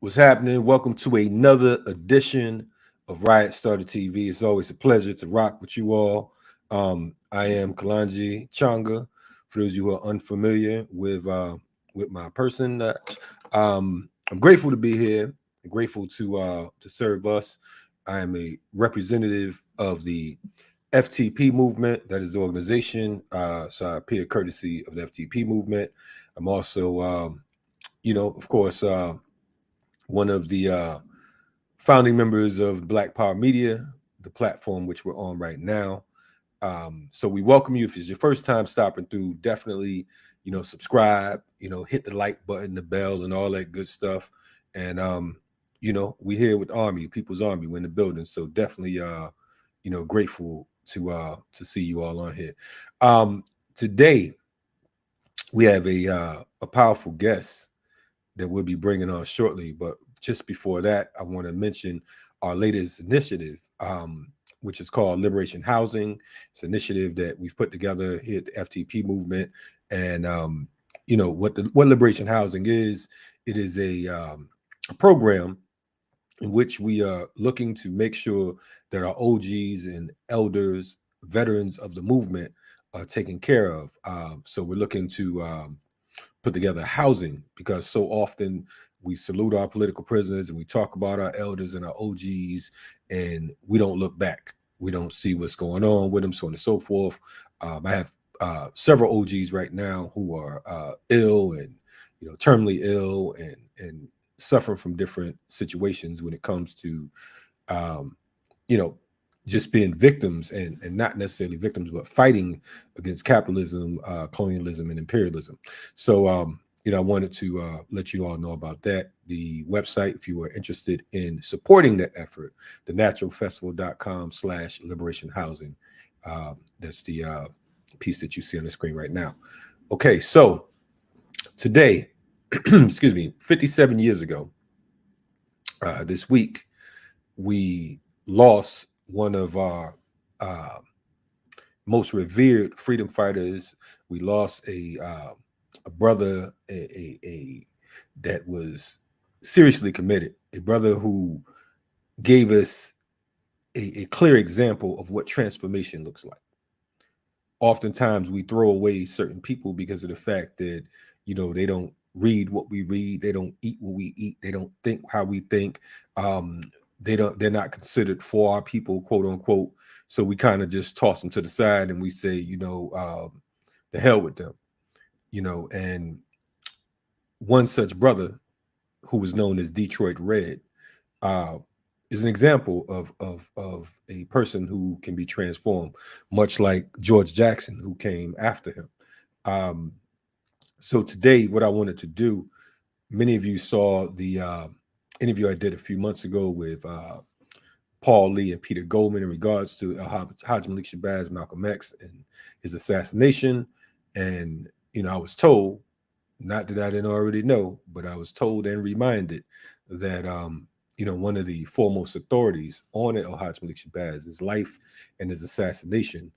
What's happening? Welcome to another edition of Riot Starter TV. It's always a pleasure to rock with you all. I am Kalanji Changa. For those of you who are unfamiliar with my person, I'm grateful to be here. I'm grateful to serve us. I am a representative of the FTP movement. That is the organization. So I appear courtesy of the FTP movement. I'm also, of course, one of the founding members of Black Power Media, the platform which we're on right now. So we welcome you. If it's your first time stopping through, definitely, subscribe, hit the like button, the bell, and all that good stuff. And, we here with Army, People's Army, we're in the building. So definitely, grateful to see you all on here. Today, we have a powerful guest that we'll be bringing on shortly. But just before that, I want to mention our latest initiative, which is called Liberation Housing. It's an initiative that we've put together here at the FTP movement. And, what Liberation Housing is, it is a program in which we are looking to make sure that our OGs and elders, veterans of the movement are taken care of. So we're looking to put together housing, because so often we salute our political prisoners and we talk about our elders and our OGs, and we don't look back. We don't see what's going on with them, so on and so forth. I have several OGs right now who are ill and terminally ill and suffering from different situations when it comes to just being victims and not necessarily victims, but fighting against capitalism, colonialism, and imperialism. So, I wanted to let you all know about that. The website, if you are interested in supporting that effort, thenaturalfestival.com/liberation housing. That's the piece that you see on the screen right now. Okay, so today, 57 years ago, this week, we lost one of our most revered freedom fighters. We lost a brother that was seriously committed, a brother who gave us a clear example of what transformation looks like. Oftentimes we throw away certain people because of the fact that they don't read what we read, they don't eat what we eat, they don't think how we think. They're not considered for our people, quote unquote. So we kind of just toss them to the side and we say, the hell with them, and one such brother who was known as Detroit Red is an example of a person who can be transformed, much like George Jackson, who came after him. So today, what I wanted to do, many of you saw the interview I did a few months ago with Paul Lee and Peter Goldman in regards to Haj Malik Shabazz, Malcolm X, and his assassination. And, I was told, not that I didn't already know, but I was told and reminded that, one of the foremost authorities on it, Haj Malik Shabazz, his life and his assassination,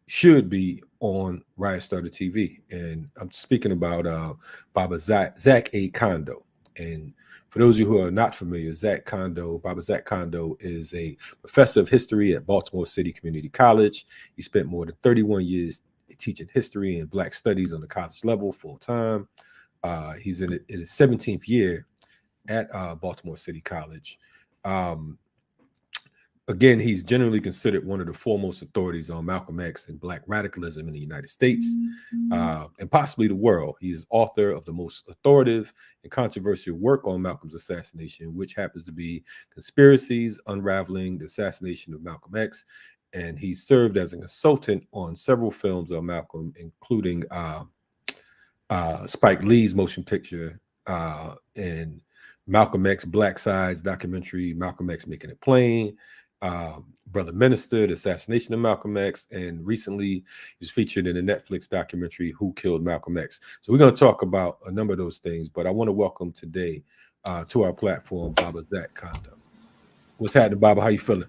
should be on Riot Starter TV. And I'm speaking about Baba Zach A. Kondo. And for those of you who are not familiar, Baba Zach Kondo is a professor of history at Baltimore City Community College. He spent more than 31 years teaching history and Black studies on the college level full time. He's in his 17th year at Baltimore City College. Again, he's generally considered one of the foremost authorities on Malcolm X and Black radicalism in the United States and possibly the world. He is author of the most authoritative and controversial work on Malcolm's assassination, which happens to be Conspiracies Unraveling the Assassination of Malcolm X. And he served as a consultant on several films on Malcolm, including Spike Lee's motion picture and Malcolm X Black Sides documentary, Malcolm X Making It Plain, Brother Minister, the assassination of Malcolm X, and recently he was featured in the Netflix documentary Who Killed Malcolm X. So we're going to talk about a number of those things, but I want to welcome today to our platform Baba Zach Kondo. What's happening, Baba? How you feeling?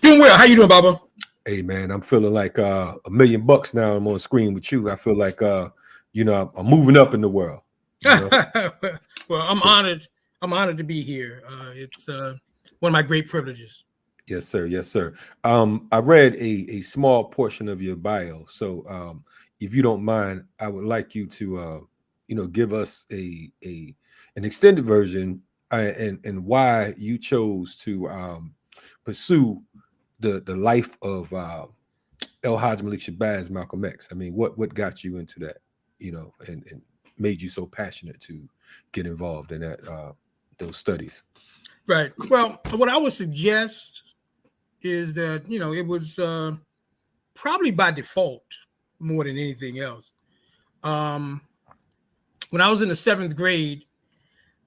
Doing well. How you doing, Baba? Hey man, I'm feeling like $1 million now. I'm on screen with you. I feel like I'm moving up in the world. You know? Well, I'm honored. I'm honored to be here. It's one of my great privileges. Yes, sir. Yes, sir. I read a small portion of your bio. So if you don't mind, I would like you to give us an extended version and why you chose to pursue the life of El Hajj Malik Shabazz, Malcolm X. I mean, what got you into that, and made you so passionate to get involved in that those studies? Right. Well, what I would suggest is that, it was probably by default more than anything else. When I was in the 7th grade,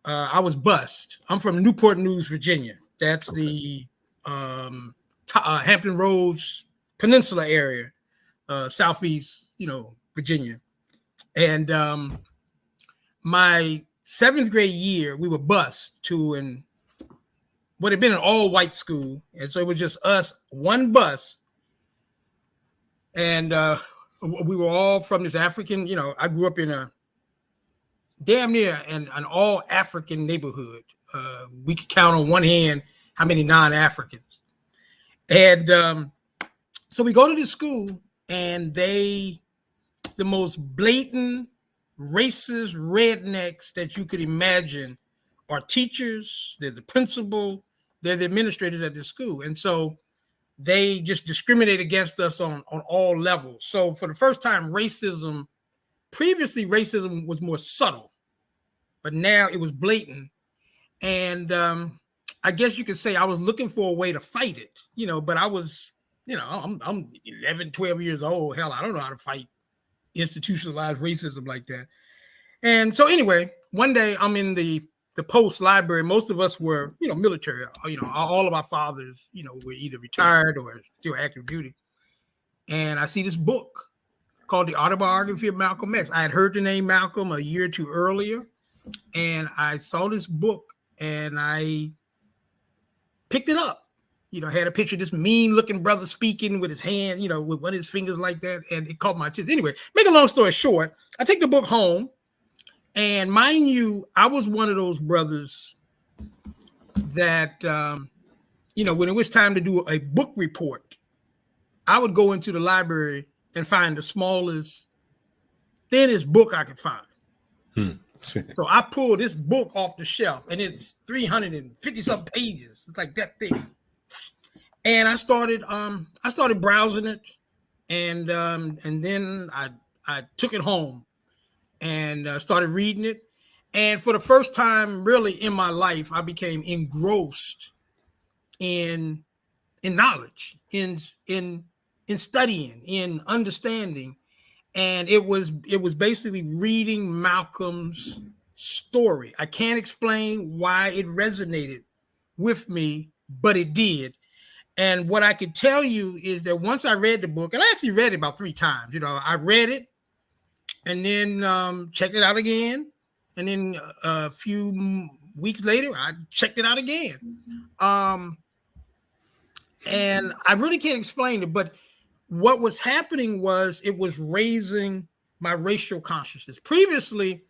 I was bused. I'm from Newport News, Virginia. That's the Hampton Roads Peninsula area, southeast, Virginia. And my 7th grade year, we were bused to what had been an all-white school. And so it was just us, one bus. And we were all from this African, I grew up in a damn near an all-African neighborhood. We could count on one hand how many non-Africans. And so we go to the school, and the most blatant, racist rednecks that you could imagine are teachers, they're the principal, they're the administrators at the school. And so they just discriminate against us on all levels. So for the first time, previously racism was more subtle, but now it was blatant. And I guess you could say I was looking for a way to fight it, but I was, I'm 11, 12 years old. Hell, I don't know how to fight institutionalized racism like that. And so anyway, one day I'm in the post library. Most of us were, military, all of our fathers, were either retired or still active duty. And I see this book called The Autobiography of Malcolm X. I had heard the name Malcolm a year or two earlier, and I saw this book and I picked it up. Had a picture of this mean looking brother speaking with his hand, with one of his fingers like that. And it caught my attention. Anyway, make a long story short, I take the book home. And mind you, I was one of those brothers that, when it was time to do a book report, I would go into the library and find the smallest, thinnest book I could find. So I pulled this book off the shelf, and it's 350-something pages. It's like that thing. And I started browsing it, and then I took it home and started reading it. And for the first time really in my life, I became engrossed in knowledge, in studying, in understanding. And it was basically reading Malcolm's story. I can't explain why it resonated with me, but it did. And what I could tell you is that once I read the book, and I actually read it about 3 times, I read it and then checked it out again. And then a few weeks later, I checked it out again. And I really can't explain it, but what was happening was it was raising my racial consciousness. Previously,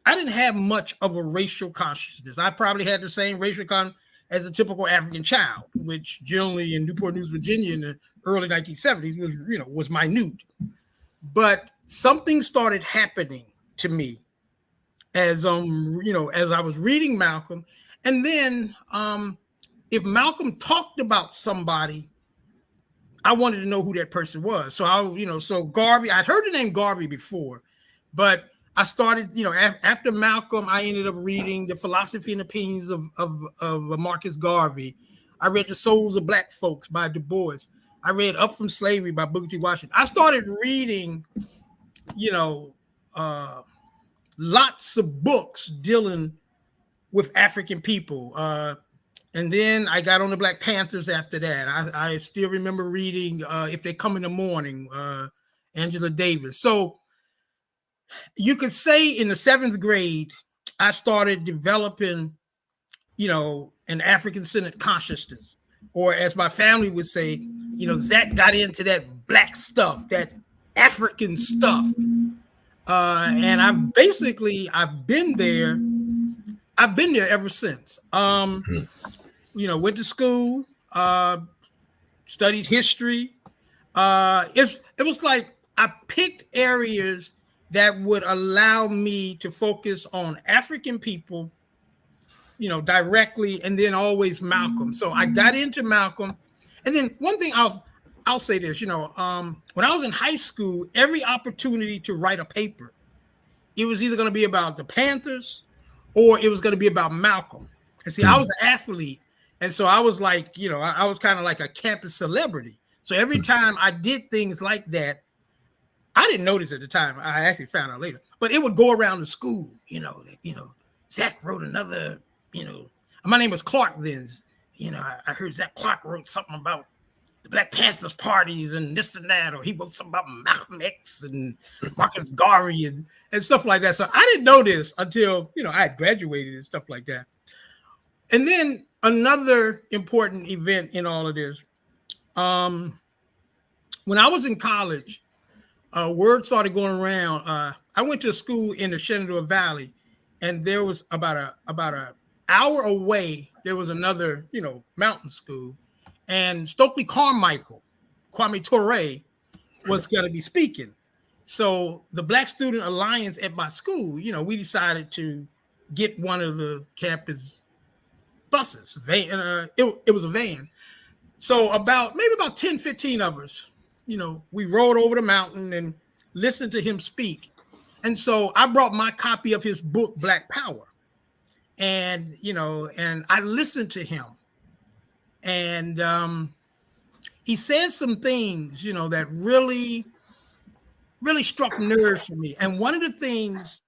I didn't have much of a racial consciousness. I probably had the same racial consciousness as a typical African child, which generally in Newport News, Virginia in the early 1970s was minute. But something started happening to me as I was reading Malcolm. And then if Malcolm talked about somebody, I wanted to know who that person was. So so Garvey, I'd heard the name Garvey before, but I started, after Malcolm, I ended up reading The Philosophy and Opinions of Marcus Garvey. I read The Souls of Black Folks by Du Bois. I read Up from Slavery by Booker T. Washington. I started reading, lots of books dealing with African people. And then I got on the Black Panthers after that. I still remember reading If They Come in the Morning, Angela Davis. So you could say in the 7th grade, I started developing, an African-centered consciousness. Or as my family would say, Zach got into that black stuff, that African stuff. And I've been there. I've been there ever since. Went to school, studied history. It was like I picked areas that would allow me to focus on African people, directly, and then always Malcolm. So I got into Malcolm. And then one thing I'll say this, when I was in high school, every opportunity to write a paper, it was either going to be about the Panthers or it was going to be about Malcolm. And see, I was an athlete. And so I was like, I was kind of like a campus celebrity. So every time I did things like that, I didn't notice at the time. I actually found out later. But it would go around the school, Zach wrote another, my name was Clark then. I heard Zach Clark wrote something about the Black Panthers parties and this and that, or he wrote something about Malcolm X and Marcus Garvey and stuff like that. So I didn't know this until, I had graduated and stuff like that. And then another important event in all of this, when I was in college, word started going around. I went to a school in the Shenandoah Valley, and there was about a hour away, there was another, mountain school, and Stokely Carmichael, Kwame Ture, was going to be speaking. So the Black Student Alliance at my school, we decided to get one of the campus buses. It was a van. So maybe about 10, 15 of us, we rode over the mountain and listened to him speak. And so I brought my copy of his book, Black Power. And, and I listened to him. And he said some things, that really, really struck nerves for me. And one of the things,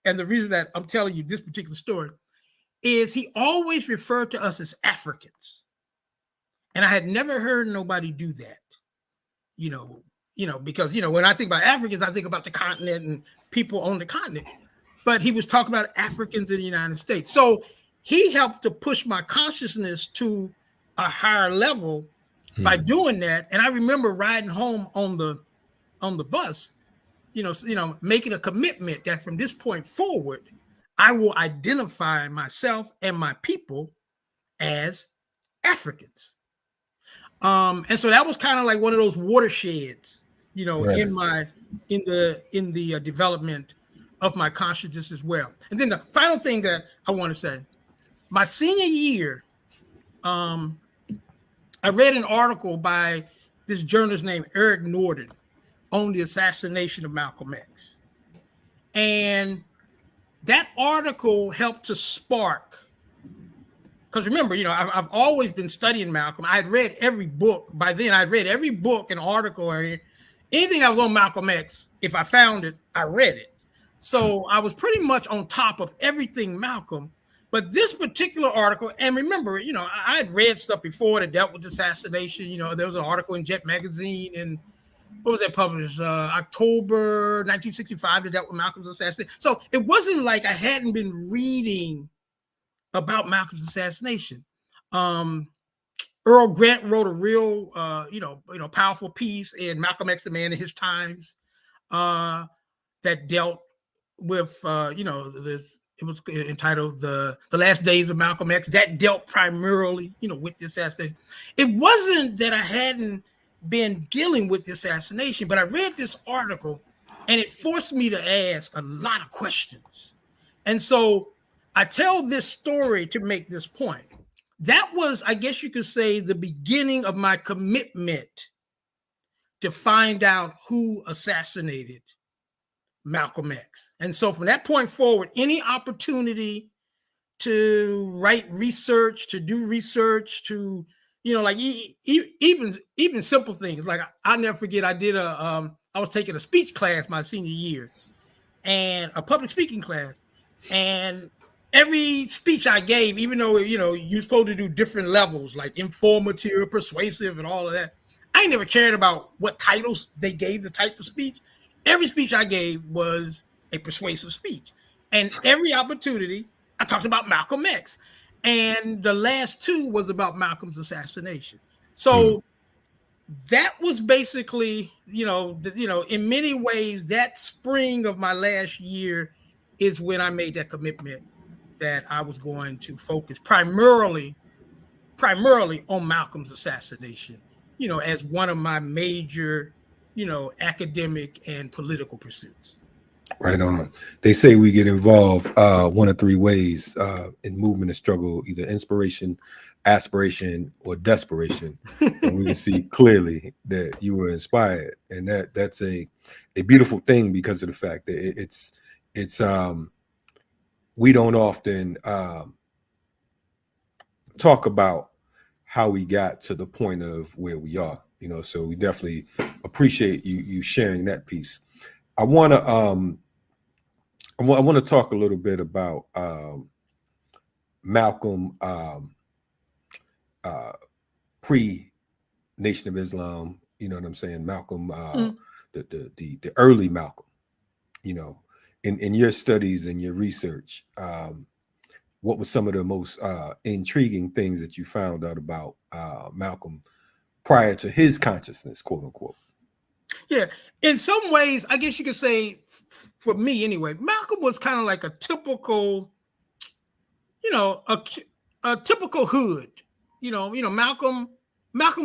and the reason that I'm telling you this particular story, is he always referred to us as Africans. And I had never heard nobody do that, because, when I think about Africans, I think about the continent and people on the continent. But he was talking about Africans in the United States. So he helped to push my consciousness to a higher level by doing that. And I remember riding home on the bus, making a commitment that from this point forward, I will identify myself and my people as Africans. And so that was kind of like one of those watersheds, right, in the development of my consciousness as well. And then the final thing that I want to say, my senior year, I read an article by this journalist named Eric Norden on the assassination of Malcolm X. And that article helped to spark, because remember, I've always been studying Malcolm. I had read every book. By then, I'd read every book and article or anything that was on Malcolm X. If I found it, I read it. So I was pretty much on top of everything Malcolm. But this particular article, and remember, I had read stuff before that dealt with assassination. There was an article in Jet Magazine, and what was that published? October 1965 that dealt with Malcolm's assassination. So it wasn't like I hadn't been reading about Malcolm's assassination. Earl Grant wrote a real, powerful piece in Malcolm X, the Man in His Times, that dealt with, it was entitled the Last Days of Malcolm X. That dealt primarily, with the assassination. It wasn't that I hadn't been dealing with the assassination, but I read this article and it forced me to ask a lot of questions. And so I tell this story to make this point, that was, I guess you could say, the beginning of my commitment to find out who assassinated Malcolm X. And so from that point forward, any opportunity to write research, to do research, to, like even simple things. Like I'll never forget, I was taking a speech class my senior year, and a public speaking class. And every speech I gave, even though, you're supposed to do different levels, like informative, persuasive, and all of that, I never cared about what titles they gave the type of speech. Every speech I gave was a persuasive speech. And every opportunity, I talked about Malcolm X. And the last two was about Malcolm's assassination. So that was basically, in many ways, that spring of my last year is when I made that commitment that I was going to focus primarily on Malcolm's assassination, as one of my major, academic and political pursuits. Right on. They say we get involved one of three ways in movement and struggle: either inspiration, aspiration, or desperation. And we can see clearly that you were inspired, and that's a beautiful thing because of the fact that it's we don't often talk about how we got to the point of where we are. So we definitely appreciate you sharing that piece. I want to talk a little bit about Malcolm pre Nation of Islam. You know what I'm saying? Malcolm, the early Malcolm. In your studies and your research, what were some of the most intriguing things that you found out about Malcolm prior to his consciousness, quote unquote? Yeah, in some ways, I guess you could say, for me anyway, Malcolm was kind of like a typical, a typical hood. Malcolm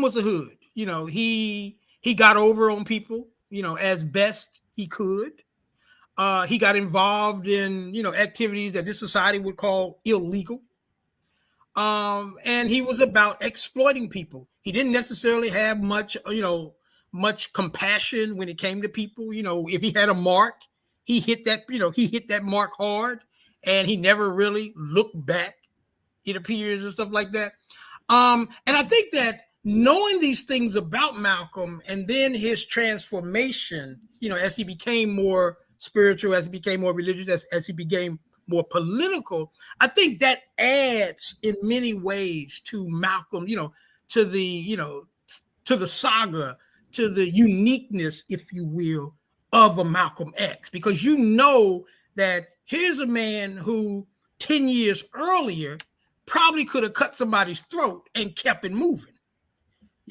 was a hood. He got over on people, as best he could. He got involved in, activities that this society would call illegal. And he was about exploiting people. He didn't necessarily have much compassion when it came to people. If he had a mark, he hit that mark hard, and he never really looked back, it appears, and stuff like that. And I think that knowing these things about Malcolm, and then his transformation, as he became more spiritual, as he became more religious, as he became more political, I think that adds in many ways to Malcolm, to the saga, to the uniqueness, if you will, of a Malcolm X, because that here's a man who 10 years earlier probably could have cut somebody's throat and kept it moving.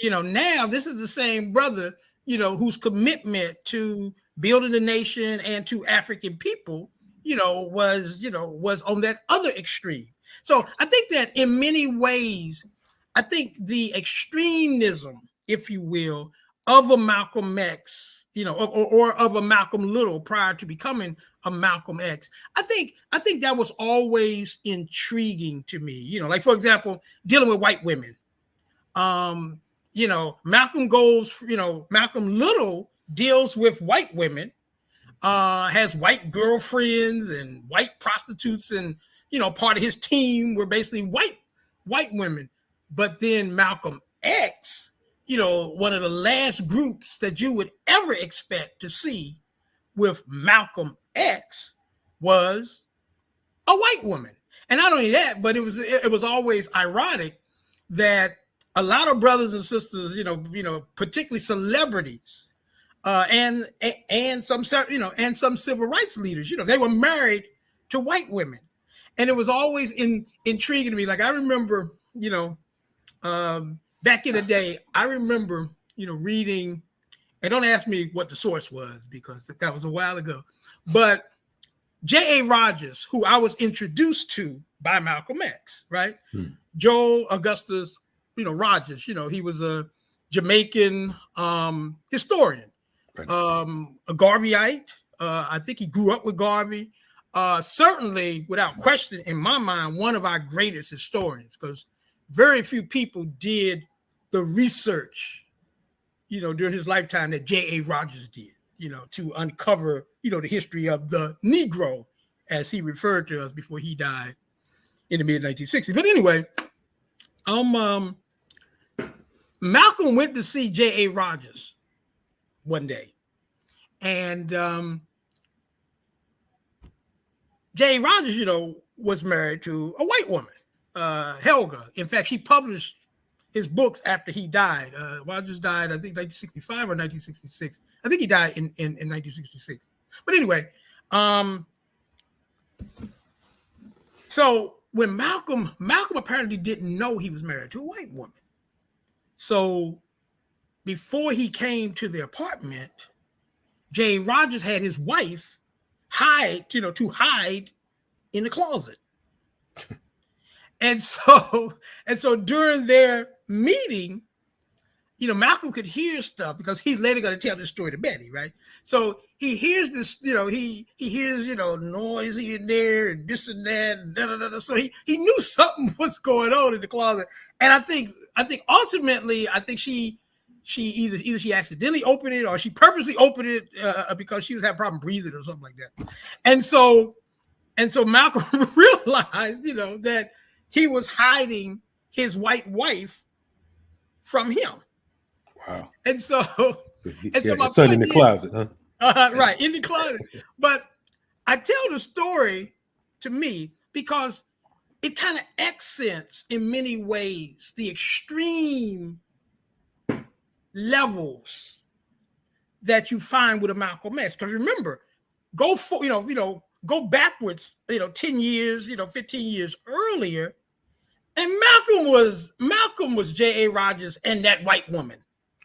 Now this is the same brother, whose commitment to building the nation and to African people, was on that other extreme. So I think that in many ways, I think the extremism, if you will, of a Malcolm X, or of a Malcolm Little prior to becoming a Malcolm X, I think that was always intriguing to me. Like, for example, dealing with white women. Malcolm Little deals with white women, has white girlfriends and white prostitutes, and part of his team were basically white women. But then Malcolm X, one of the last groups that you would ever expect to see with Malcolm X was a white woman. And not only that, but it was always ironic that a lot of brothers and sisters, particularly celebrities, and some civil rights leaders, they were married to white women, and it was always intriguing to me. Like, I remember, back in the day, I remember, reading, and don't ask me what the source was because that was a while ago, but J.A. Rogers, who I was introduced to by Malcolm X, right? Joel Augustus, Rogers, he was a Jamaican historian, right. A Garveyite. I think he grew up with Garvey. Certainly, without question, in my mind, one of our greatest historians, because very few people did the research, during his lifetime that J.A. Rogers did, to uncover, the history of the Negro, as he referred to us before he died in the mid 1960s. But anyway, Malcolm went to see J.A. Rogers one day, and J.A. Rogers, was married to a white woman, Helga. In fact, she published his books after he died. Rogers died, I think, 1965 or 1966. I think he died in 1966. But anyway, so when Malcolm apparently didn't know he was married to a white woman. So before he came to the apartment, J. Rogers had his wife hide in the closet. And so during their meeting, Malcolm could hear stuff because he's later going to tell this story to Betty, right? So he hears this, he hears, noise here and there and this and that. And da, da, da, da. So he knew something was going on in the closet. And I think ultimately, she either she accidentally opened it or she purposely opened it because she was having a problem breathing or something like that. And so Malcolm realized, that he was hiding his white wife from him. Wow. And so my son in the closet, huh? Right, in the closet. But I tell the story to me because it kind of accents in many ways the extreme levels that you find with a Malcolm X. Because remember, go backwards, 10 years, 15 years earlier, and Malcolm was J.A. Rogers and that white woman.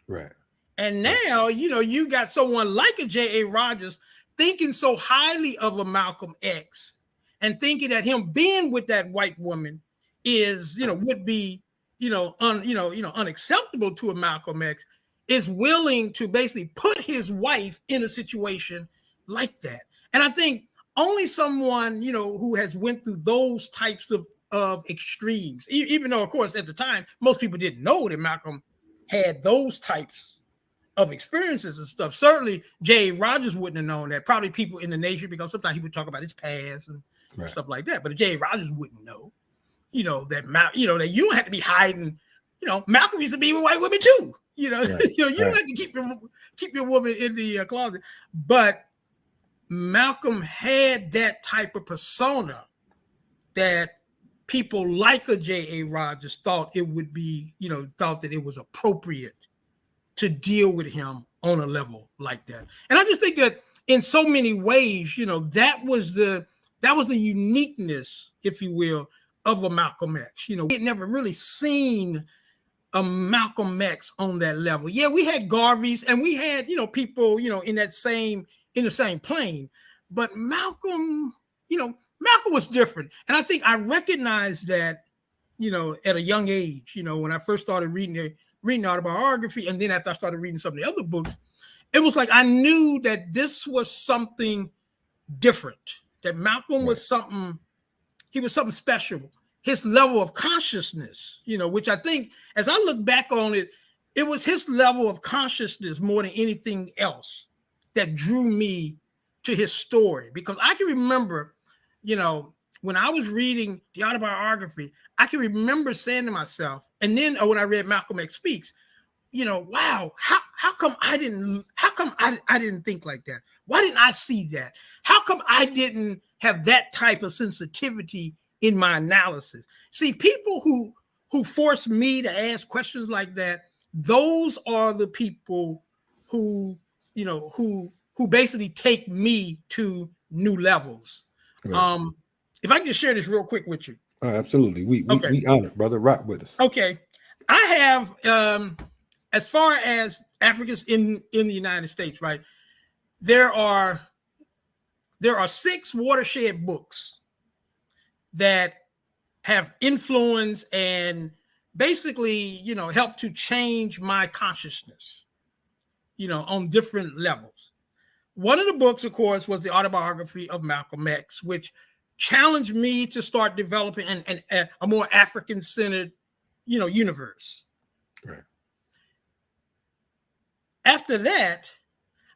Right. And now, you got someone like a J.A. Rogers thinking so highly of a Malcolm X and thinking that him being with that white woman is, would be, unacceptable to a Malcolm X, is willing to basically put his wife in a situation like that. And I think only someone, who has went through those types of extremes, even though, of course, at the time, most people didn't know that Malcolm had those types of experiences and stuff. Certainly, J. Rogers wouldn't have known that. Probably people in the nation, because sometimes he would talk about his past and stuff like that. But J. Rogers wouldn't know, that that you don't have to be hiding. Malcolm used to be with white women too. You don't have to keep your woman in the closet. But Malcolm had that type of persona that people like a J.A. Rogers thought it would be, thought that it was appropriate to deal with him on a level like that. And I just think that in so many ways, that was the uniqueness, if you will, of a Malcolm X. We had never really seen a Malcolm X on that level. Yeah, we had Garveys and we had, people, in the same plane. But Malcolm was different. And I think I recognized that, at a young age, when I first started reading autobiography, and then after I started reading some of the other books, it was like I knew that this was something different, that Malcolm was something, he was something special. His level of consciousness, which I think, as I look back on it, it was his level of consciousness more than anything else that drew me to his story. Because I can remember, when I was reading the autobiography, I can remember saying to myself, and then when I read Malcolm X Speaks, wow, how come I didn't think like that? Why didn't I see that? How come I didn't have that type of sensitivity in my analysis? See, people who force me to ask questions like that, those are the people who basically take me to new levels. Right. If I can just share this real quick with you. Absolutely. We honored, brother. Rock with us. Okay. I have, as far as Africans in the United States, right, there are 6 watershed books that have influenced and basically, helped to change my consciousness, on different levels. One of the books, of course, was the autobiography of Malcolm X, which challenged me to start developing a more African-centered universe. Right. After that,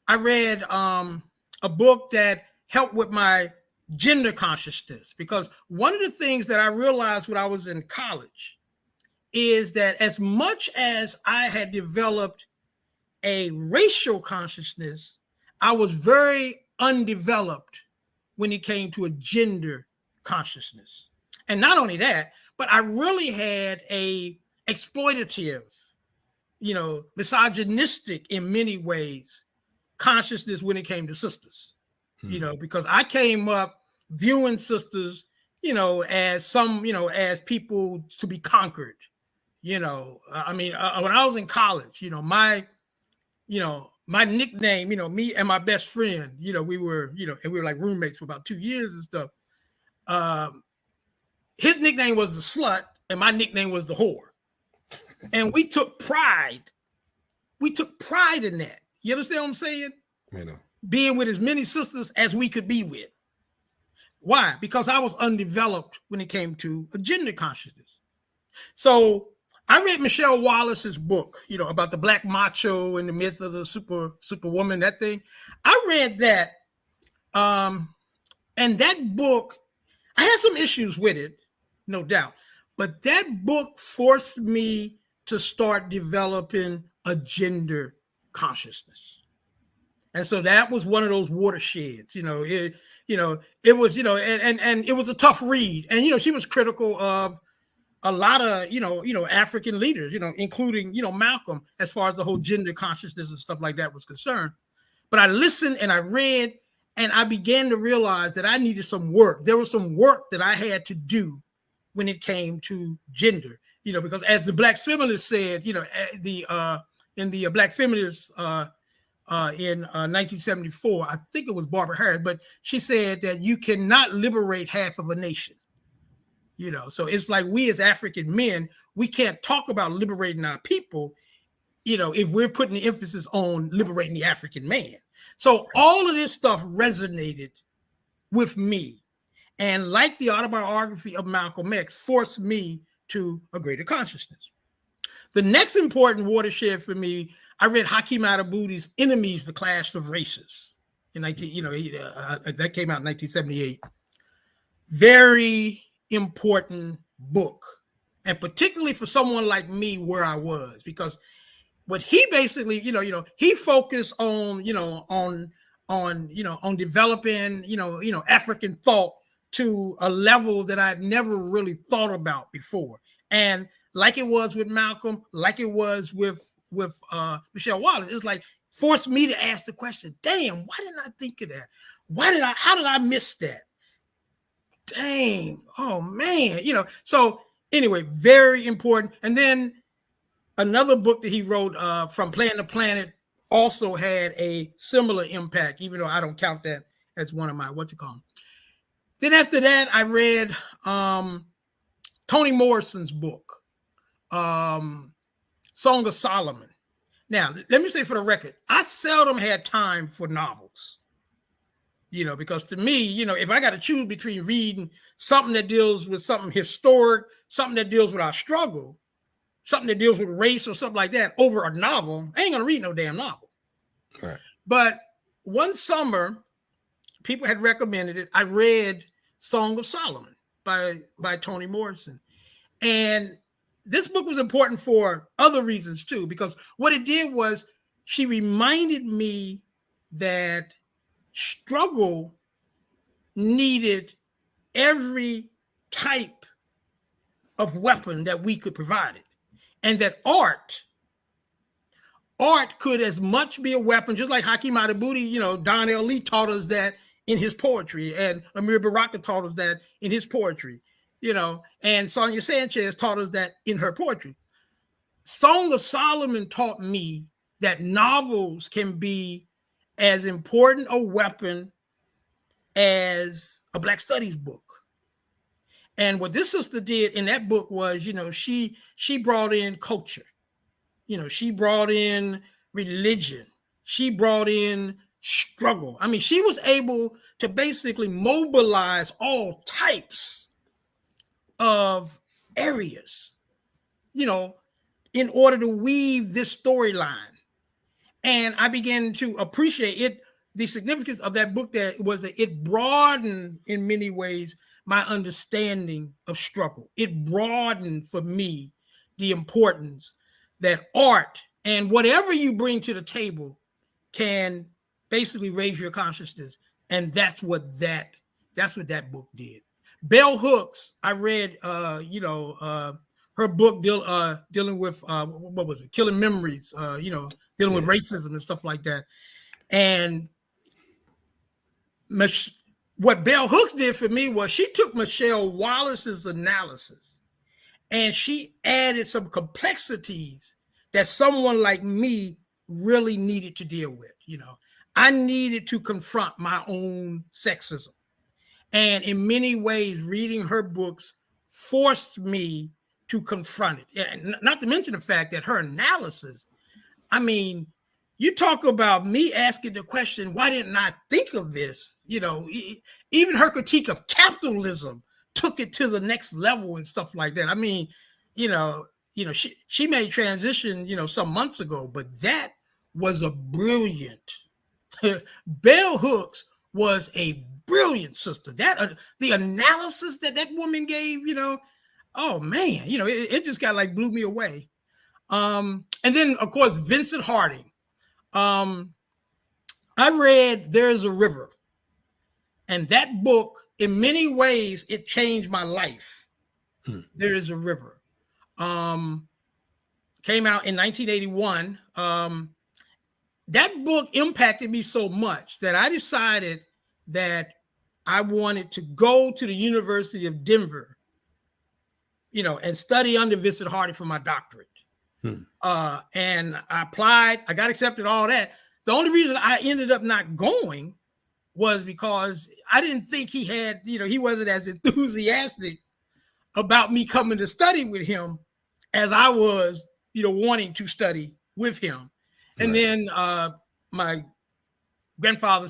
I read a book that helped with my gender consciousness, because one of the things that I realized when I was in college is that as much as I had developed a racial consciousness, I was very undeveloped when it came to a gender consciousness. And not only that, but I really had a exploitative, misogynistic in many ways consciousness when it came to sisters, because I came up viewing sisters, as some, as people to be conquered. When I was in college, my nickname, me and my best friend, we were, and we were like roommates for about 2 years and stuff. His nickname was the slut, and my nickname was the whore. And we took pride. We took pride in that. You understand what I'm saying? I know. Being with as many sisters as we could be with. Why? Because I was undeveloped when it came to a gender consciousness. So I read Michelle Wallace's book, about the black macho and the myth of the superwoman, that thing. I read that. And that book, I had some issues with it, no doubt. But that book forced me to start developing a gender consciousness. And so that was one of those watersheds, it was, and it was a tough read. And, she was critical of a lot of, African leaders, including, Malcolm, as far as the whole gender consciousness and stuff like that was concerned. But I listened and I read, and I began to realize that I needed some work. There was some work that I had to do when it came to gender, because as the Black feminists said, in the Black feminists in 1974, I think it was Barbara Harris, but she said that you cannot liberate half of a nation. So it's like we as African men, we can't talk about liberating our people, if we're putting the emphasis on liberating the African man. So all of this stuff resonated with me. And like the autobiography of Malcolm X, forced me to a greater consciousness. The next important watershed for me, I read Hakeem Adabudi's Enemies, The Clash of Races. That came out in 1978. Very important book. And particularly for someone like me where I was, because what he basically, he focused on, on developing, African thought to a level that I'd never really thought about before. And like it was with Malcolm, like it was with Michelle Wallace, it's like forced me to ask the question, damn, why didn't I think of that? How did I miss that? Dang, oh man, so anyway, very important. And then another book that he wrote, From Planet to Planet, also had a similar impact, even though I don't count that as one of my, Then after that, I read Toni Morrison's book, Song of Solomon. Now, let me say for the record, I seldom had time for novels, because to me, if I got to choose between reading something that deals with something historic, something that deals with our struggle, something that deals with race or something like that over a novel, I ain't going to read no damn novel. Right. But one summer, people had recommended it. I read Song of Solomon by Toni Morrison. And this book was important for other reasons too, because what it did was she reminded me that struggle needed every type of weapon that we could provide it. And that art could as much be a weapon, just like Hakeem Adabudi, Don L. Lee taught us that in his poetry, and Amir Baraka taught us that in his poetry, and Sonia Sanchez taught us that in her poetry. Song of Solomon taught me that novels can be as important a weapon as a Black Studies book. And what this sister did in that book was, she brought in culture. She brought in religion. She brought in struggle. I mean, she was able to basically mobilize all types of areas, in order to weave this storyline. And I began to appreciate it. The significance of that book that was that it broadened in many ways my understanding of struggle. It broadened for me the importance that art and whatever you bring to the table can basically raise your consciousness. And that's what that book did. Bell Hooks, I read her book dealing with what was it, Killing Memories, dealing with racism and stuff like that. And what Bell Hooks did for me was she took Michelle Wallace's analysis and she added some complexities that someone like me really needed to deal with. I needed to confront my own sexism. And in many ways, reading her books forced me to confront it. And not to mention the fact that her analysis, I mean, you talk about me asking the question, why didn't I think of this? Even her critique of capitalism took it to the next level and stuff like that. I mean, she made transition, some months ago, but that was a brilliant. Bell Hooks was a brilliant sister. That the analysis that woman gave, oh man, it just got like blew me away. And then of course Vincent Harding. I read There's a River, and that book, in many ways, it changed my life. There is a River. Came out in 1981. That book impacted me so much that I decided that I wanted to go to the University of Denver, and study under Vincent Harding for my doctorate. And I applied, I got accepted, all that. The only reason I ended up not going was because I didn't think he had, he wasn't as enthusiastic about me coming to study with him as I was, wanting to study with him. And then my grandfather,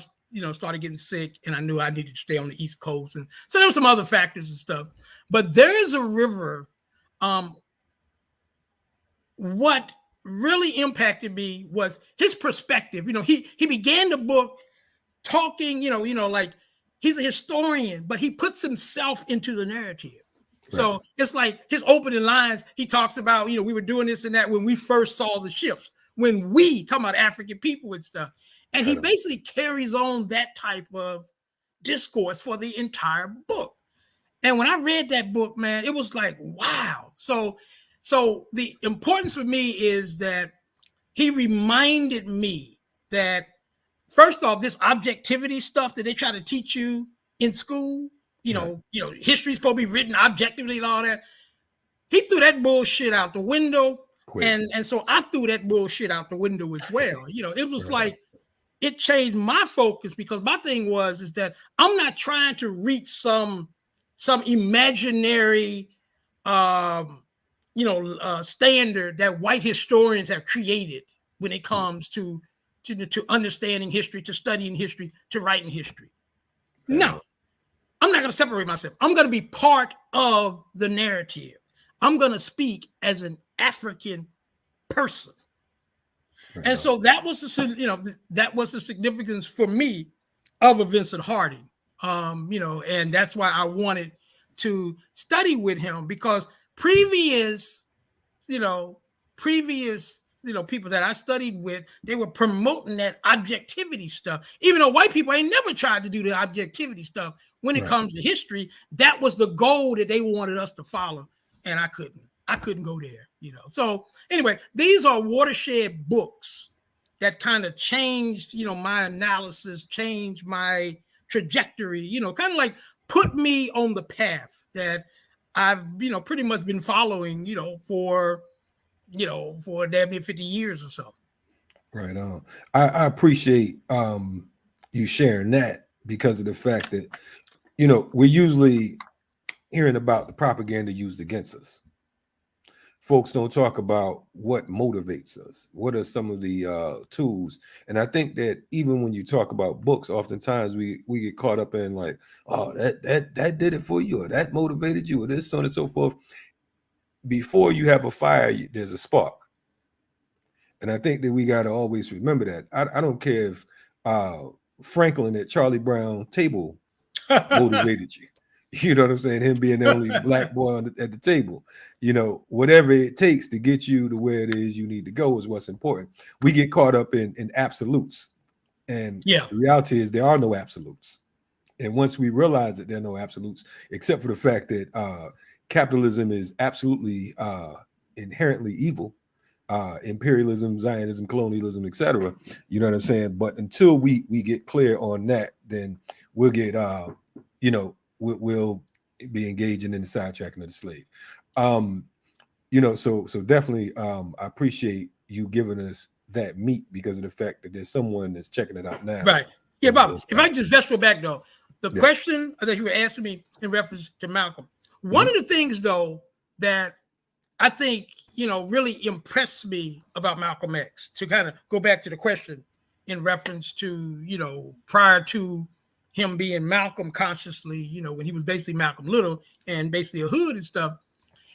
started getting sick, and I knew I needed to stay on the East Coast. And so there were some other factors and stuff. But There is a River. What really impacted me was his perspective. He began the book talking, like he's a historian, but he puts himself into the narrative. So it's like his opening lines, he talks about, we were doing this and that when we first saw the ships, when we talking about African people and stuff. And he basically carries on that type of discourse for the entire book. And when I read that book, man, it was like, wow. So the importance for me is that he reminded me that, first off, this objectivity stuff that they try to teach you in school, history is supposed to be written objectively and all that. He threw that bullshit out the window. And so I threw that bullshit out the window as well. It was like, it changed my focus, because my thing is that I'm not trying to reach some imaginary, standard that white historians have created when it comes to understanding history, to studying history, to writing history. No, I'm not going to separate myself. I'm going to be part of the narrative. I'm going to speak as an African person. And so that was the significance for me of a Vincent Harding. And that's why I wanted to study with him, because previous people that I studied with, they were promoting that objectivity stuff. Even though white people ain't never tried to do the objectivity stuff when it comes to history, that was the goal that they wanted us to follow. And I couldn't go there, So anyway, these are watershed books that kind of changed, my analysis, changed my trajectory, kind of like put me on the path that I've, pretty much been following, for damn near 50 years or so. Right on. I appreciate you sharing that, because of the fact that, we're usually hearing about the propaganda used against us. Folks don't talk about what motivates us. What are some of the tools? And I think that even when you talk about books, oftentimes we get caught up in like, oh, that did it for you, or that motivated you, or this, so on and so forth. before you have a fire, there's a spark. And I think that we got to always remember that. I don't care if Franklin at Charlie Brown table motivated you. You know what I'm saying? Him being the only black boy at the table. You know, whatever it takes to get you to where it is you need to go is what's important. We get caught up in absolutes. And yeah, the reality is there are no absolutes. And once we realize that there are no absolutes, except for the fact that capitalism is absolutely inherently evil, imperialism, Zionism, colonialism, etc. You know what I'm saying? But until we get clear on that, then we'll get you know, we'll be engaging in the sidetracking of the slave. You know, so definitely I appreciate you giving us that meat because of the fact that there's someone that's checking it out now. right. Yeah, Bob, if I just go back though, the question that you were asking me in reference to Malcolm, one of the things though that I think, you know, really impressed me about Malcolm X, to kind of go back to the question in reference to, you know, prior to him being Malcolm consciously, you know, when he was basically Malcolm Little and basically a hood and stuff,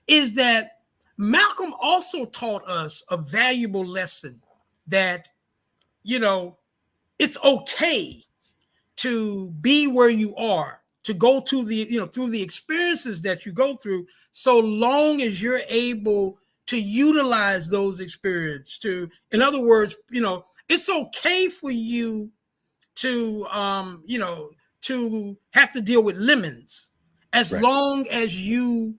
is that Malcolm also taught us a valuable lesson that, you know, it's okay to be where you are, to go to the, you know, through the experiences that you go through, so long as you're able to utilize those experiences to, in other words, you know, it's okay for you to, you know, to have to deal with lemons as long as you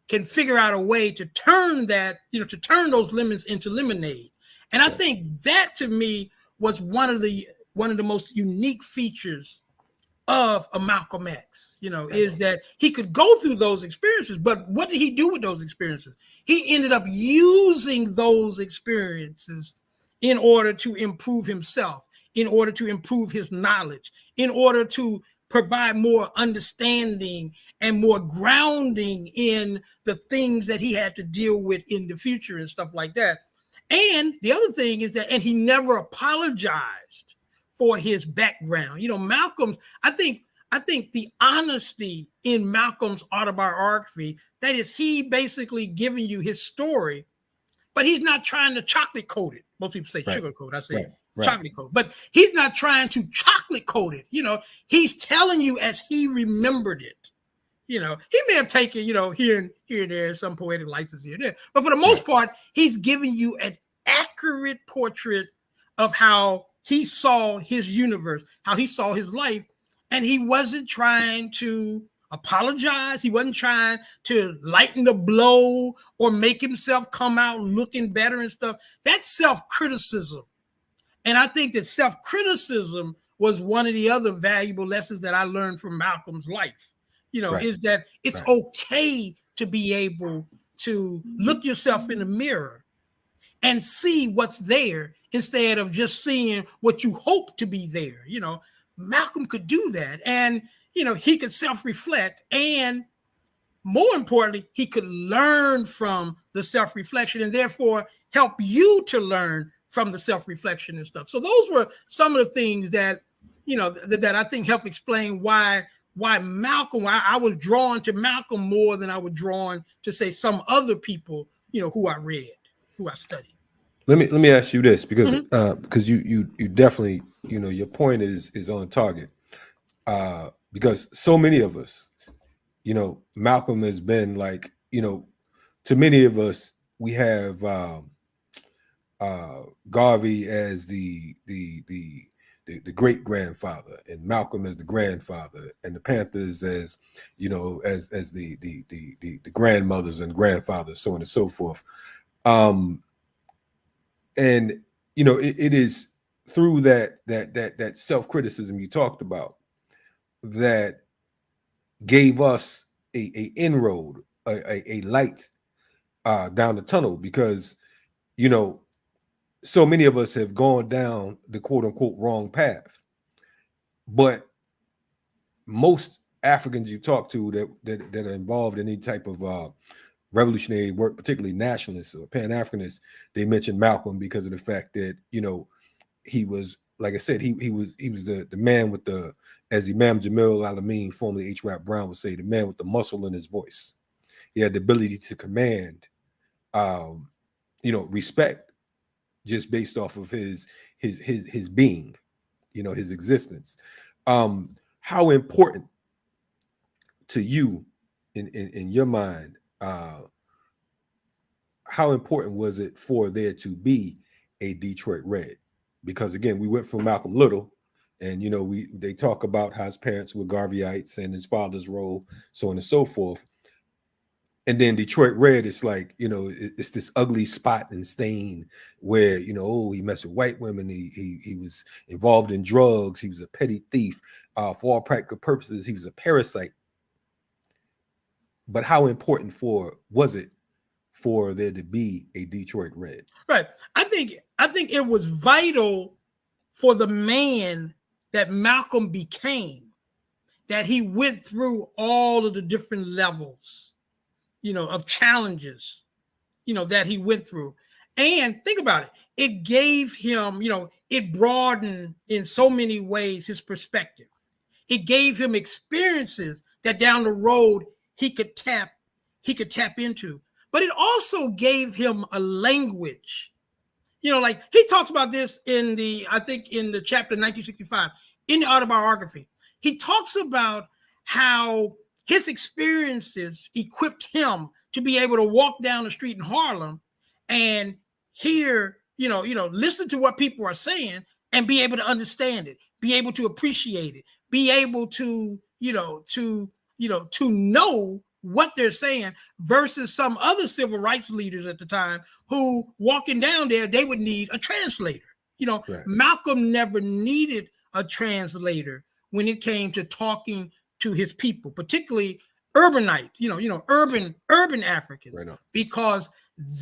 can figure out a way to turn that, you know, to turn those lemons into lemonade. And I think that to me was one of the most unique features of a Malcolm X, you know, is that he could go through those experiences, but what did he do with those experiences? He ended up using those experiences in order to improve himself, in order to improve his knowledge, in order to provide more understanding and more grounding in the things that he had to deal with in the future and stuff like that. And the other thing is that, and he never apologized for his background. You know, Malcolm's, I think the honesty in Malcolm's autobiography, that is, he basically giving you his story, but he's not trying to chocolate coat it. Most people say sugar coat. I say chocolate coat, but he's not trying to chocolate coat it. You know, he's telling you as he remembered it. You know, he may have taken, you know, here and there some poetic license here and there, but for the most part, he's giving you an accurate portrait of how he saw his universe, how he saw his life, and he wasn't trying to apologize. He wasn't trying to lighten the blow or make himself come out looking better and stuff. That's self-criticism. And I think that self-criticism was one of the other valuable lessons that I learned from Malcolm's life. You know, is that it's okay to be able to look yourself in the mirror and see what's there instead of just seeing what you hope to be there. You know, Malcolm could do that. And, you know, he could self-reflect, and more importantly, he could learn from the self-reflection and therefore help you to learn from the self-reflection and stuff. So those were some of the things that, you know, that I think help explain why Malcolm, why I was drawn to Malcolm more than I was drawn to, say, some other people, you know, who I read, who I studied. Let me ask you this, because you definitely, you know, your point is on target. Because so many of us, you know, Malcolm has been like, you know, to many of us, we have Garvey as the great grandfather, and Malcolm as the grandfather, and the Panthers as, you know, as the grandmothers and grandfathers, so on and so forth. And you know, it is through that self-criticism you talked about that gave us a inroad, a light down the tunnel, because, you know, so many of us have gone down the quote unquote wrong path. But most Africans you talk to that are involved in any type of revolutionary work, particularly nationalists or Pan-Africanists, they mention Malcolm because of the fact that, you know, he was, like I said, he was the man with the, as Imam Jamil Al-Amin, formerly H. Rap Brown, would say, the man with the muscle in his voice. He had the ability to command, respect just based off of his being, his existence. How important to you, in your mind, how important was it for there to be a Detroit Red? Because again, we went from Malcolm Little, and they talk about how his parents were Garveyites and his father's role, so on and so forth. And then Detroit Red, it's like, it's this ugly spot and stain where, he messed with white women. He was involved in drugs. He was a petty thief. For all practical purposes, he was a parasite. But how important was it for there to be a Detroit Red? Right. I think it was vital for the man that Malcolm became, that he went through all of the different levels, of challenges, that he went through. And think about it. It gave him, it broadened in so many ways his perspective. It gave him experiences that down the road he could tap into. But it also gave him a language. Like he talks about this in the chapter 1965, in the autobiography. He talks about how his experiences equipped him to be able to walk down the street in Harlem and hear, listen to what people are saying and be able to understand it, be able to appreciate it, be able to, to know what they're saying, versus some other civil rights leaders at the time who, walking down there, they would need a translator. Right. Malcolm never needed a translator when it came to talking to his people, particularly urbanites, urban Africans, right, because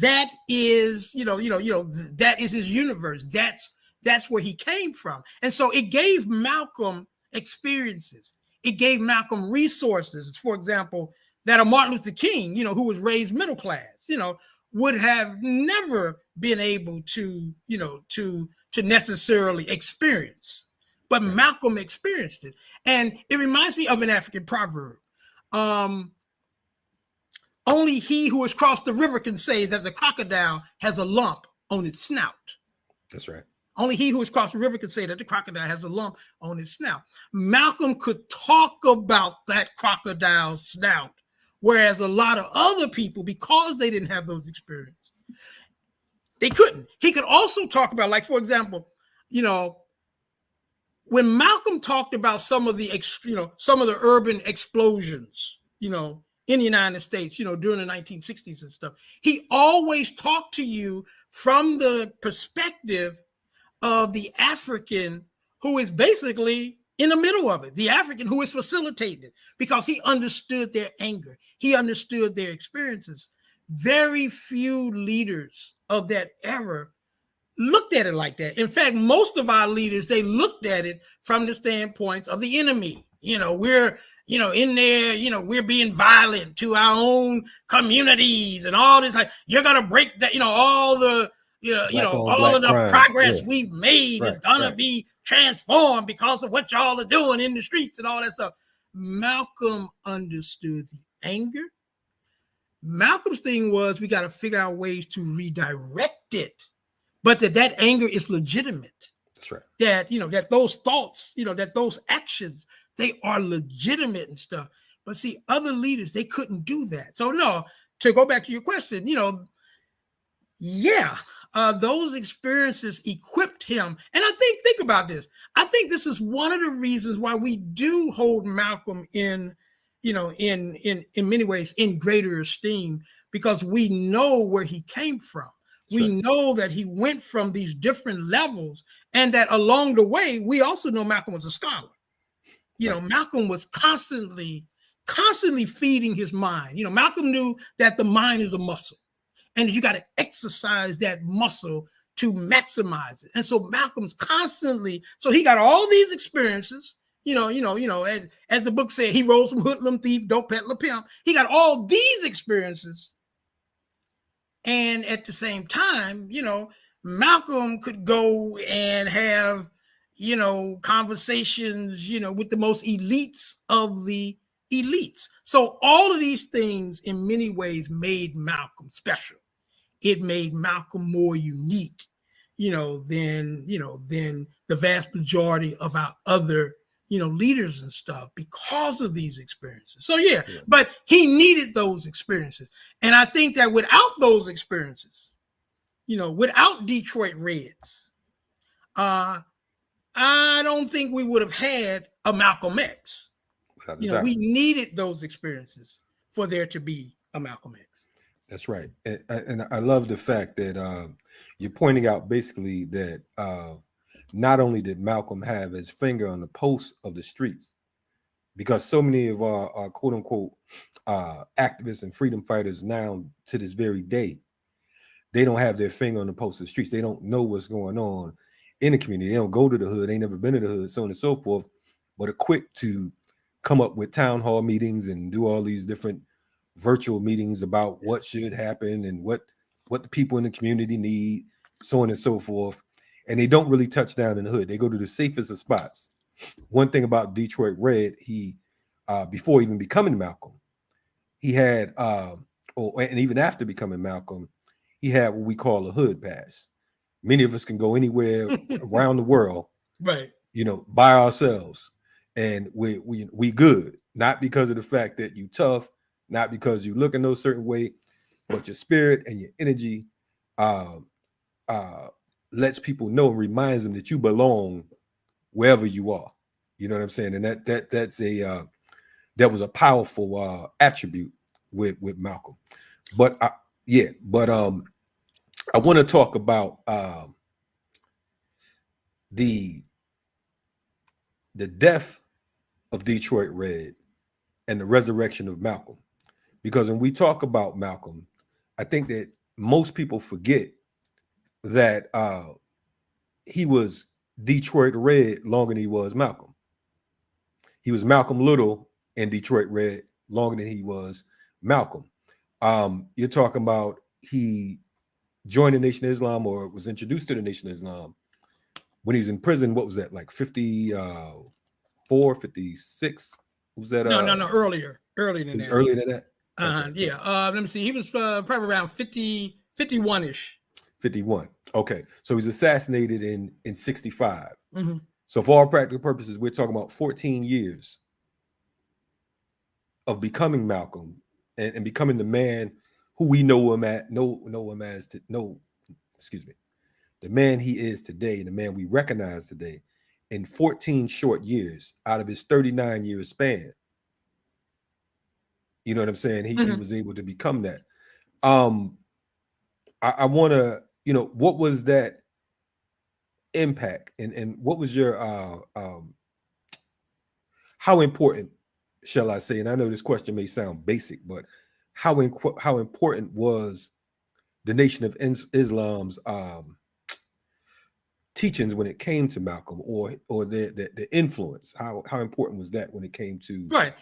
that is, that is his universe. That's where he came from. And so it gave Malcolm experiences. It gave Malcolm resources. For example, that a Martin Luther King, who was raised middle class, would have never been able to, to necessarily experience. But Malcolm experienced it. And it reminds me of an African proverb. Only he who has crossed the river can say that the crocodile has a lump on its snout. That's right. Only he who has crossed the river can say that the crocodile has a lump on its snout. Malcolm could talk about that crocodile snout, whereas a lot of other people, because they didn't have those experiences, they couldn't. He could also talk about, like, for example, when Malcolm talked about some of the urban explosions, in the United States, during the 1960s and stuff, he always talked to you from the perspective of the African who is basically in the middle of it, the African who is facilitating it, because he understood their anger. He understood their experiences. Very few leaders of that era looked at it like that. In fact, most of our leaders, they looked at it from the standpoints of the enemy. We're, in there, we're being violent to our own communities and all this. Like, you're going to break that, all the, all of the crime. Progress we've made is going to be transformed because of what y'all are doing in the streets and all that stuff. Malcolm understood the anger. Malcolm's thing was, we got to figure out ways to redirect it, but that anger is legitimate. That's right. That, that those thoughts, that those actions, they are legitimate and stuff. But see, other leaders, they couldn't do that. So no, to go back to your question, those experiences equipped him. And I think about this. I think this is one of the reasons why we do hold Malcolm in many ways in greater esteem, because we know where he came from. We know that he went from these different levels, and that along the way, we also know Malcolm was a scholar. Malcolm was constantly feeding his mind. Malcolm knew that the mind is a muscle, and you got to exercise that muscle to maximize it. And so Malcolm's constantly, so he got all these experiences, as the book said, he rose from hoodlum, thief, dope peddler, pimp. He got all these experiences. And at the same time, Malcolm could go and have, conversations, with the most elites of the elites. So all of these things in many ways made Malcolm special. It made Malcolm more unique, than the vast majority of our other, leaders and stuff because of these experiences. So yeah, but he needed those experiences. And I think that without those experiences, without Detroit Reds, I don't think we would have had a Malcolm X. We needed those experiences for there to be a Malcolm X. That's right. And I love the fact that you're pointing out basically that not only did Malcolm have his finger on the pulse of the streets, because so many of our quote unquote activists and freedom fighters now to this very day, they don't have their finger on the pulse of the streets. They don't know what's going on in the community. They don't go to the hood. They never been to the hood, so on and so forth, but are quick to come up with town hall meetings and do all these different virtual meetings about what should happen and what the people in the community need, so on and so forth. And they don't really touch down in the hood. They go to the safest of spots. One thing about Detroit Red, he before even becoming Malcolm, he had and even after becoming Malcolm, he had what we call a hood pass. Many of us can go anywhere around the world, right? By ourselves, and we good. Not because of the fact that you tough, not because you look in no certain way, but your spirit and your energy lets people know and reminds them that you belong wherever you are. You know what I'm saying? And that was a powerful attribute with Malcolm. But I want to talk about the death of Detroit Red and the resurrection of Malcolm. Because when we talk about Malcolm, I think that most people forget that he was Detroit Red longer than he was Malcolm. He was Malcolm Little and Detroit Red longer than he was Malcolm. You're talking about he joined the Nation of Islam or was introduced to the Nation of Islam when he's in prison. What was that, like 54, 56? Was that? No, earlier than that. Earlier than that? Okay. Let me see. He was probably around 51-ish. 51. Okay. So he's assassinated in 65. Mm-hmm. So for all practical purposes, we're talking about 14 years of becoming Malcolm and becoming the man who we know him as the man he is today, the man we recognize today, in 14 short years out of his 39-year span. You know what I'm saying? He was able to become that. I want to, what was that impact and what was your how important, shall I say, and I know this question may sound basic, but how important was the Nation of Islam's teachings when it came to Malcolm, or the influence? How important was that when it came to the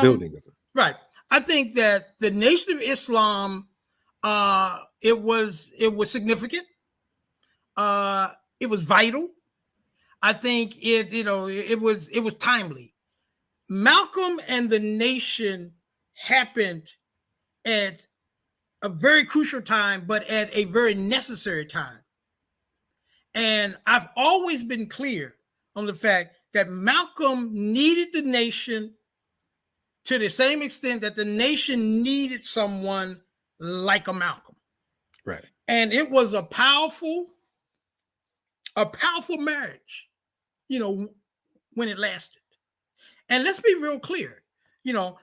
building of it? Right. I think that the Nation of Islam, it was significant. It was vital. I think it was timely. Malcolm and the Nation happened at a very crucial time, but at a very necessary time. And I've always been clear on the fact that Malcolm needed the Nation to the same extent that the Nation needed someone like a Malcolm. Right. And it was a powerful marriage, when it lasted. And let's be real clear,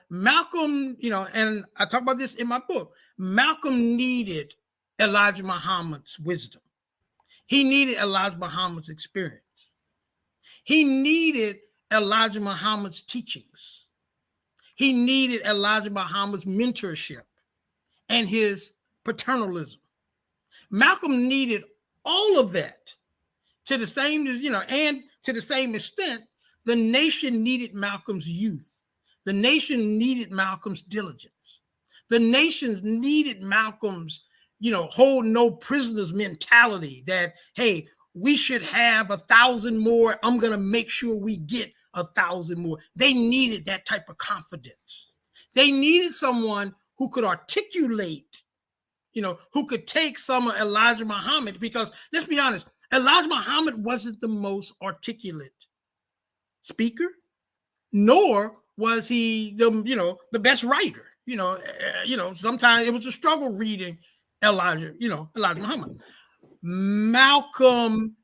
Malcolm, and I talk about this in my book, Malcolm needed Elijah Muhammad's wisdom. He needed Elijah Muhammad's experience. He needed Elijah Muhammad's teachings. He needed Elijah Muhammad's mentorship and his paternalism. Malcolm needed all of that to the same, and to the same extent, the Nation needed Malcolm's youth. The Nation needed Malcolm's diligence. The Nation needed Malcolm's, hold no prisoners mentality that, hey, we should have 1,000 more. I'm going to make sure we get 1,000 more. They needed that type of confidence. They needed someone who could articulate, who could take some of Elijah Muhammad, because let's be honest, Elijah Muhammad wasn't the most articulate speaker, nor was he the best writer. Sometimes it was a struggle reading Elijah Muhammad. Malcolm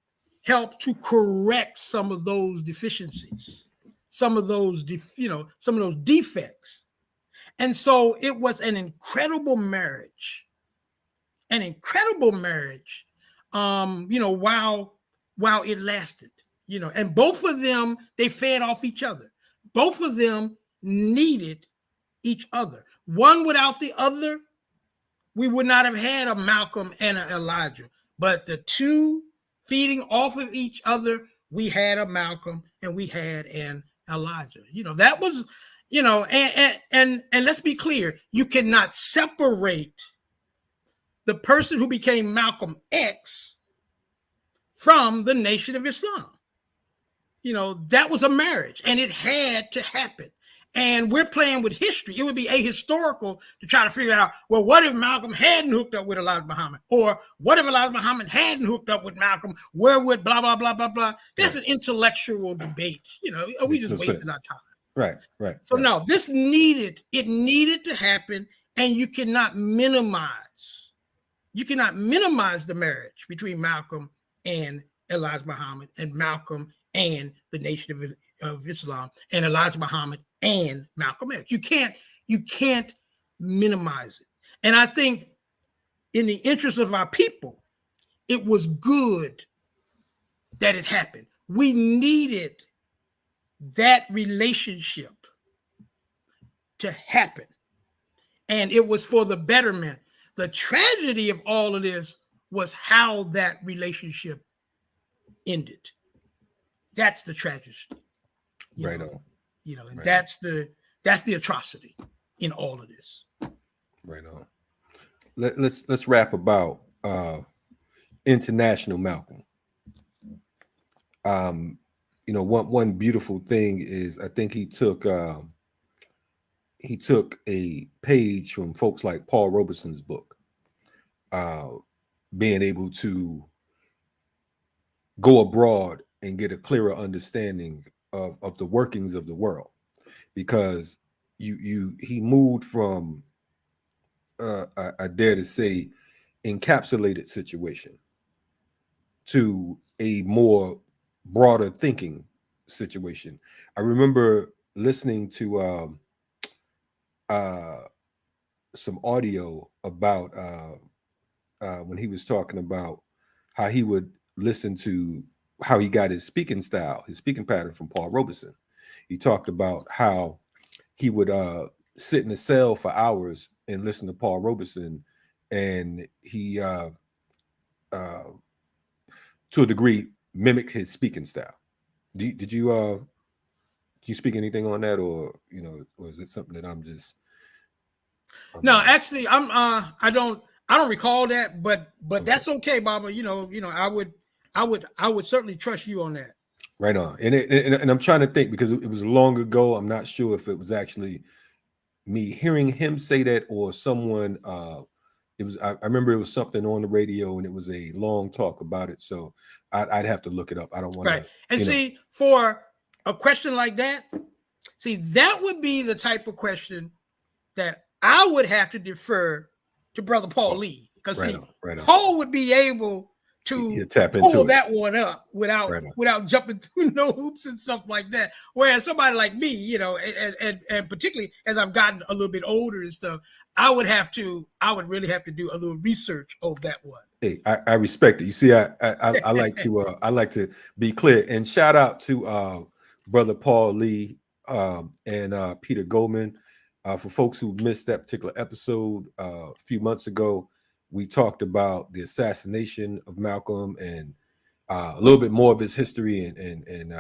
helped to correct some of those deficiencies, some of those defects. And so it was an incredible marriage, while it lasted, and both of them, they fed off each other. Both of them needed each other. One without the other, we would not have had a Malcolm and an Elijah. But the two feeding off of each other, we had a Malcolm and we had an Elijah. That was, and let's be clear, you cannot separate the person who became Malcolm X from the Nation of Islam. That was a marriage, and it had to happen. And we're playing with history. It would be ahistorical to try to figure out, well, what if Malcolm hadn't hooked up with Elijah Muhammad? Or what if Elijah Muhammad hadn't hooked up with Malcolm? Where would blah, blah, blah, blah, blah? That's an intellectual debate. We just wasting our time. Right. So no, it needed to happen, and you cannot minimize the marriage between Malcolm and Elijah Muhammad, and Malcolm and the Nation of Islam, and Elijah Muhammad and Malcolm X. You can't minimize it. And I think in the interest of our people, it was good that it happened. We needed that relationship to happen. And it was for the betterment. The tragedy of all of this was how that relationship ended. That's the tragedy. Right on. And that's the atrocity in all of this. Right on. Let's wrap about international Malcolm. One beautiful thing is, I think he took a page from folks like Paul Robeson's book, being able to go abroad and get a clearer understanding of the workings of the world, because he moved from I dare to say encapsulated situation to a more broader thinking situation. I remember listening to some audio about when he was talking about how he would listen to how he got his speaking style, his speaking pattern from Paul Robeson. He talked about how he would sit in a cell for hours and listen to Paul Robeson, and he to a degree mimic his speaking style. Did you speak anything on that, or or is it something that I'm just no, actually I don't recall that, but okay. That's okay, Baba. I would certainly trust you on that. Right on. And I'm trying to think, because it was long ago. I'm not sure if it was actually me hearing him say that or someone. It was. I remember it was something on the radio, and it was a long talk about it. So I'd have to look it up. I don't want to. Right. And see, for a question like that, that would be the type of question that I would have to defer to Brother Paul Lee, because Paul would be able to pull that one up without jumping through no hoops and stuff like that. Whereas somebody like me, and particularly as I've gotten a little bit older and stuff, I would really have to do a little research of that one. Hey, I respect it. You see, I like to be clear, and shout out to Brother Paul Lee and Peter Goldman. For folks who missed that particular episode a few months ago, we talked about the assassination of Malcolm and a little bit more of his history, and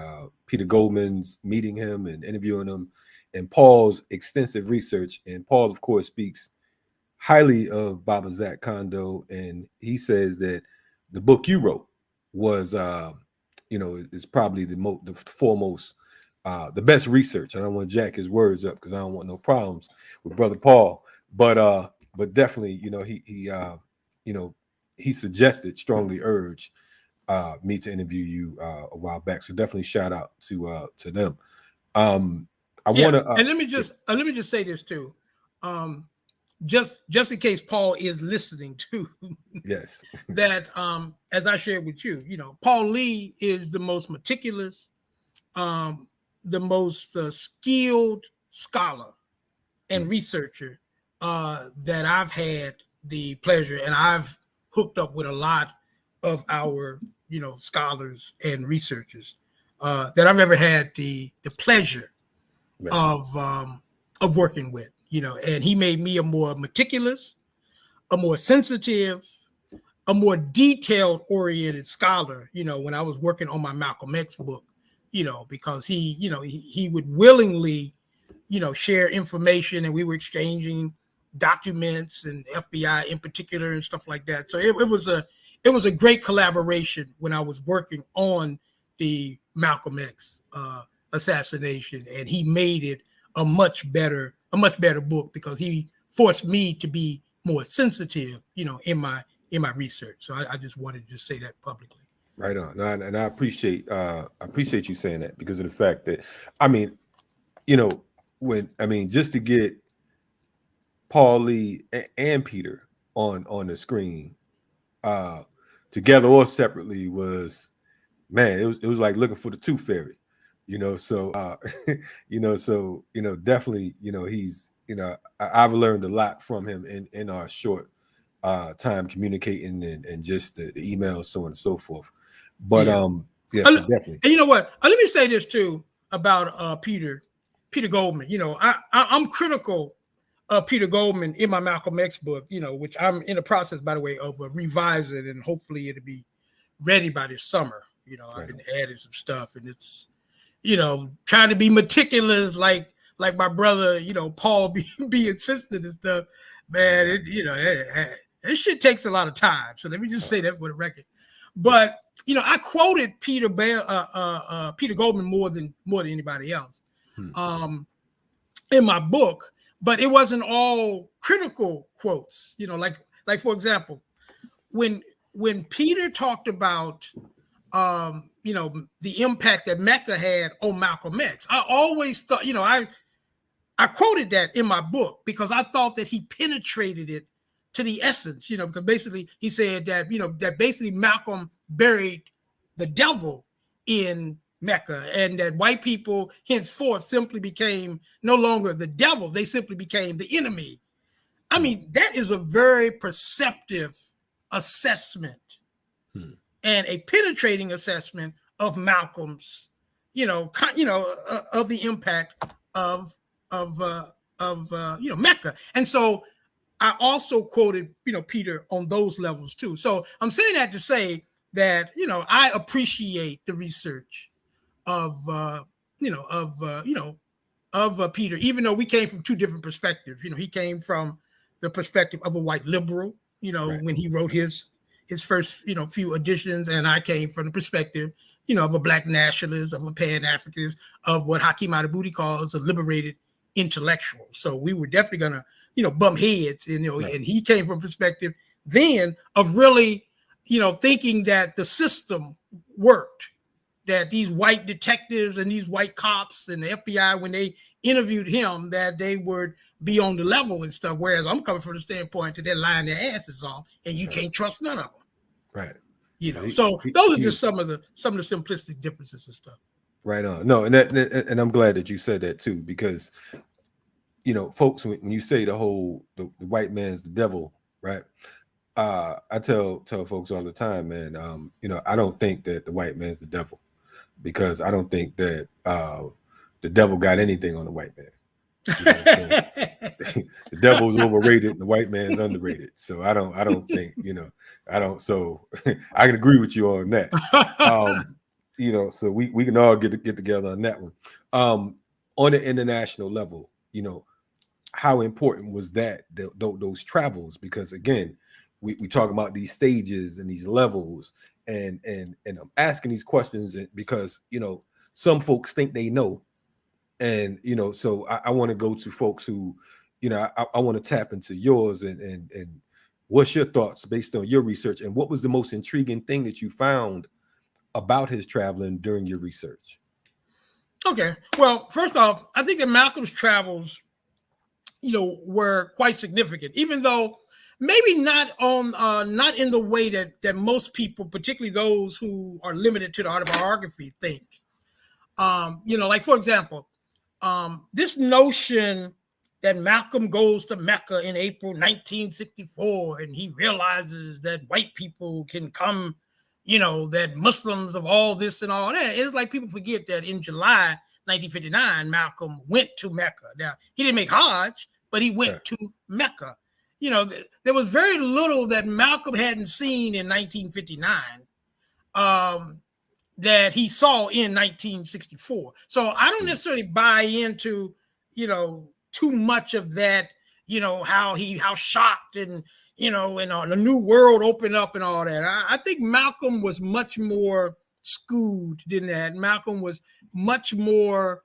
Peter Goldman's meeting him and interviewing him, and Paul's extensive research. And Paul, of course, speaks highly of Baba Zach Kondo, and he says that the book you wrote was, is probably the foremost the best research. I don't want to jack his words up because I don't want no problems with Brother Paul. But definitely, you know, he suggested, strongly urged me to interview you a while back. So definitely shout out to them. I Yeah, want to and let me just say this too. Just in case Paul is listening too, yes, that as I shared with you, Paul Lee is the most meticulous, the most skilled scholar and researcher that I've had the pleasure, and I've hooked up with a lot of our scholars and researchers that I've ever had the pleasure right, of working with. And he made me a more meticulous, a more sensitive, a more detailed oriented scholar, when I was working on my Malcolm X book, because he would willingly, share information, and we were exchanging documents and FBI in particular and stuff like that. So it was a great collaboration when I was working on the Malcolm X assassination, and he made it a much better book because he forced me to be more sensitive, in my research. So I just wanted to just say that publicly. right on. No, and I appreciate you saying that because of the fact that just to get Paul Lee and Peter on the screen together or separately was, man, it was like looking for the tooth fairy, so definitely, he's, I've learned a lot from him in our short time communicating and just the emails, so on and so forth. But Yeah. yeah, so definitely. And you know what? Let me say this too about Peter Goldman. I'm critical of Peter Goldman in my Malcolm X book, which I'm in the process, by the way, of revising, and hopefully it'll be ready by this summer. I've been adding some stuff, and it's, trying to be meticulous, like my brother, Paul be insistent and stuff. Man, that shit takes a lot of time. So let me just say that for the record. But I quoted Peter Goldman more than anybody else in my book, but it wasn't all critical quotes. Like for example, when Peter talked about the impact that Mecca had on Malcolm X, I always thought, I quoted that in my book because I thought that he penetrated it to the essence, because basically he said that, that basically Malcolm buried the devil in Mecca, and that white people henceforth simply became no longer the devil, they simply became the enemy. I mean, that is a very perceptive assessment and a penetrating assessment of Malcolm's, of the impact of Mecca. And so I also quoted, Peter on those levels too. So I'm saying that to say that, I appreciate the research of, Peter, even though we came from two different perspectives. He came from the perspective of a white liberal, Right. when he wrote his first, few editions, and I came from the perspective, of a black nationalist, of a Pan-Africanist, of what Hakeem Adabuti calls a liberated intellectual. So we were definitely gonna, bump heads, and Right. and he came from perspective then of really, thinking that the system worked, that these white detectives and these white cops and the FBI, when they interviewed him, that they would be on the level and stuff. Whereas I'm coming from the standpoint that they're lying their asses off, and you can't trust none of them. Right. So those are just some of the simplistic differences and stuff. Right on. No, and I'm glad that you said that too, because folks, when you say the white man's the devil, right? I tell folks all the time, man. I don't think that the white man's the devil, because I don't think that the devil got anything on the white man. The devil's overrated and the white man's underrated. So I don't think, I don't. So I can agree with you on that. So we can all get together on that one. On the international level, how important was that, those travels? Because again, we talk about these stages and these levels, and I'm asking these questions because some folks think they know, And so I want to go to folks who, I want to tap into yours and what's your thoughts based on your research, and what was the most intriguing thing that you found about his traveling during your research? Okay. Well, first off, I think that Malcolm's travels, were quite significant, even though maybe not in the way that most people, particularly those who are limited to the autobiography, think. Like for example, this notion that Malcolm goes to Mecca in April 1964 and he realizes that white people can come, that Muslims of all this and all that. It's like people forget that in July 1959, Malcolm went to Mecca. Now, he didn't make Hajj, but he went to Mecca. There was very little that Malcolm hadn't seen in 1959. That he saw in 1964. So I don't necessarily buy into, too much of that, how shocked and, and the new world opened up and all that. I think Malcolm was much more schooled than that. Malcolm was much more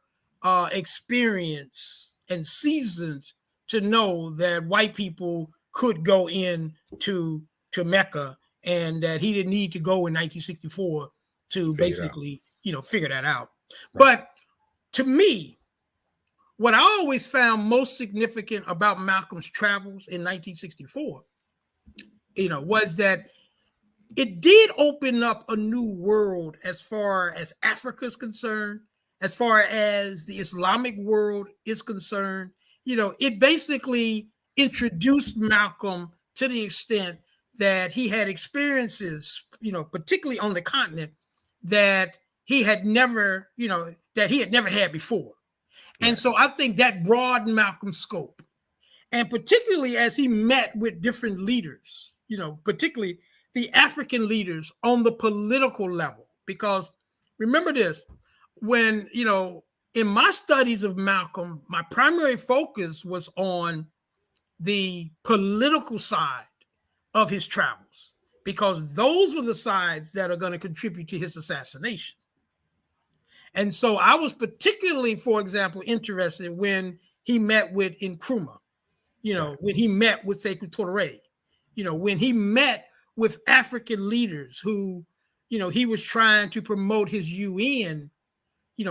experienced and seasoned to know that white people could go in to Mecca, and that he didn't need to go in 1964 to basically, figure that out. Right. But to me, what I always found most significant about Malcolm's travels in 1964, was that it did open up a new world as far as Africa is concerned, as far as the Islamic world is concerned. It basically introduced Malcolm to the extent that he had experiences, particularly on the continent, that he had never had before. Right. And so I think that broadened Malcolm's scope. And particularly as he met with different leaders, particularly the African leaders on the political level. Because remember this, when, in my studies of Malcolm, my primary focus was on the political side of his travels, because those were the sides that are going to contribute to his assassination. And so I was particularly, for example, interested when he met with Nkrumah, when he met with Sekou Touré, when he met with African leaders who, he was trying to promote his UN,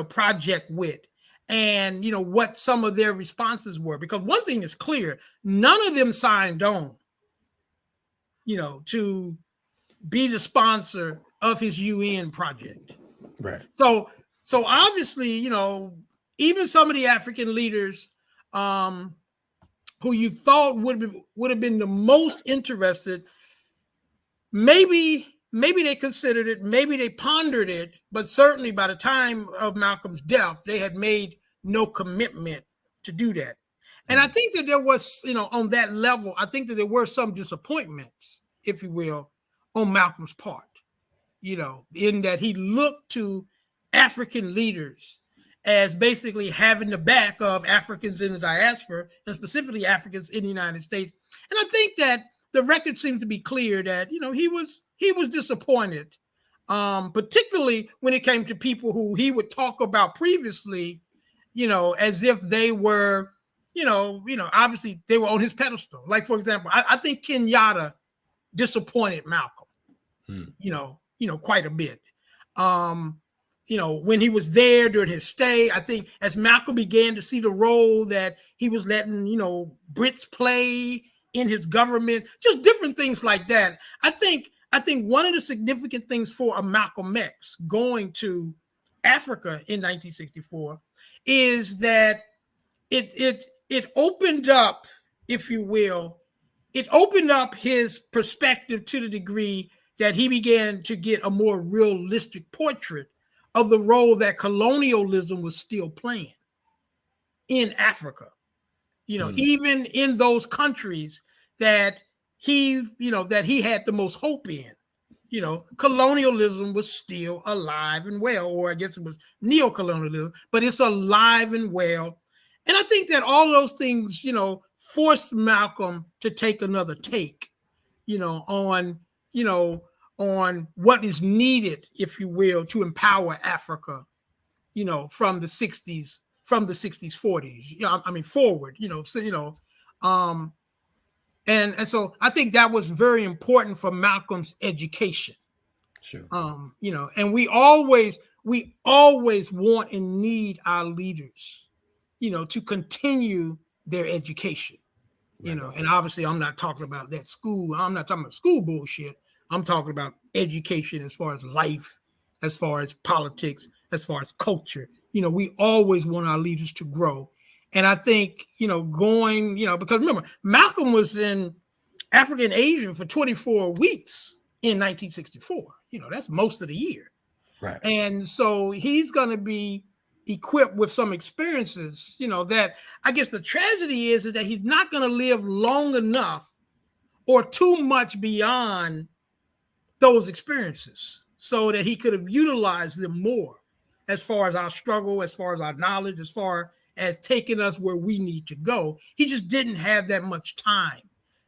project with, and, what some of their responses were. Because one thing is clear, none of them signed on, to be the sponsor of his UN project. Right. So obviously, even some of the African leaders who you thought would have been the most interested, maybe they considered it, maybe they pondered it, but certainly by the time of Malcolm's death, they had made no commitment to do that. And I think that there was, on that level, I think that there were some disappointments, if you will, on Malcolm's part, in that he looked to African leaders as basically having the back of Africans in the diaspora, and specifically Africans in the United States. And I think that the record seems to be clear that, he was disappointed, particularly when it came to people who he would talk about previously, as if they were, obviously they were on his pedestal. Like, for example, I think Kenyatta disappointed Malcolm, quite a bit. When he was there during his stay, I think as Malcolm began to see the role that he was letting, Brits play in his government, just different things like that. I think one of the significant things for a Malcolm X going to Africa in 1964 is that it opened up, if you will, it opened up his perspective to the degree that he began to get a more realistic portrait of the role that colonialism was still playing in Africa, even in those countries that he had the most hope in. Colonialism was still alive and well, or I guess it was neocolonialism, but it's alive and well. And I think that all of those things, forced Malcolm to take another take, on what is needed, if you will, to empower Africa, from the 60s from the 60s, 40s. I mean forward. So and so I think that was very important for Malcolm's education. Sure. And we always want and need our leaders, to continue their education. Right And obviously I'm not talking about that school. I'm not talking about school bullshit. I'm talking about education as far as life, as far as politics, as far as culture. We always want our leaders to grow. And I think, going, because remember, Malcolm was in Africa and Asia for 24 weeks in 1964. That's most of the year. Right. And so he's going to be equipped with some experiences, that I guess the tragedy is that he's not going to live long enough or too much beyond those experiences so that he could have utilized them more as far as our struggle, as far as our knowledge, as far as taking us where we need to go. He just didn't have that much time,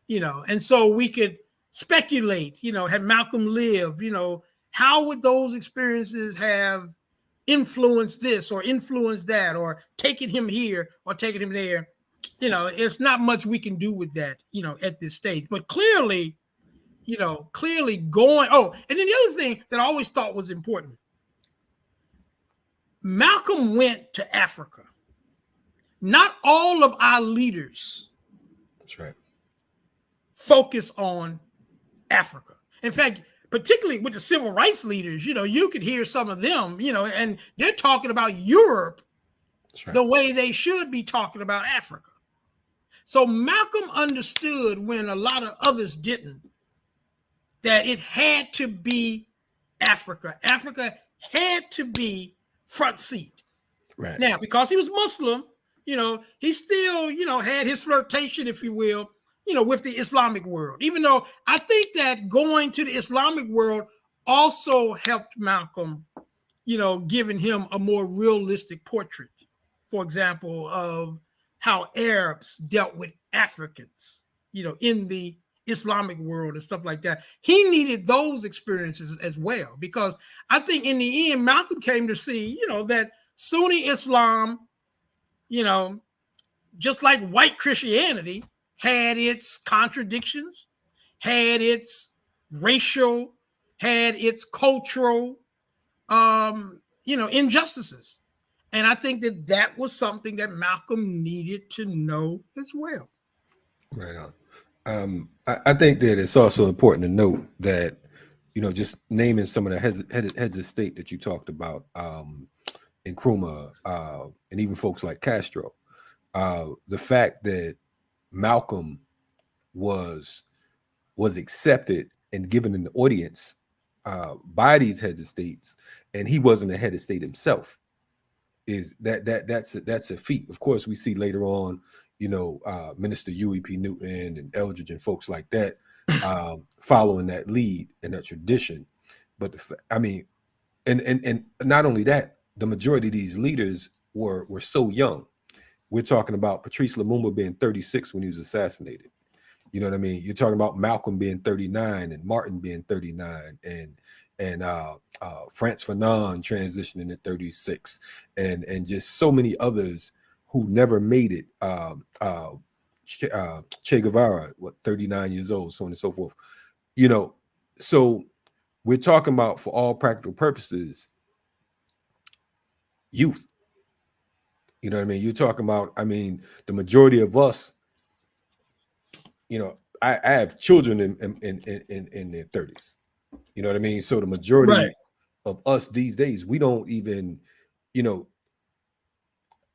and so we could speculate, had Malcolm lived, how would those experiences have influenced this or influenced that or taken him here or taken him there? It's not much we can do with that, at this stage. But clearly going, and then the other thing that I always thought was important, Malcolm went to Africa. Not all of our leaders That's right. focus on Africa. In fact, particularly with the civil rights leaders, you could hear some of them, and they're talking about Europe the way they should be talking about Africa. So Malcolm understood when a lot of others didn't, that it had to be Africa. Africa had to be front seat. Right. Now, because he was Muslim, he still, had his flirtation, if you will, with the Islamic world. Even though I think that going to the Islamic world also helped Malcolm, giving him a more realistic portrait, for example, of how Arabs dealt with Africans, in the Islamic world and stuff like that. He needed those experiences as well, because I think in the end, Malcolm came to see, that Sunni Islam, just like white Christianity, had its contradictions, had its racial, had its cultural, injustices. And I think that was something that Malcolm needed to know as well. Right on. I think that it's also important to note that, just naming some of the heads of state that you talked about, Nkrumah, and even folks like Castro, the fact that Malcolm was accepted and given an audience by these heads of states, and he wasn't a head of state himself, is that's a feat. Of course, we see later on, Minister Huey P. Newton and Eldridge and folks like that following that lead and that tradition. But and not only that, the majority of these leaders were so young. We're talking about Patrice Lumumba being 36 when he was assassinated. You know what I mean? You're talking about Malcolm being 39 and Martin being 39 and Frantz Fanon transitioning at 36 and just so many others who never made it. Che Guevara, 39 years old, so on and so forth. So we're talking about, for all practical purposes, youth. You know what I mean? You're talking about, the majority of us, I have children in their 30s. You know what I mean? So the majority of us these days, we don't even,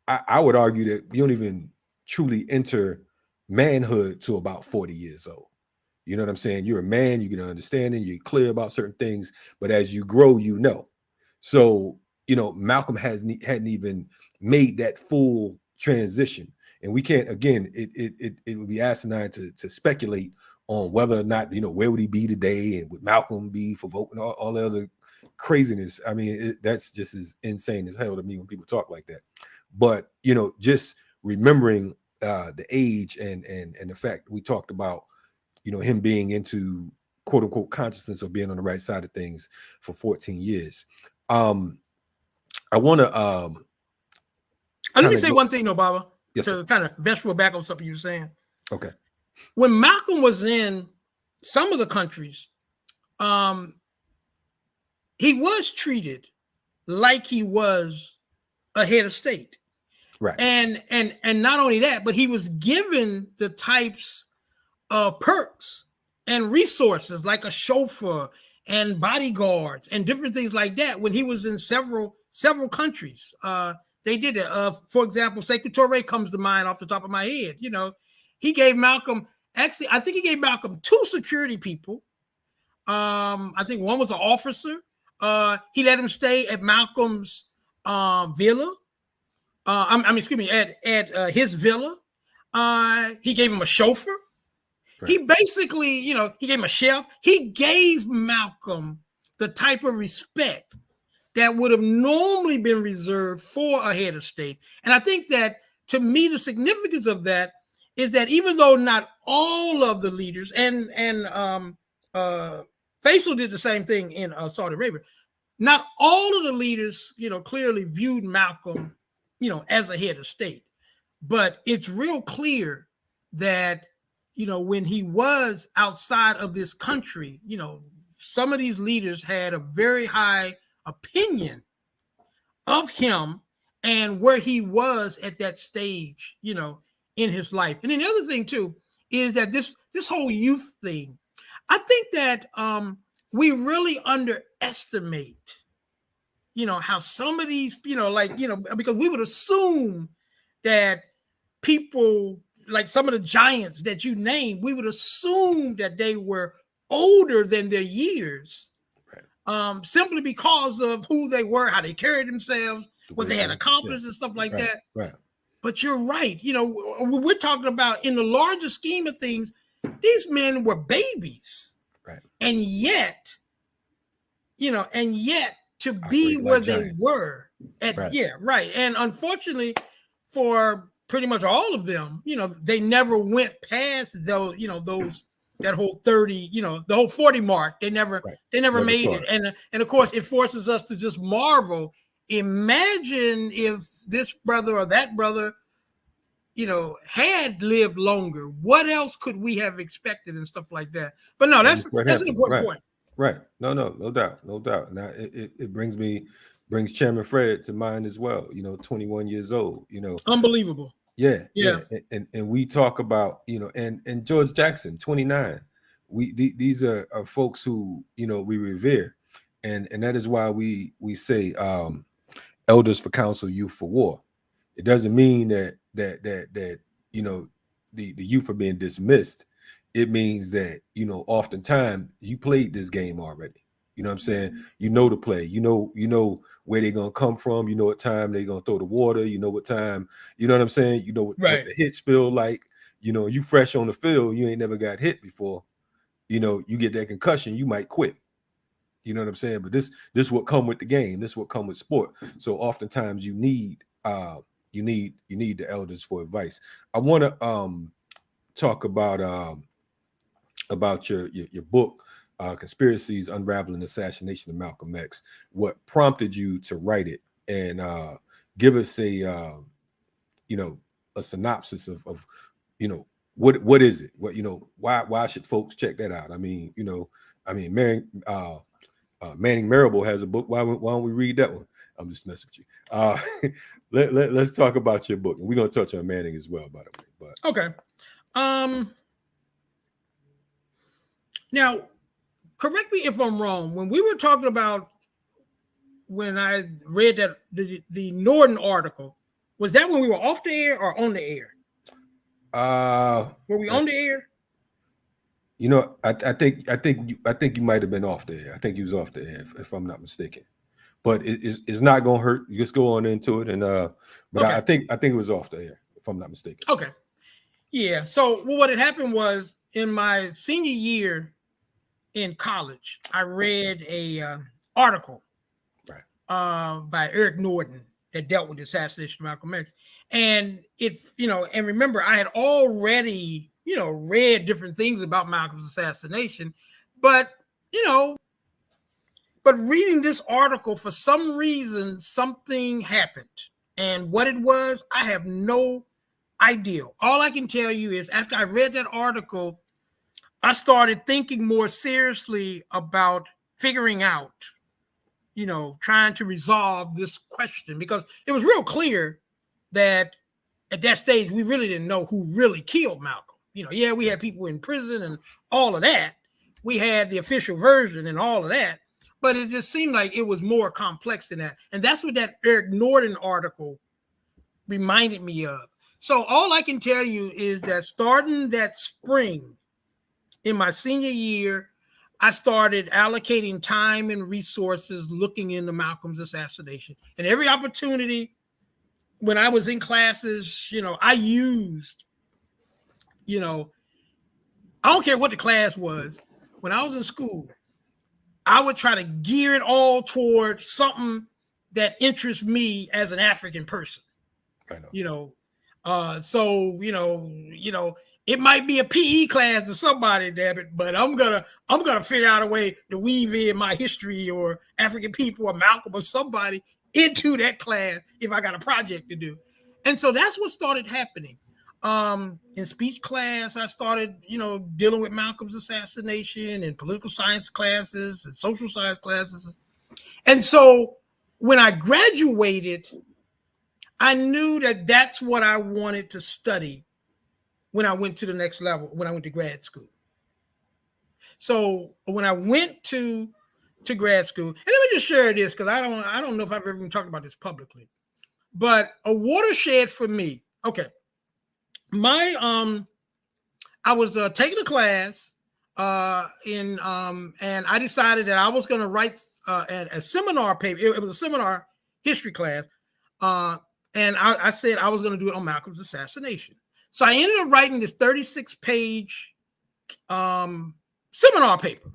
I would argue that we don't even truly enter manhood to about 40 years old. You know what I'm saying? You're a man, you get an understanding, you're clear about certain things, but as you grow, So, Malcolm hadn't even made that full transition. And we can't, again, it would be asinine to speculate on whether or not, where would he be today and would Malcolm be for voting, all the other craziness. That's just as insane as hell to me when people talk like that. But, just remembering the age and the fact we talked about, him being into quote unquote consciousness or being on the right side of things for 14 years. I want to Let me say one thing, though, Baba, Yes, to sir. kind of vegetable back on something you were saying. Okay. When Malcolm was in some of the countries, he was treated like he was a head of state. Right. And not only that, but he was given the types of perks and resources like a chauffeur and bodyguards and different things like that when he was in several countries. They did it. For example, Sekou Touré comes to mind off the top of my head. You know, he gave Malcolm, actually, I think he gave Malcolm 2 security people. I think one was an officer. He let him stay at Malcolm's villa. Excuse me, at his villa. He gave him a chauffeur. Right. He basically, you know, he gave him a chef. He gave Malcolm the type of respect that would have normally been reserved for a head of state. And I think that, to me, the significance of that is that even though not all of the leaders, and Faisal did the same thing in Saudi Arabia, not all of the leaders, you know, clearly viewed Malcolm, you know, as a head of state. But it's real clear that, you know, when he was outside of this country, you know, some of these leaders had a very high opinion of him and where he was at that stage, you know, in his life. And then the other thing too is that this whole youth thing, I think that we really underestimate, you know, how some of these, you know, like, you know, because we would assume that people like some of the giants that you named, we would assume that they were older than their years, right. Simply because of who they were, how they carried themselves, what they had accomplished, and stuff like that. Right. But you're right. You know, we're talking about in the larger scheme of things, these men were babies, right? And yet, you know, to be where they were at, right. Yeah, right. And unfortunately, for pretty much all of them, you know, they never went past those, you know, that whole 30, you know, the whole 40 mark. They never made it. And of course, it forces us to just marvel. Imagine if this brother or that brother, you know, had lived longer. What else could we have expected and stuff like that? But no, that's an important point. Right. No doubt. Now it brings Chairman Fred to mind as well. You know, 21 years old. You know, unbelievable. Yeah. And we talk about, you know, and George Jackson, 29. These are folks who, you know, we revere, and that is why we say elders for counsel, youth for war. It doesn't mean that you know the youth are being dismissed. It means that, you know, oftentimes you played this game already. You know what I'm saying? You know the play. You know where they're gonna come from. You know what time they're gonna throw the water. You know what time. You know what I'm saying? You know what the hits feel like. You know, you fresh on the field. You ain't never got hit before. You know, you get that concussion, you might quit. You know what I'm saying? But this what come with the game. This what come with sport. So oftentimes you need the elders for advice. I want to talk about your book. Conspiracies Unraveling the Assassination of Malcolm X. What prompted you to write it, and give us a you know, a synopsis of you know, what is it? What, you know, why should folks check that out? I mean, you know, Manning Marable has a book. Why don't we read that one? I'm just messing with you. Let's talk about your book, and we're gonna touch on Manning as well, by the way. But okay. Now, correct me if I'm wrong. When we were talking about, when I read that the Norton article, was that when we were off the air or on the air? Were we on the air? You know, I think you might have been off the air. I think you was off the air, if I'm not mistaken. But it's not gonna hurt. You just go on into it, and but okay. I think it was off the air, if I'm not mistaken. Okay. Yeah. So what had happened was, in my senior year in college, I read a article by Eric Norton that dealt with the assassination of Malcolm X. And it, you know, and remember, I had already, you know, read different things about Malcolm's assassination, but, you know, but reading this article, for some reason, something happened. and what it was, I have no idea. All I can tell you is after I read that article, I started thinking more seriously about figuring out, trying to resolve this question, because it was real clear that at that stage, we really didn't know who really killed Malcolm. Yeah, we had people in prison and all of that. We had the official version and all of that, but it just seemed like it was more complex than that. And that's what that Eric Norden article reminded me of. So all I can tell you is that starting that spring in my senior year, I started allocating time and resources looking into Malcolm's assassination. And every opportunity when I was in classes, I used, I don't care what the class was. When I was in school, I would try to gear it all toward something that interests me as an African person. I know. It might be a PE class to somebody, damn it, but I'm gonna figure out a way to weave in my history or African people or Malcolm or somebody into that class if I got a project to do. And so that's what started happening. In speech class, I started, dealing with Malcolm's assassination, in political science classes and social science classes. And so when I graduated, I knew that that's what I wanted to study when I went to the next level, when I went to grad school. So when I went to grad school, and let me just share this because I don't know if I've ever even talked about this publicly, but a watershed for me. Okay, I was taking a class and I decided that I was going to write a seminar paper. It was a seminar history class, and I said I was going to do it on Malcolm's assassination. So I ended up writing this 36-page seminar paper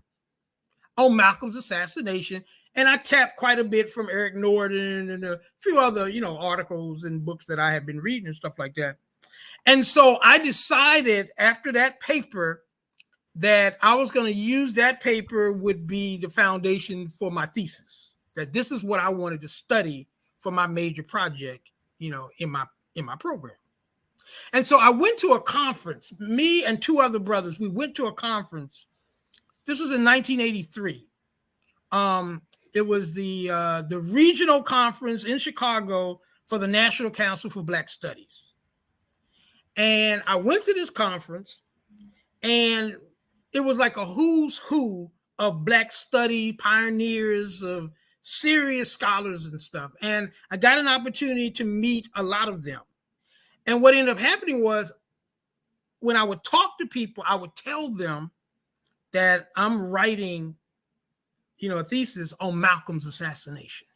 on Malcolm's assassination, and I tapped quite a bit from Eric Norden and a few other, articles and books that I had been reading and stuff like that. And so I decided after that paper that I was going to use that paper would be the foundation for my thesis, that this is what I wanted to study for my major project, in my program. And so I went to a conference, me and two other brothers, we went to a conference. This was in 1983. It was the regional conference in Chicago for the National Council for Black Studies. And I went to this conference, and it was like a who's who of Black study pioneers, of serious scholars and stuff. And I got an opportunity to meet a lot of them. And what ended up happening was when I would talk to people, I would tell them that I'm writing, a thesis on Malcolm's assassination.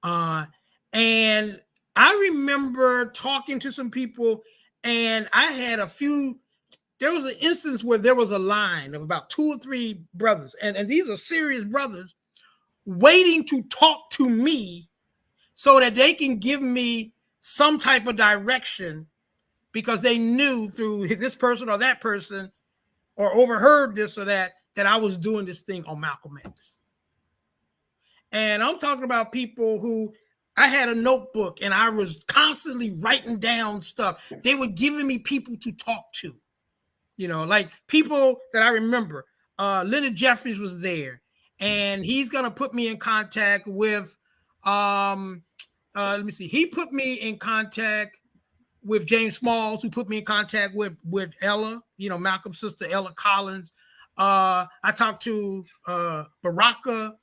And I remember talking to some people, and I had there was an instance where there was a line of about 2 or 3 brothers, and these are serious brothers, waiting to talk to me so that they can give me some type of direction, because they knew through this person or that person or overheard this or that I was doing this thing on Malcolm X. And I'm talking about people who I had a notebook and I was constantly writing down stuff. They were giving me people to talk to, like people that I remember. Leonard Jeffries was there, and he's going to put me in contact with, let me see. He put me in contact with James Smalls, who put me in contact with Ella, Malcolm's sister, Ella Collins. I talked to Baraka.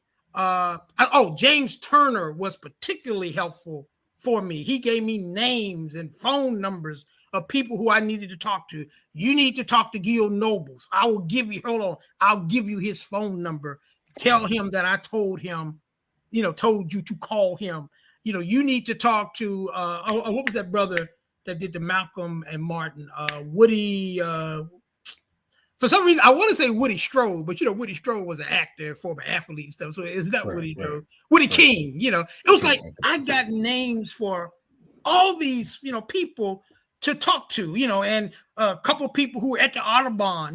James Turner was particularly helpful for me. He gave me names and phone numbers of people who I needed to talk to. You need to talk to Gil Nobles. I'll give you his phone number. Tell him that I told him, told you to call him. You need to talk to, what was that brother that did the Malcolm and Martin? Woody, for some reason, I want to say Woody Strode, but Woody Strode was an actor, former athlete and stuff. So it's not Woody Strode. Woody King, it was like I got names for all these, people to talk to, and a couple of people who were at the Audubon.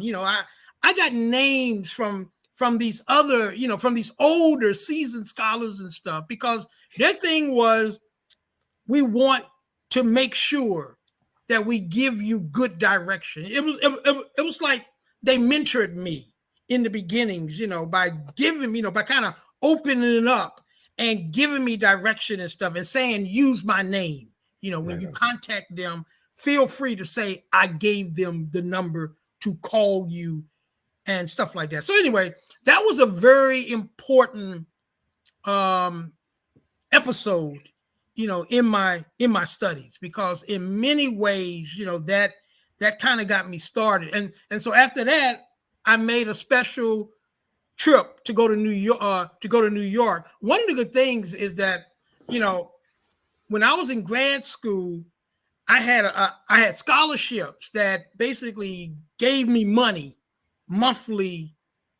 I got names from these other, from these older seasoned scholars and stuff, because their thing was we want to make sure that we give you good direction. It was like they mentored me in the beginnings, by giving me, by kind of opening it up and giving me direction and stuff and saying, use my name. When you contact them, feel free to say, I gave them the number to call you and stuff like that. So anyway, that was a very important episode, in my studies, because in many ways, that kind of got me started. And so after that, I made a special trip to go to New York. One of the good things is that, when I was in grad school, I had scholarships that basically gave me money monthly,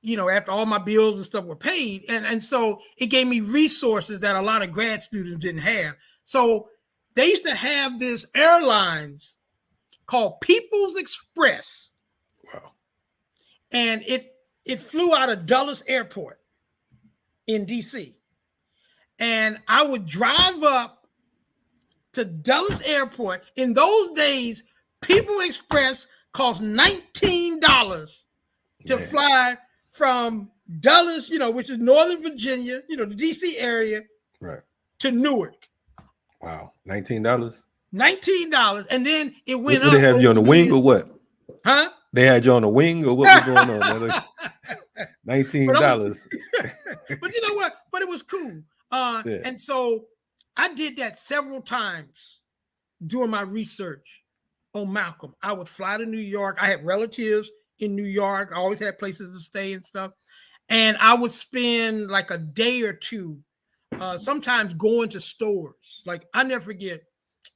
after all my bills and stuff were paid. And so it gave me resources that a lot of grad students didn't have. So they used to have this airlines called People's Express. Wow. And it flew out of Dulles Airport in DC. And I would drive up to Dulles Airport. In those days, People Express cost $19 to fly from Dulles, which is Northern Virginia, the DC area, right, to Newark. Wow, $19. $19, and then it went up. They have you on the wing or what? Huh? They had you on the wing or what was going on? $19. But you know what? But it was cool. And so I did that several times during my research on Malcolm. I would fly to New York. I had relatives in New York. I always had places to stay and stuff. And I would spend like a day or two, sometimes going to stores. Like, I never forget,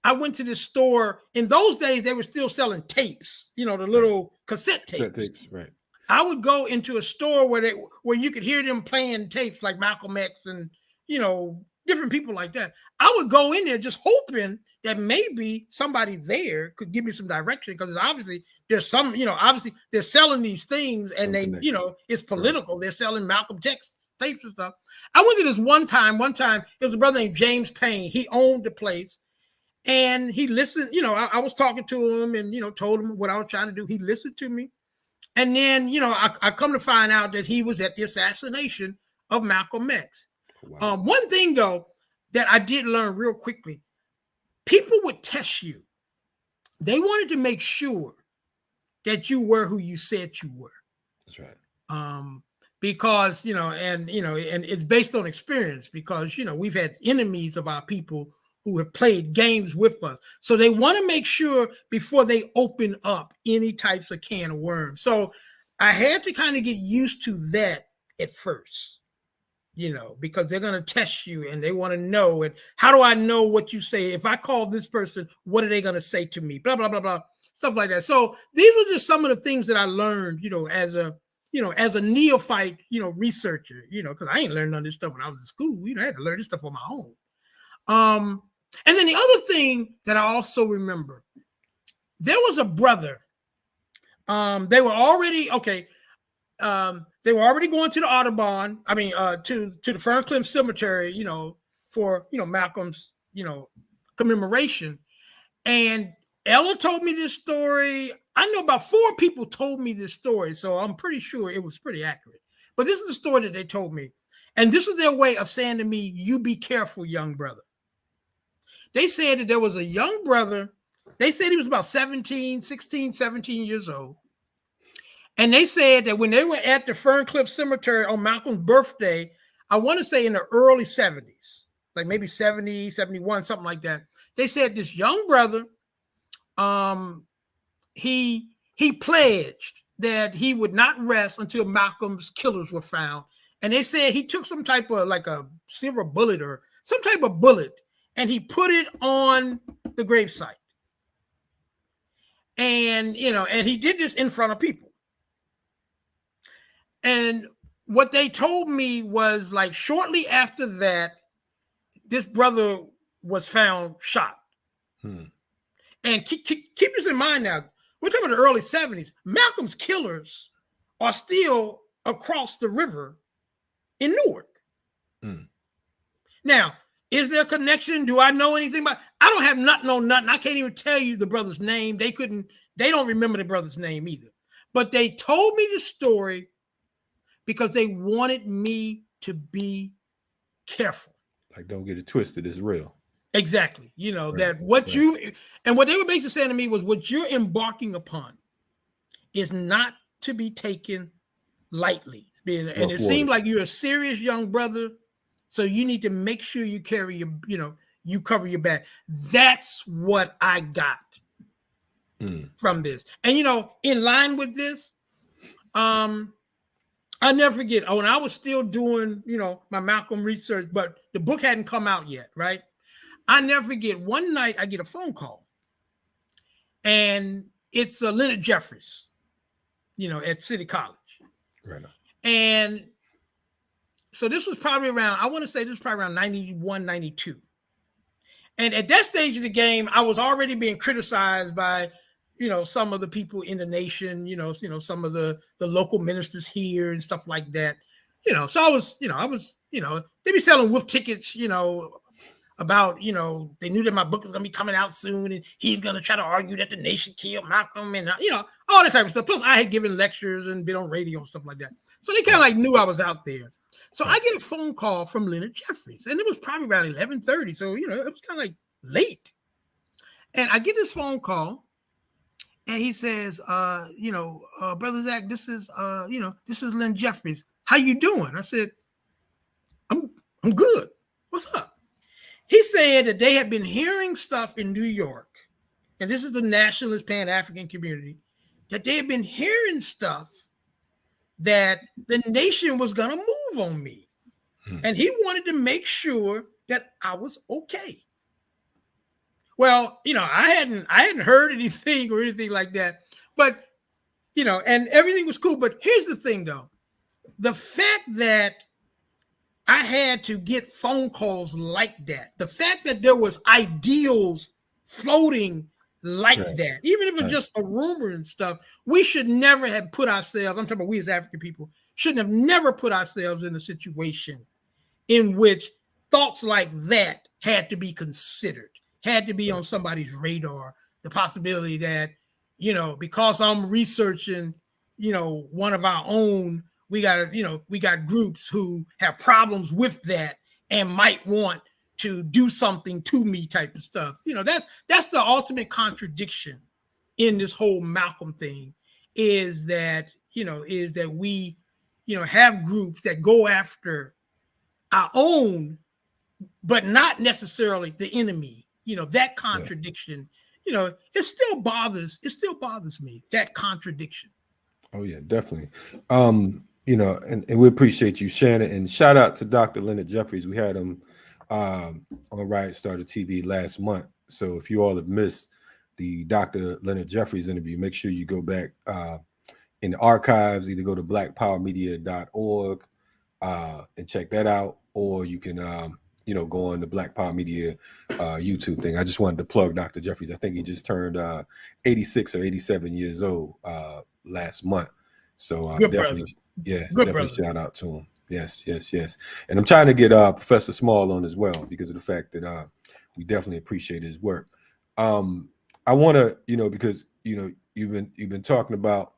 I went to this store. In those days, they were still selling tapes, the little cassette tapes. Right. I would go into a store where you could hear them playing tapes like Malcolm X and, different people like that. I would go in there just hoping that maybe somebody there could give me some direction, because obviously there's some, obviously they're selling these things and they, it's political. Right. They're selling Malcolm X tapes and stuff. I went to this one time, there was a brother named James Payne. He owned the place and he listened, I was talking to him and, told him what I was trying to do. He listened to me. And then, I come to find out that he was at the assassination of Malcolm X. Wow. One thing, though, that I did learn real quickly, people would test you. They wanted to make sure that you were who you said you were. That's right. Because, and it's based on experience, because, we've had enemies of our people who have played games with us. So they want to make sure before they open up any types of can of worms. So I had to kind of get used to that at first, because they're going to test you and they want to know. And how do I know what you say? If I call this person, what are they going to say to me? Blah, blah, blah, blah, stuff like that. So these were just some of the things that I learned, as a neophyte, researcher, because I ain't learned none of this stuff when I was in school. I had to learn this stuff on my own. And then the other thing that I also remember, there was a brother. They were already going to the Audubon. I mean, to the Ferncliff Cemetery, for Malcolm's, commemoration. And Ella told me this story. I know about 4 people told me this story, so I'm pretty sure it was pretty accurate. But this is the story that they told me, and this was their way of saying to me, "You be careful, young brother." They said that there was a young brother. They said he was about 16, 17 years old. And they said that when they were at the Ferncliff Cemetery on Malcolm's birthday, I want to say in the early 70s, like maybe 70, 71, something like that. They said this young brother, he pledged that he would not rest until Malcolm's killers were found. And they said he took some type of like a silver bullet or some type of bullet, and he put it on the gravesite. And, and he did this in front of people. And what they told me was, like, shortly after that, this brother was found shot. And keep this in mind now. We're talking about the early 70s. Malcolm's killers are still across the river in Newark. Now, Is there a connection? Do I know anything about? I don't have nothing on nothing. I can't even tell you the brother's name. They don't remember the brother's name either. But they told me the story because they wanted me to be careful. Like, don't get it twisted. It's real. Exactly. That what they were basically saying to me was what you're embarking upon is not to be taken lightly. And it seemed like you're a serious young brother. So you need to make sure you carry you cover your back. That's what I got from this. And, in line with this, I never forget when I was still doing, my Malcolm research, but the book hadn't come out yet. Right. I never forget one night I get a phone call and it's Leonard Jeffries, at City College. Right. And so this was probably around, I want to say this was probably around 91, 92. And at that stage of the game, I was already being criticized by, some of the people in the nation, some of the local ministers here and stuff like that. So I was, they be selling wolf tickets, about, they knew that my book was going to be coming out soon and he's going to try to argue that the nation killed Malcolm and, all that type of stuff. Plus I had given lectures and been on radio and stuff like that. So they kind of like knew I was out there. So I get a phone call from Leonard Jeffries and it was probably around 11:30. So, it was kind of like late. And I get this phone call and he says, Brother Zach, this is Leonard Jeffries. How you doing? I said, I'm good. What's up? He said that they had been hearing stuff in New York, and this is the nationalist Pan-African community, that they had been hearing stuff that the nation was going to move on me. And he wanted to make sure that I was okay. Well, I hadn't heard anything or anything like that, but, and everything was cool. But here's the thing, though. The fact that I had to get phone calls like that. The fact that there was ideals floating like that, even if it's just a rumor and stuff, we should never have put ourselves, I'm talking about we as African people, shouldn't have never put ourselves in a situation in which thoughts like that had to be considered, had to be on somebody's radar. The possibility that, because I'm researching, one of our own, we got groups who have problems with that and might want to do something to me type of stuff. That's the ultimate contradiction in this whole Malcolm thing is that we, have groups that go after our own, but not necessarily the enemy. That contradiction, it still bothers me, that contradiction. Oh yeah, definitely. And we appreciate you sharing it. And shout out to Dr. Leonard Jeffries. We had him on Riot Starter TV last month. So if you all have missed the Dr. Leonard Jeffries interview, make sure you go back in the archives, either go to blackpowermedia.org and check that out, or you can go on the Black Power Media YouTube thing. I just wanted to plug Dr. Jeffries. I think he just turned 86 or 87 years old last month. So definitely, shout out to him. Yes. And I'm trying to get Professor Small on as well because of the fact that we definitely appreciate his work. I want to, because you've been talking about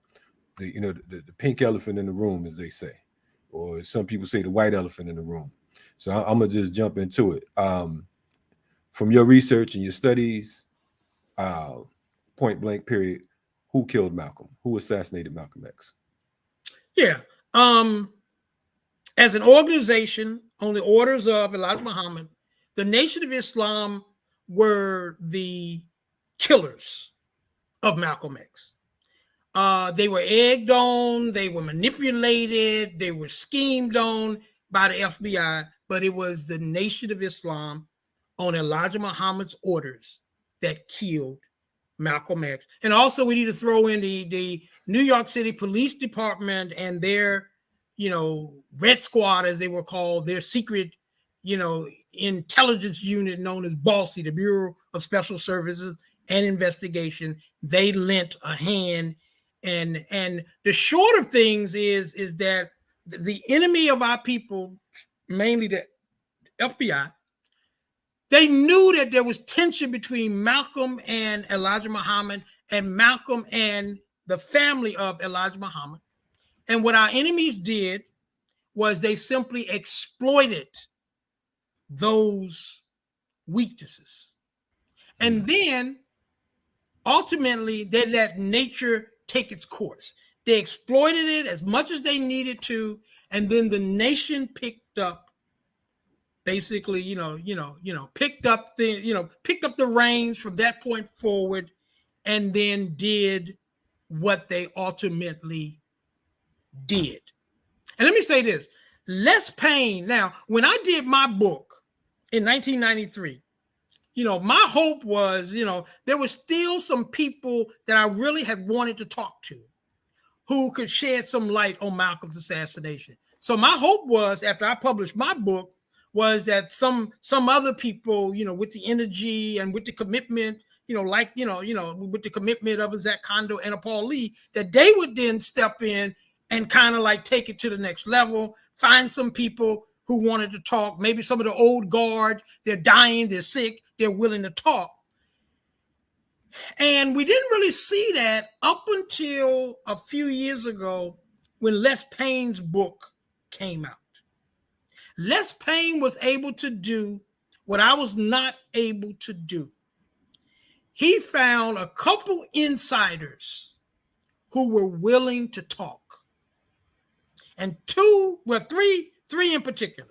the pink elephant in the room, as they say, or some people say the white elephant in the room. So I'm gonna just jump into it. From your research and your studies, point blank period, who killed Malcolm? Who assassinated Malcolm X? Yeah. As an organization on the orders of Elijah Muhammad, the Nation of Islam were the killers of Malcolm X. They were egged on, they were manipulated, they were schemed on by the FBI, but it was the Nation of Islam on Elijah Muhammad's orders that killed Malcolm X. And also we need to throw in the New York City Police Department and their, Red Squad, as they were called, their secret, intelligence unit known as BALSI, the Bureau of Special Services and Investigation. They lent a hand. And the short of things is that the enemy of our people, mainly the FBI, they knew that there was tension between Malcolm and Elijah Muhammad, and Malcolm and the family of Elijah Muhammad. And what our enemies did was they simply exploited those weaknesses. And then ultimately they let nature take its course. They exploited it as much as they needed to, and then the nation picked up basically, picked up the reins from that point forward, and then did what they ultimately did. And let me say this, Les Payne. Now, when I did my book in 1993, my hope was, there was still some people that I really had wanted to talk to who could shed some light on Malcolm's assassination. So my hope was, after I published my book, was that some other people, with the energy and with the commitment, with the commitment of a Zach Kondo and a Paul Lee, that they would then step in and kind of like take it to the next level, find some people who wanted to talk, maybe some of the old guard, they're dying, they're sick, they're willing to talk. And we didn't really see that up until a few years ago when Les Payne's book came out. Les Payne was able to do what I was not able to do. He found a couple insiders who were willing to talk. And three in particular.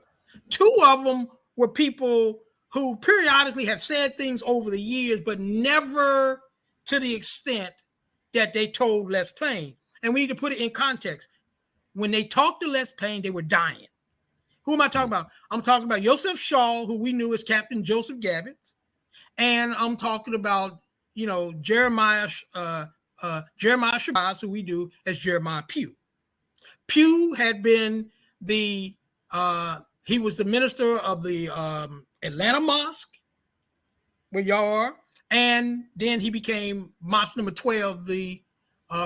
Two of them were people who periodically have said things over the years, but never to the extent that they told Les Payne. And we need to put it in context. When they talked to Les Payne, they were dying. Who am I talking about? I'm talking about Joseph Shaw, who we knew as Captain Joseph Gavitt. And I'm talking about, Jeremiah Shabazz, who we knew as Jeremiah Pugh. Pugh had been he was the minister of the Atlanta Mosque, where y'all are, and then he became Mosque number 12, the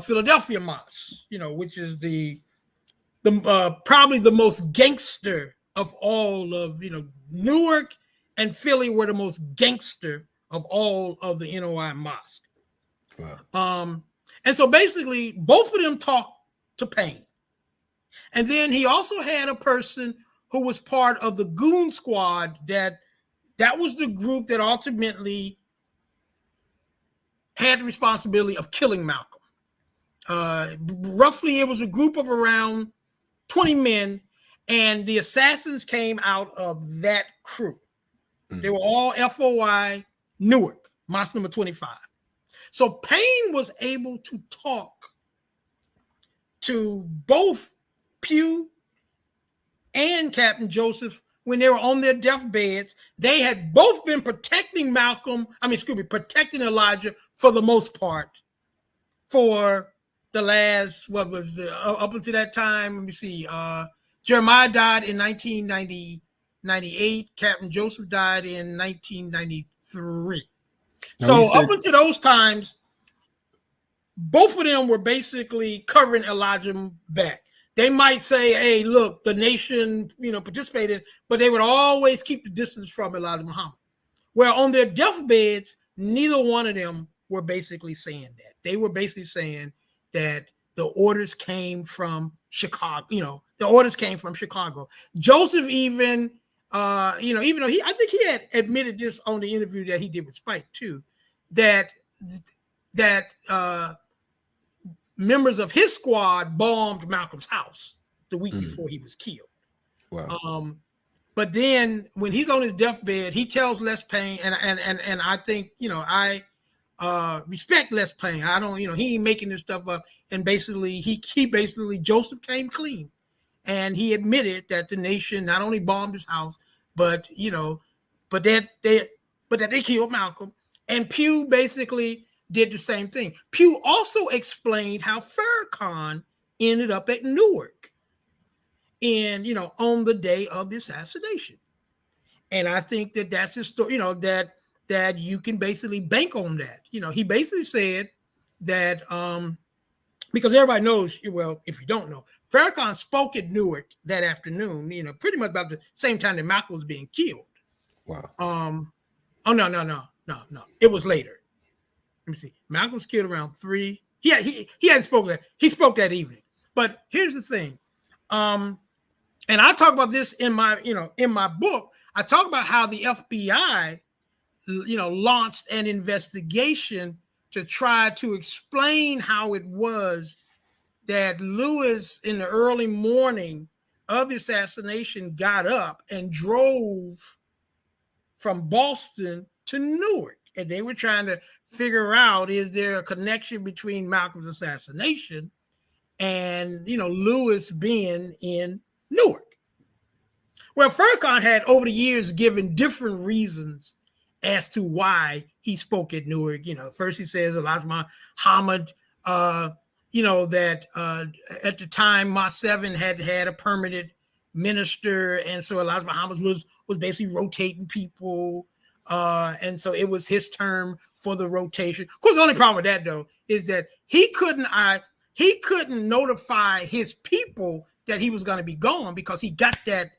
Philadelphia Mosque, which is the probably the most gangster of all of, Newark and Philly were the most gangster of all of the NOI mosque. Wow. And so basically both of them talked to Payne. And then he also had a person who was part of the Goon Squad that was the group that ultimately had the responsibility of killing Malcolm. Roughly, it was a group of around 20 men, and the assassins came out of that crew. Mm-hmm. They were all FOI Newark, Mosque number 25. So Payne was able to talk to both Pugh and Captain Joseph when they were on their deathbeds. They had both been protecting protecting Elijah for the most part for the last, up until that time, let me see, Jeremiah died in 1998. Captain Joseph died in 1993. So up until those times, both of them were basically covering Elijah back. They might say, hey, look, the nation, participated, but they would always keep the distance from Elijah Muhammad. Well, on their deathbeds, neither one of them were basically saying that. They were basically saying that the orders came from Chicago. The orders came from Chicago. Joseph even, even though I think he had admitted this on the interview that he did with Spike too, that members of his squad bombed Malcolm's house the week before he was killed. Wow. But then when he's on his deathbed, he tells Les Payne, and I think, I respect Les Payne. I don't, he ain't making this stuff up. And basically, Joseph came clean, and he admitted that the nation not only bombed his house, but that they killed Malcolm. And Pugh basically did the same thing. Pugh also explained how Farrakhan ended up at Newark on the day of the assassination. And I think that that's the story, that you can basically bank on that. He basically said that, because everybody knows, well, if you don't know, Farrakhan spoke at Newark that afternoon, pretty much about the same time that Malcolm was being killed. Wow. Oh no. It was later. Let me see. Malcolm was killed around 3. He hadn't spoken that. He spoke that evening. But here's the thing. And I talk about this in my book. I talk about how the FBI, launched an investigation to try to explain how it was that Lewis, in the early morning of the assassination, got up and drove from Boston to Newark. And they were trying to figure out, is there a connection between Malcolm's assassination and, Lewis being in Newark? Well, Farrakhan had over the years given different reasons as to why he spoke at Newark. First he says Elijah Muhammad, that at the time Ma 7 had a permanent minister, and so Elijah Muhammad was basically rotating people, and so it was his term for the rotation. Of course, the only problem with that though is that he couldn't notify his people that he was going to be gone, because he got that.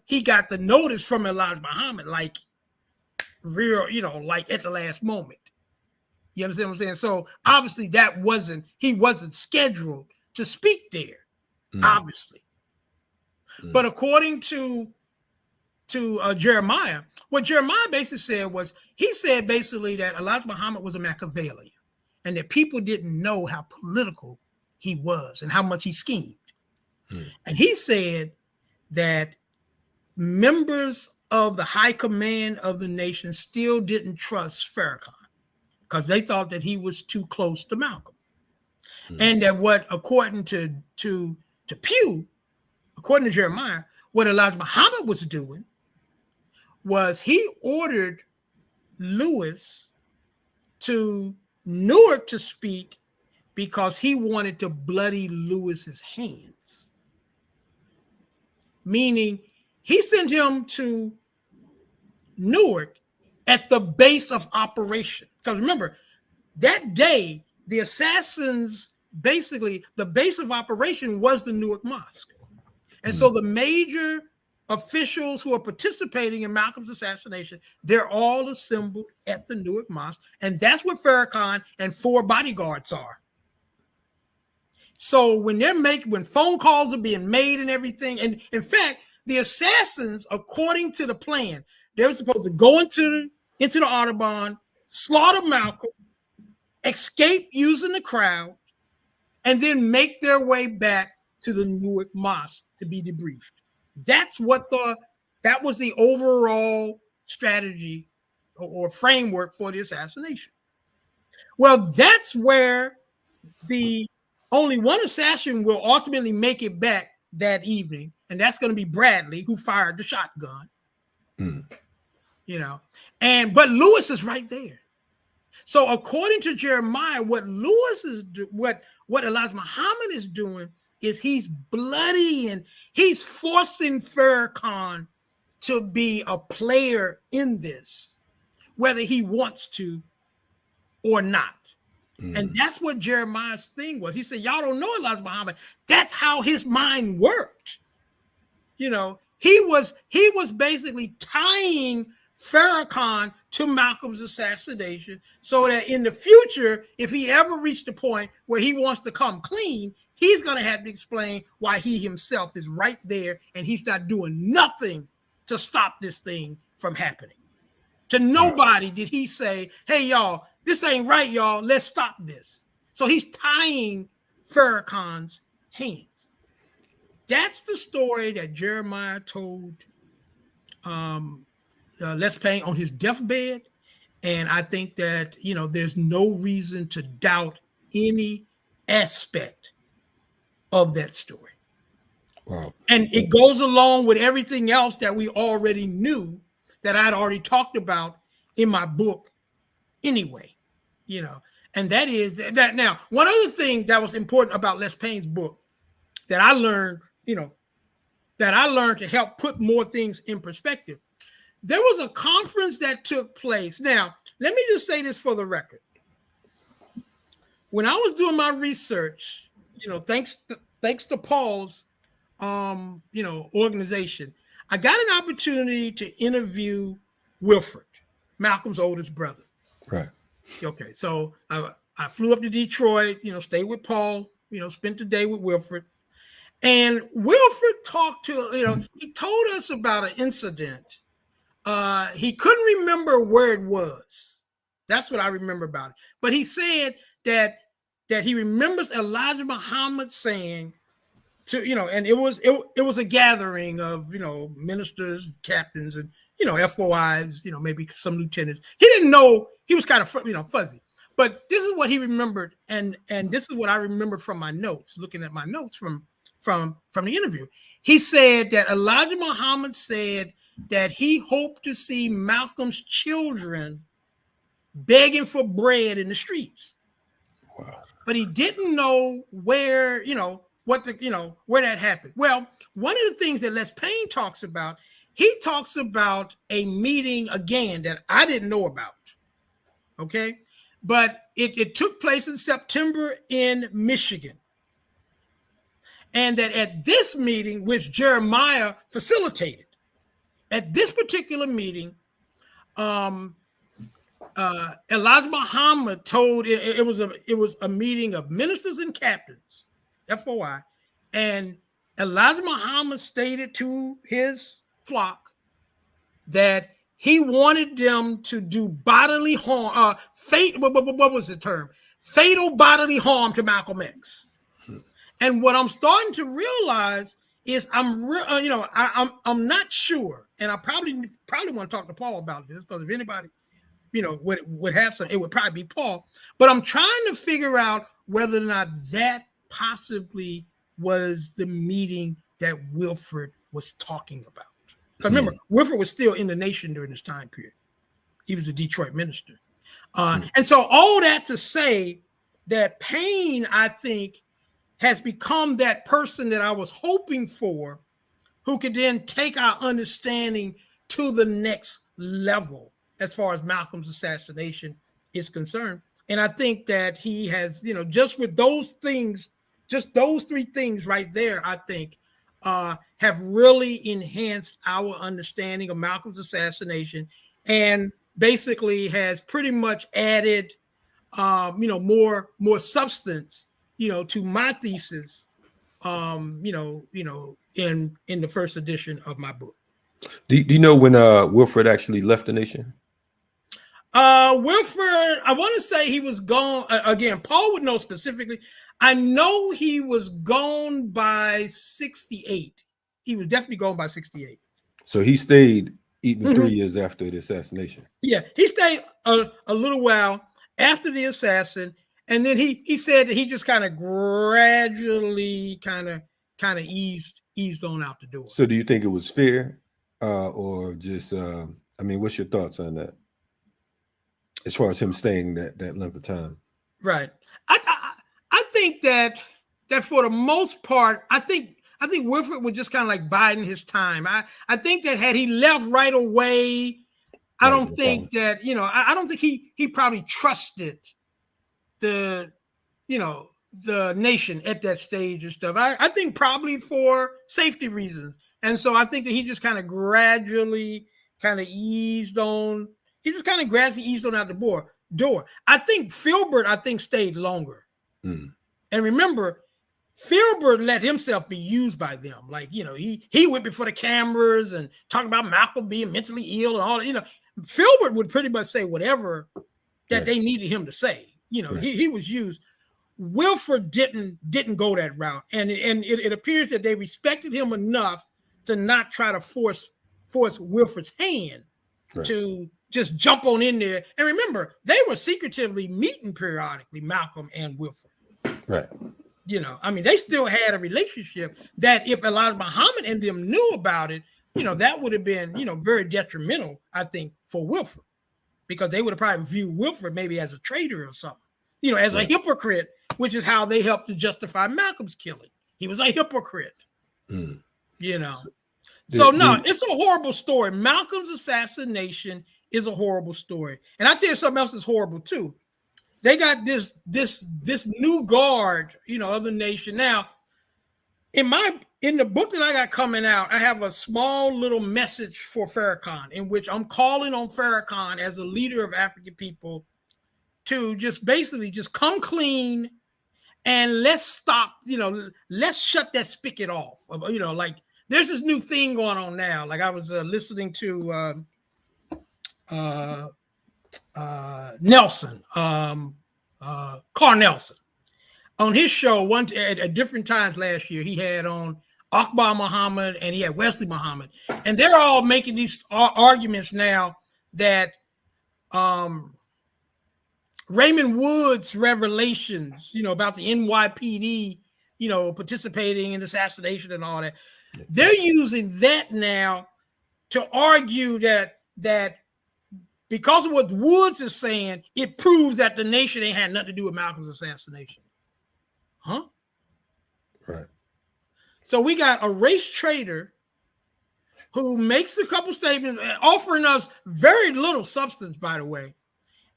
He got the notice from Elijah Muhammad, like like at the last moment. You understand what I'm saying? So obviously he wasn't scheduled to speak there, obviously. But according to Jeremiah, what Jeremiah basically said was, he said basically that Elijah Muhammad was a Machiavellian, and that people didn't know how political he was and how much he schemed. And he said that members of the high command of the nation still didn't trust Farrakhan because they thought that he was too close to Malcolm. And that according to Pew, according to Jeremiah, what Elijah Muhammad was doing was he ordered Lewis to Newark to speak because he wanted to bloody Lewis's hands. Meaning, he sent him to Newark at the base of operation. Because remember, that day, the assassins, basically, the base of operation was the Newark Mosque. And so the major officials who are participating in Malcolm's assassination, they're all assembled at the Newark Mosque. And that's where Farrakhan and 4 bodyguards are. So when phone calls are being made and everything, and in fact, the assassins, according to the plan, they were supposed to go into the Audubon, slaughter Malcolm, escape using the crowd, and then make their way back to the Newark Mosque to be debriefed. That was the overall strategy or framework for the assassination. Well, that's where the only one assassin will ultimately make it back that evening, and that's going to be Bradley, who fired the shotgun. But Lewis is right there. So according to Jeremiah, what Elijah Muhammad is doing is he's bloody and he's forcing Farrakhan to be a player in this, whether he wants to or not. And that's what Jeremiah's thing was. He said, y'all don't know Elijah Muhammad. That's how his mind worked. He was basically tying Farrakhan to Malcolm's assassination so that in the future, if he ever reached a point where he wants to come clean, he's going to have to explain why he himself is right there and he's not doing nothing to stop this thing from happening. To nobody did he say, hey, y'all, this ain't right, y'all. Let's stop this. So he's tying Farrakhan's hands. That's the story that Jeremiah told Les Payne on his deathbed. And I think that, there's no reason to doubt any aspect of that story. Wow. And it goes along with everything else that we already knew that I'd already talked about in my book anyway, and that is that. Now, one other thing that was important about Les Payne's book that I learned, to help put more things in perspective. There was a conference that took place. Now, let me just say this for the record. When I was doing my research, thanks to Paul's, organization, I got an opportunity to interview Wilford. Malcolm's oldest brother. Right. Okay, so I flew up to Detroit, stayed with Paul, spent the day with Wilfred. And Wilfred talked to, he told us about an incident. He couldn't remember where it was. That's what I remember about it. But he said that he remembers Elijah Muhammad saying to, and it was a gathering of, ministers, captains, and, FOIs, maybe some lieutenants. He didn't know, he was kind of, fuzzy. But this is what he remembered, and this is what I remember from my notes, looking at my notes from the interview. He said that Elijah Muhammad said that he hoped to see Malcolm's children begging for bread in the streets. Wow. But he didn't know where, where that happened. Well, one of the things that Les Payne talks about, he talks about a meeting again that I didn't know about. Okay. But it took place in September in Michigan. And that at this meeting, which Jeremiah facilitated, at this particular meeting, Elijah Muhammad told it was a meeting of ministers and captains, FOI, and Elijah Muhammad stated to his flock that he wanted them to do bodily harm, what was the term? Fatal bodily harm to Malcolm X. And what I'm starting to realize is I'm not sure, and I probably want to talk to Paul about this, because if anybody would have some, it would probably be Paul. But I'm trying to figure out whether or not that possibly was the meeting that Wilfred was talking about. Because remember, Wilfred was still in the nation during this time period. He was a Detroit minister. And so all that to say that Payne, I think, has become that person that I was hoping for, who could then take our understanding to the next level as far as Malcolm's assassination is concerned. And I think that he has, just with those things, just those three things right there, I think have really enhanced our understanding of Malcolm's assassination, and basically has pretty much added, more substance, to my thesis, in the first edition of my book. Do you know when Wilfred actually left the nation? Wilfred, I want to say he was gone. Again, Paul would know specifically. I know he was gone by 68. He was definitely gone by 68. So he stayed even 3 years after the assassination. Yeah, he stayed a little while after the assassin, and then he said that he just kind of gradually kind of eased on out the door. So do you think it was fear, or just what's your thoughts on that, as far as him staying that length of time? Right. I think that for the most part, I think Wilfred was just kind of like biding his time. I think that had he left right away, I don't think that, I don't think he probably trusted the nation at that stage and stuff. I think probably for safety reasons. And so I think that he just kind of gradually eased on. He just kind of gradually eased on out the door. I think Filbert, stayed longer. And remember, Filbert let himself be used by them. Like, he went before the cameras and talked about Malcolm being mentally ill and all that. Filbert would pretty much say whatever that they needed him to say. He was used. Wilfred didn't go that route. And it appears that they respected him enough to not try to force Wilfred's hand to just jump on in there. And remember, they were secretively meeting periodically, Malcolm and Wilfred. Right. They still had a relationship that if Elijah Muhammad and them knew about it, that would have been, very detrimental, I think, for Wilfred, because they would have probably viewed Wilfred maybe as a traitor or something, as a hypocrite, which is how they helped to justify Malcolm's killing. He was a hypocrite, So it's a horrible story. Malcolm's assassination is a horrible story. And I tell you something else that's horrible too. They got this new guard, of the nation. Now, in my in the book that I got coming out, I have a small little message for Farrakhan in which I'm calling on Farrakhan as a leader of African people to just basically just come clean and let's stop, let's shut that spigot off. Like there's this new thing going on now. Like I was listening to Nelson, Carl Nelson, on his show at different times last year. He had on Akbar Muhammad and he had Wesley Muhammad, and they're all making these arguments now that Raymond Wood's revelations, about the NYPD, participating in assassination and all that, they're using that now to argue that because of what Woods is saying, it proves that the nation ain't had nothing to do with Malcolm's assassination. Huh? Right. So we got a race traitor who makes a couple statements, offering us very little substance, by the way.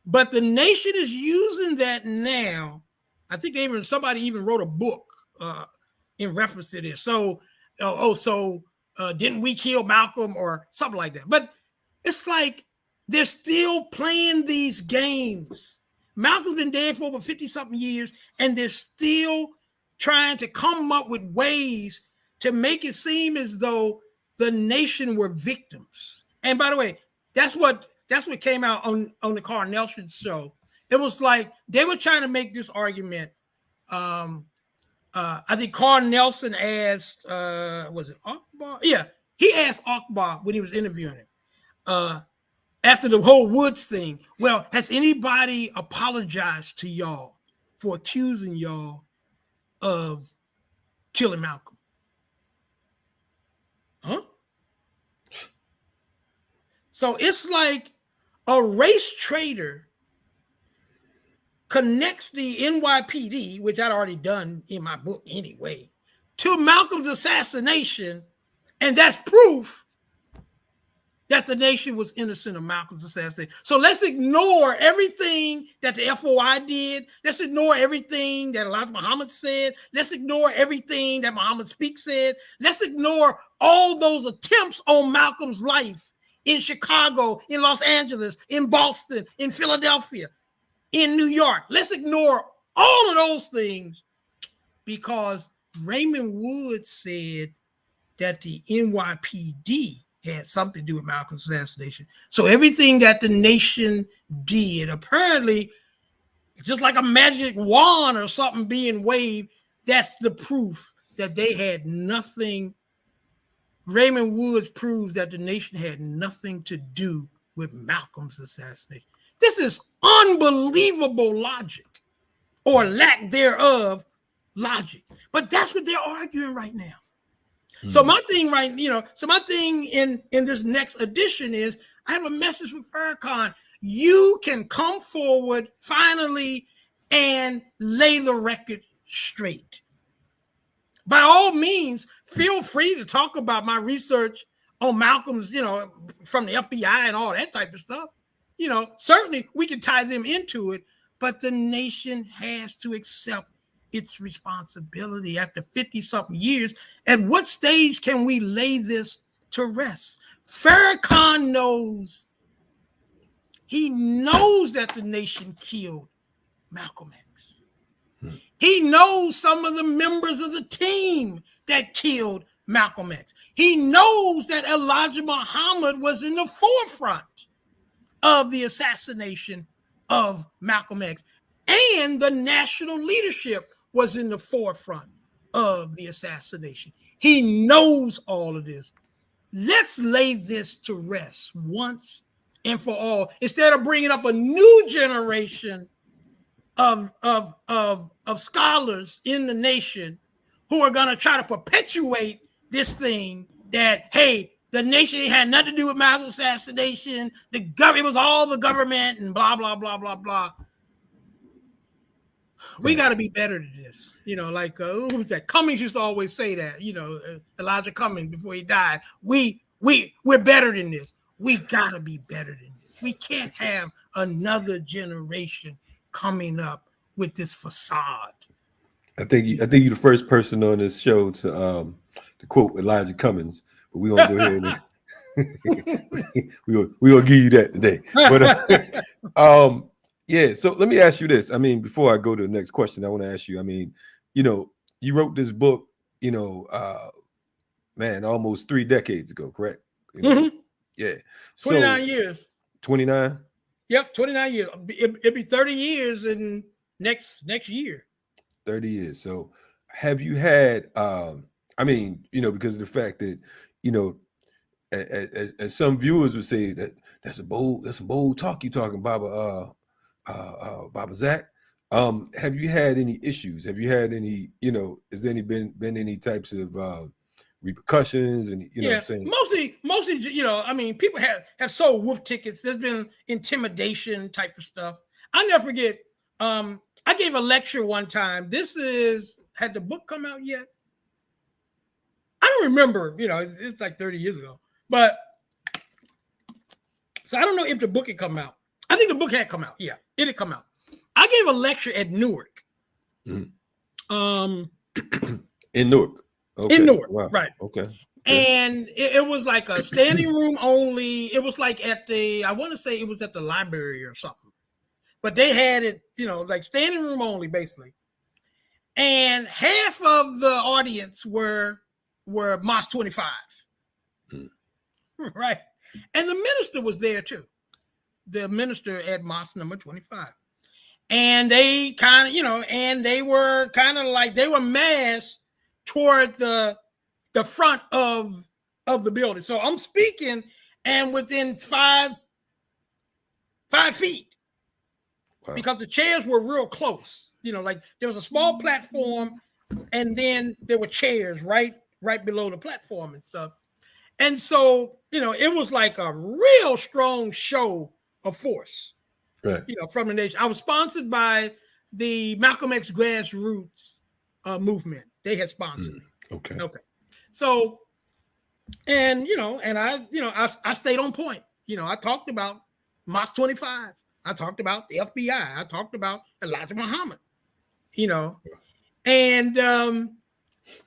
But the nation is using that now. I think somebody even wrote a book in reference to this. So, didn't we kill Malcolm or something like that? But it's like they're still playing these games. Malcolm's been dead for over 50-something years, and they're still trying to come up with ways to make it seem as though the nation were victims. And by the way, that's what came out on the Carl Nelson show. It was like they were trying to make this argument. I think Carl Nelson asked, was it Akbar? Yeah, he asked Akbar when he was interviewing him after the whole Woods thing. Well, has anybody apologized to y'all for accusing y'all of killing Malcolm? Huh? So it's like a race traitor connects the NYPD, which I'd already done in my book anyway, to Malcolm's assassination, and that's proof that the nation was innocent of Malcolm's assassination. So let's ignore everything that the FOI did. Let's ignore everything that Elijah Muhammad said. Let's ignore everything that Muhammad Speak said. Let's ignore all those attempts on Malcolm's life in Chicago, in Los Angeles, in Boston, in Philadelphia, in New York. Let's ignore all of those things because Raymond Wood said that the NYPD had something to do with Malcolm's assassination. So everything that the nation did, apparently, just like a magic wand or something being waved, that's the proof that they had nothing. Raymond Woods proves that the nation had nothing to do with Malcolm's assassination. This is unbelievable logic, or lack thereof logic. But that's what they're arguing right now. Mm-hmm. So my thing in this next edition is I have a message for Farrakhan. You can come forward finally and lay the record straight. By all means, feel free to talk about my research on Malcolm's, from the FBI and all that type of stuff. Certainly we can tie them into it, but the nation has to accept its responsibility after 50-something years. At what stage can we lay this to rest? Farrakhan knows. He knows that the nation killed Malcolm X. He knows some of the members of the team that killed Malcolm X. He knows that Elijah Muhammad was in the forefront of the assassination of Malcolm X, and the national leadership was in the forefront of the assassination. He knows all of this. Let's lay this to rest once and for all, instead of bringing up a new generation of scholars in the nation who are going to try to perpetuate this thing that, hey, the nation had nothing to do with Malcolm's assassination. It was all the government and blah, blah, blah, blah, blah. We got to be better than this. Like who was that? Cummings used to always say that, Elijah Cummings before he died. We're better than this. We got to be better than this. We can't have another generation coming up with this facade. I think you're the first person on this show to to quote Elijah Cummings, but we gonna go ahead and we gonna give you that today. But yeah. So let me ask you this. I mean, before I go to the next question, I want to ask you. I mean, you wrote this book. Man, almost 3 decades ago, correct? Yeah. 29 So years. 29. Yep, 29 years. It'll be 30 years in next year. 30 years. So have you had I mean, because of the fact that, as some viewers would say that that's some bold talk you talking, Baba Baba Zach. Have you had any issues? Have you had any, has there been any types of repercussions and what I'm saying? Mostly, I mean, people have sold wolf tickets. There's been intimidation type of stuff. I'll never forget. I gave a lecture one time. Had the book come out yet? I don't remember, it's like 30 years ago. But so I don't know if the book had come out. I think the book had come out. Yeah, it had come out. I gave a lecture at Newark. In Newark. Okay. In Newark, wow. Right. Okay. And it was like a standing room only. It was like I want to say it was at the library or something. But they had it, like standing room only, basically. And half of the audience were Mos 25. Right. And the minister was there too. The minister at Mos number 25. And they kind of, and they were kind of like, they were massed toward the front of the building. So I'm speaking, and within 5 feet, wow. Because the chairs were real close, like there was a small platform, and then there were chairs right below the platform and stuff. And so, it was like a real strong show of force, right. From the nation. I was sponsored by the Malcolm X grassroots movement. They had sponsored me. Okay. So, and I stayed on point. I talked about Mos 25. I talked about the FBI. I talked about Elijah Muhammad. And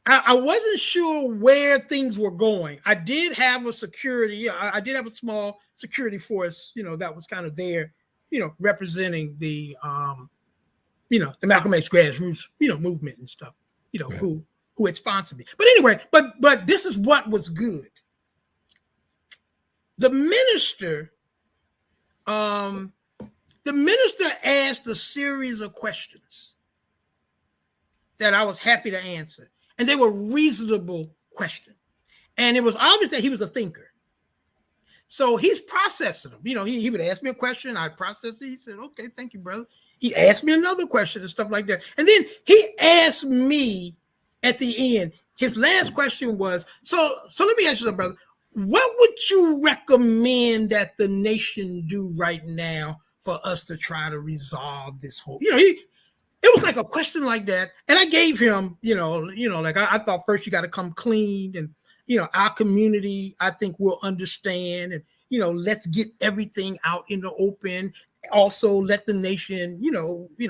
I wasn't sure where things were going. I did have a security. I did have a small security force. That was kind of there. Representing the the Malcolm X grassroots movement and stuff. Right. Who had sponsored me. But anyway, but this is what was good. The minister asked a series of questions that I was happy to answer. And they were reasonable questions. And it was obvious that he was a thinker. So he's processing them. He would ask me a question, I'd process it. He said, okay, thank you, brother. He asked me another question and stuff like that. And then he asked me at the end, his last question was, so let me ask you something, brother. What would you recommend that the nation do right now for us to try to resolve this whole, it was like a question like that. And I gave him, like I thought first you got to come clean, and, our community, I think will understand, and, let's get everything out in the open. Also let the nation,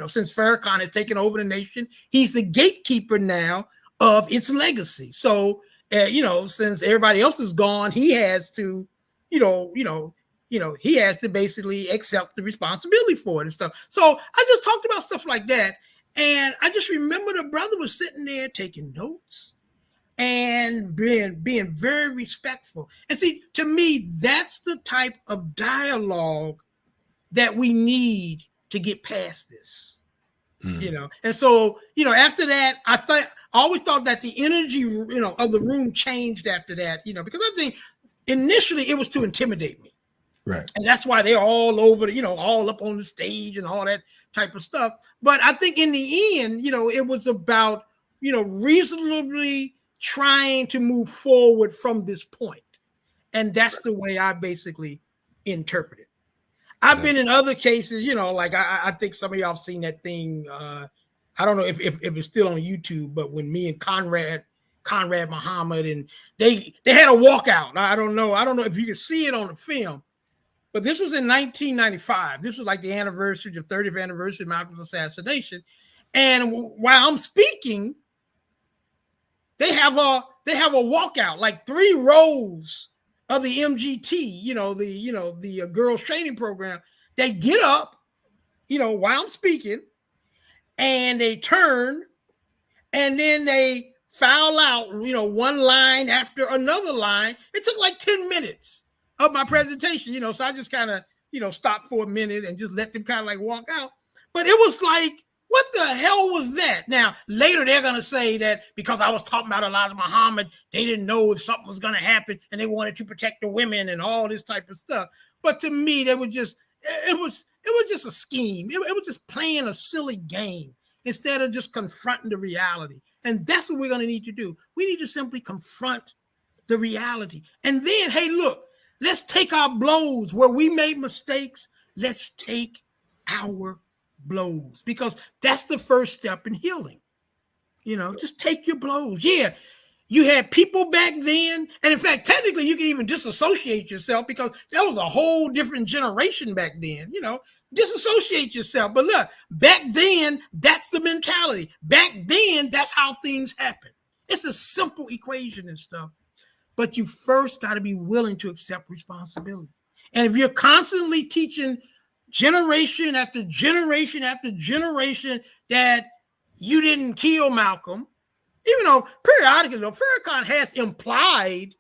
since Farrakhan has taken over the nation, he's the gatekeeper now of its legacy. So, since everybody else is gone, he has to, he has to basically accept the responsibility for it and stuff. So I just talked about stuff like that. And I just remember the brother was sitting there taking notes and being very respectful. And see, to me, that's the type of dialogue that we need to get past this. And so, after that, I always thought that the energy, of the room changed after that, because I think initially it was to intimidate me. Right. And that's why they're all over, all up on the stage and all that type of stuff. But I think in the end, it was about, reasonably trying to move forward from this point. And that's the way I basically interpret it. I've been in other cases, like I think some of y'all have seen that thing. I don't know if it's still on YouTube, but when me and Conrad Muhammad, and they had a walkout. I don't know if you can see it on the film, but this was in 1995. This was like the 30th anniversary of Malcolm's assassination. And while I'm speaking, they have a walkout, like 3 rows of the MGT, the girls training program. They get up, while I'm speaking, and they turn, and then they foul out, one line after another line. It took like 10 minutes of my presentation, so I just kind of, stopped for a minute and just let them kind of like walk out. But it was like, what the hell was that? Now, later they're going to say that because I was talking about Elijah Muhammad, they didn't know if something was going to happen and they wanted to protect the women and all this type of stuff. But to me, it was just a scheme. It was just playing a silly game instead of just confronting the reality. And that's what we're going to need to do. We need to simply confront the reality. And then, hey, look, let's take our blows where we made mistakes. Let's take our blows, because that's the first step in healing. Just take your blows. Yeah, you had people back then, and in fact, technically, you can even disassociate yourself because that was a whole different generation back then. Disassociate yourself. But look, back then, that's the mentality. Back then, that's how things happen. It's a simple equation and stuff. But you first got to be willing to accept responsibility. And if you're constantly teaching generation after generation after generation that you didn't kill Malcolm, even though periodically, Farrakhan has implied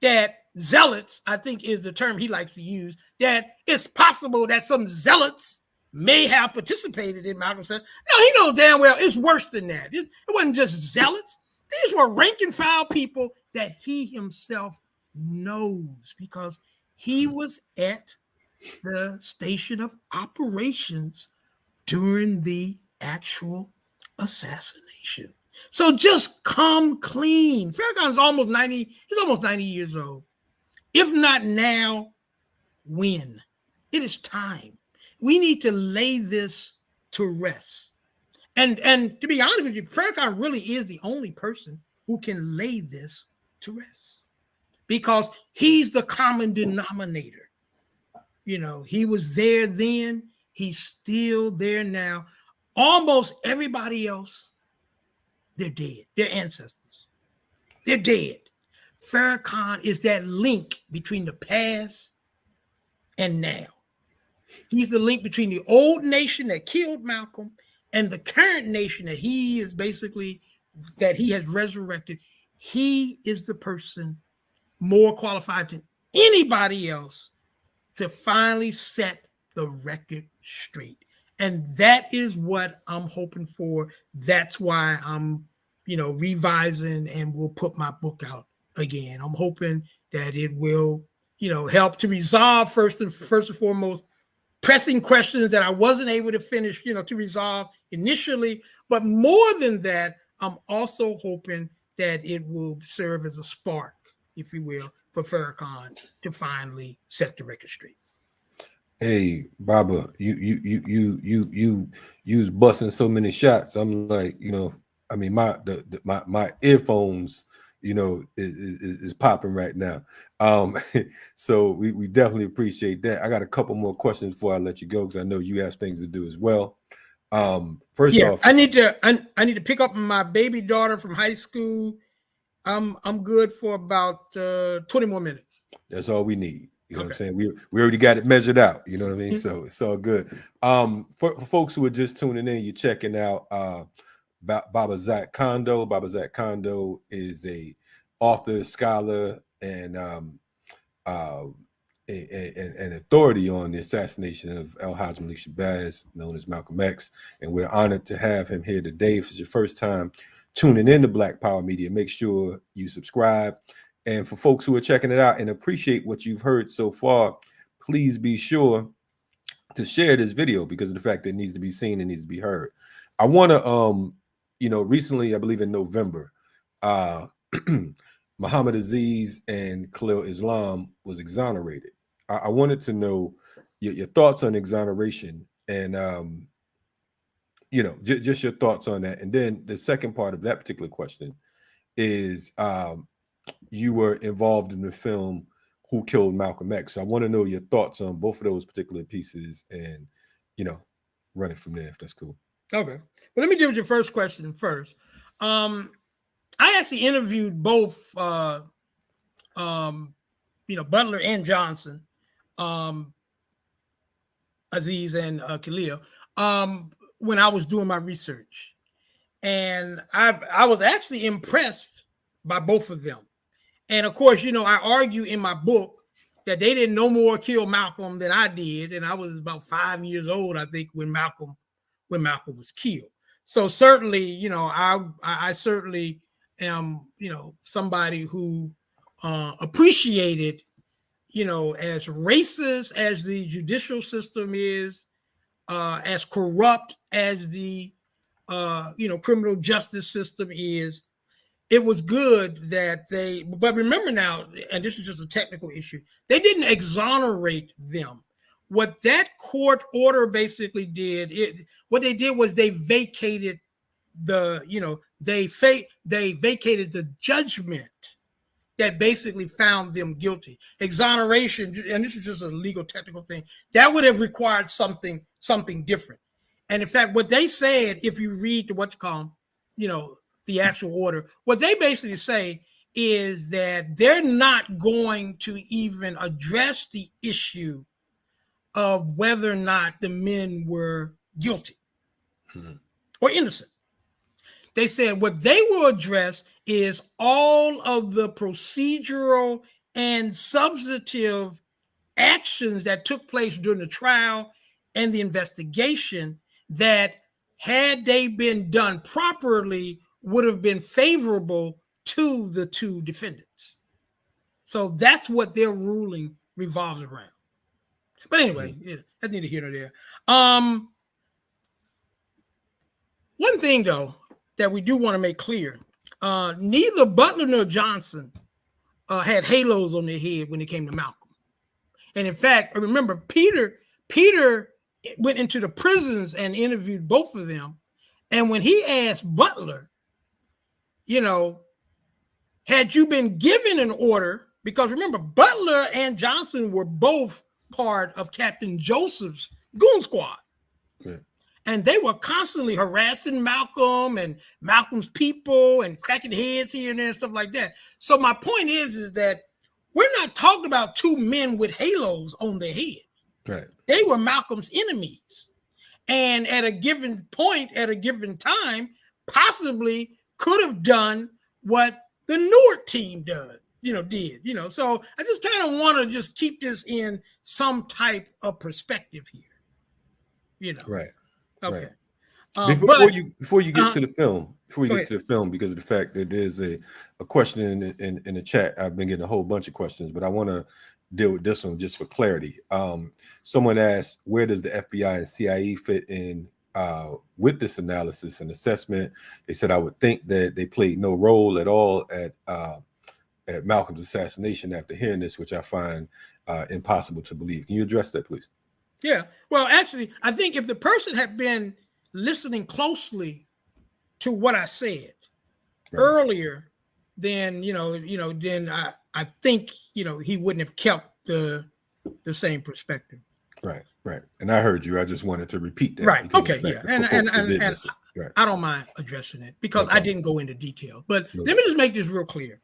that zealots, I think is the term he likes to use, that it's possible that some zealots may have participated in Malcolm's death. No, he knows damn well it's worse than that. It wasn't just zealots. These were rank and file people that he himself knows because he was at the station of operations during the actual assassination. So just come clean. Farrakhan's almost 90. He's almost 90 years old. If not now, when? It is time. We need to lay this to rest. And to be honest with you, Farrakhan really is the only person who can lay this to rest because he's the common denominator. He was there then. He's still there now. Almost everybody else, they're dead. They're ancestors. They're dead. Farrakhan is that link between the past and now. He's the link between the old nation that killed Malcolm and the current nation that he is basically, that he has resurrected. He is the person more qualified than anybody else to finally set the record straight. And that is what I'm hoping for. That's why I'm, revising and will put my book out again. I'm hoping that it will, help to resolve first and foremost pressing questions that I wasn't able to finish, to resolve initially. But more than that, I'm also hoping that it will serve as a spark, if you will, for Farrakhan to finally set the record straight. Hey, Baba, you was busting so many shots. I'm like, my earphones, is popping right now. So we definitely appreciate that. I got a couple more questions before I let you go because I know you have things to do as well. First off, I need to pick up my baby daughter from high school. I'm good for about 20 more minutes. That's all we need. You know what I'm saying? We already got it measured out. You know what I mean? So it's all good. For folks who are just tuning in, you're checking out Baba Zach Kondo. Baba Zach Kondo is a author, scholar, and an authority on the assassination of Al-Haj Malik Shabazz, known as Malcolm X. And we're honored to have him here today. If it's your first time tuning in to Black Power Media, make sure you subscribe. And for folks who are checking it out and appreciate what you've heard so far, please be sure to share this video because of the fact that it needs to be seen and needs to be heard. I want to, recently, I believe in November, Muhammad Aziz and Khalil Islam was exonerated. I wanted to know your thoughts on exoneration and, just your thoughts on that. And then the second part of that particular question is, you were involved in the film Who Killed Malcolm X. So I want to know your thoughts on both of those particular pieces and, run it from there if that's cool. Okay. Well, let me deal with your first question first. I I actually interviewed both, Butler and Johnson, Aziz and Khalil, when I was doing my research, and I was actually impressed by both of them. And of course, I argue in my book that they didn't no more kill Malcolm than I did, and I was about 5 years old, I think, when Malcolm was killed. So certainly, I certainly am, somebody who appreciated, as racist as the judicial system is, as corrupt as the criminal justice system is. It was good that but remember now, and this is just a technical issue, they didn't exonerate them. What that court order basically did, what they did was they vacated they vacated the judgment that basically found them guilty. Exoneration, and this is just a legal technical thing, that would have required something different. And in fact, what they said, if you read the actual order, what they basically say is that they're not going to even address the issue of whether or not the men were guilty or innocent. They said what they will address is all of the procedural and substantive actions that took place during the trial and the investigation that, had they been done properly, would have been favorable to the two defendants. So that's what their ruling revolves around. But anyway, that's neither here nor there. One thing, though, that we do want to make clear, neither Butler nor Johnson had halos on their head when it came to Malcolm. And in fact, remember, Peter went into the prisons and interviewed both of them. And when he asked Butler, had you been given an order? Because remember, Butler and Johnson were both part of Captain Joseph's goon squad. Yeah. And they were constantly harassing Malcolm and Malcolm's people and cracking heads here and there and stuff like that. So my point is that we're not talking about two men with halos on their head. Right. They were Malcolm's enemies. And at a given point, at a given time, possibly could have done what the Newark team did. So I just kind of want to just keep this in some type of perspective here. Right. Okay. Right. Before you get to the film, because of the fact that there's a question in the chat, I've been getting a whole bunch of questions, but I want to deal with this one just for clarity. Someone asked, where does the FBI and CIA fit in with this analysis and assessment? They said, I would think that they played no role at all at Malcolm's assassination after hearing this, which I find impossible to believe. Can you address that, please? Yeah. Well, actually, I think if the person had been listening closely to what I said earlier, then then I think he wouldn't have kept the same perspective. Right. And I heard you. I just wanted to repeat that. Right. Okay. Yeah. And I don't mind addressing it because I didn't go into detail. But let me just make this real clear.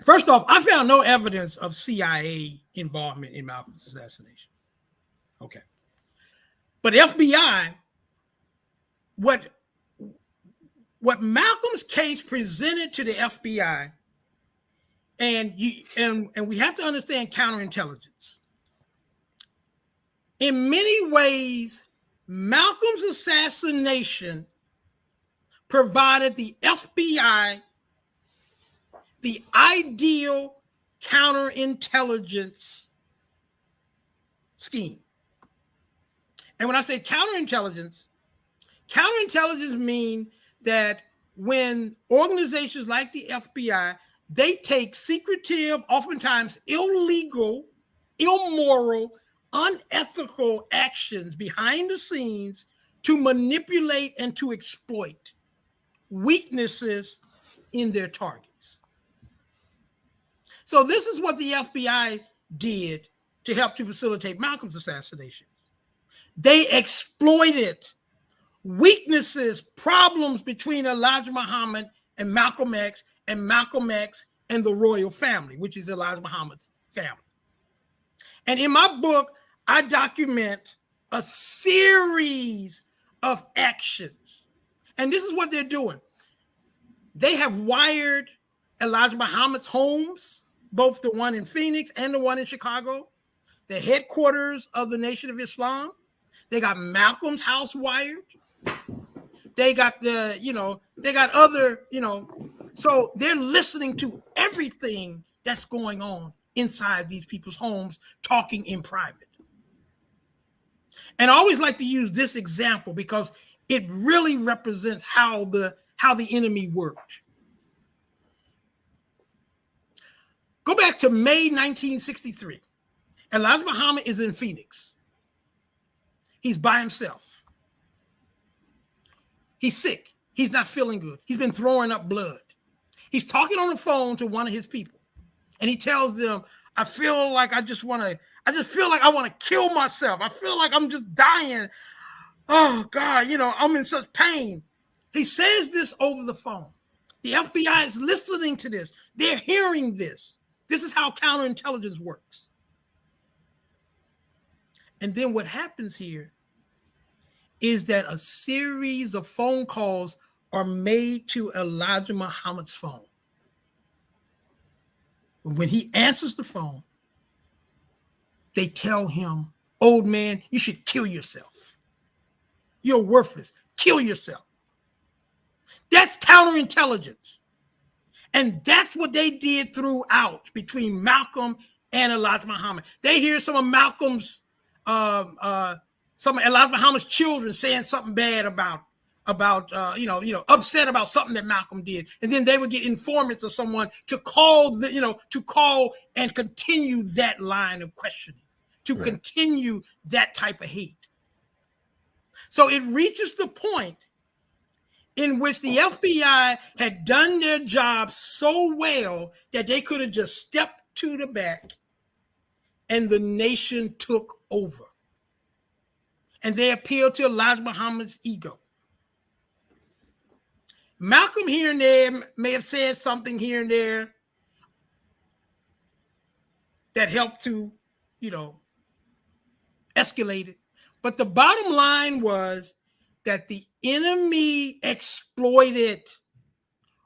First off, I found no evidence of CIA involvement in Malcolm's assassination. Okay. But FBI, what Malcolm's case presented to the FBI, and we have to understand counterintelligence. In many ways, Malcolm's assassination provided the FBI the ideal counterintelligence scheme. And when I say counterintelligence means that when organizations like the FBI, they take secretive, oftentimes illegal, immoral, unethical actions behind the scenes to manipulate and to exploit weaknesses in their targets. So this is what the FBI did to help to facilitate Malcolm's assassination. They exploited weaknesses, problems between Elijah Muhammad and Malcolm X and Malcolm X and the royal family, which is Elijah Muhammad's family. And in my book, I document a series of actions. And this is what they're doing. They have wired Elijah Muhammad's homes, both the one in Phoenix and the one in Chicago, the headquarters of the Nation of Islam. They got Malcolm's house wired. They got they got other, so they're listening to everything that's going on inside these people's homes, talking in private. And I always like to use this example because it really represents how the enemy worked. Go back to May 1963. Elijah Muhammad is in Phoenix. He's by himself. He's sick. He's not feeling good. He's been throwing up blood. He's talking on the phone to one of his people. And he tells them, I feel like I just feel like I want to kill myself. I feel like I'm just dying. Oh God, I'm in such pain. He says this over the phone. The FBI is listening to this. They're hearing this. This is how counterintelligence works. And then what happens here is that a series of phone calls are made to Elijah Muhammad's phone. When he answers the phone, they tell him, old man, you should kill yourself. You're worthless. Kill yourself. That's counterintelligence. And that's what they did throughout between Malcolm and Elijah Muhammad. They hear some of Elijah Muhammad's children saying something bad about upset about something that Malcolm did. And then they would get informants of someone to call and continue that line of questioning, to continue that type of hate. So it reaches the point in which the FBI had done their job so well that they could have just stepped to the back and the nation took over. And they appealed to Elijah Muhammad's ego. Malcolm here and there may have said something here and there that helped to, escalate it. But the bottom line was that the enemy exploited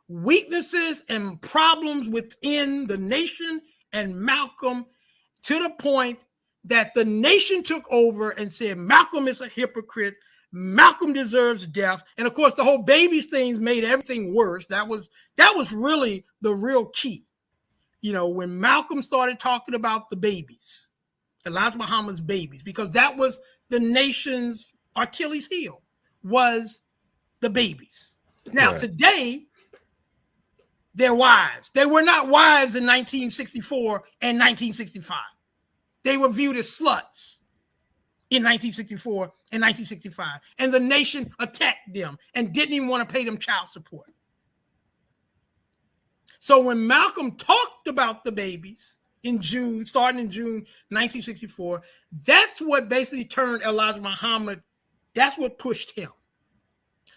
weaknesses and problems within the nation and Malcolm to the point that the nation took over and said, Malcolm is a hypocrite. Malcolm deserves death. And of course, the whole babies things made everything worse. That was really the real key. When Malcolm started talking about the babies, Elijah Muhammad's babies, because that was the nation's Achilles heel, was the babies. Now, today, they're wives. They were not wives in 1964 and 1965. They were viewed as sluts in 1964 and 1965. And the nation attacked them and didn't even want to pay them child support. So when Malcolm talked about the babies starting in June 1964, that's what basically turned Elijah Muhammad. That's what pushed him.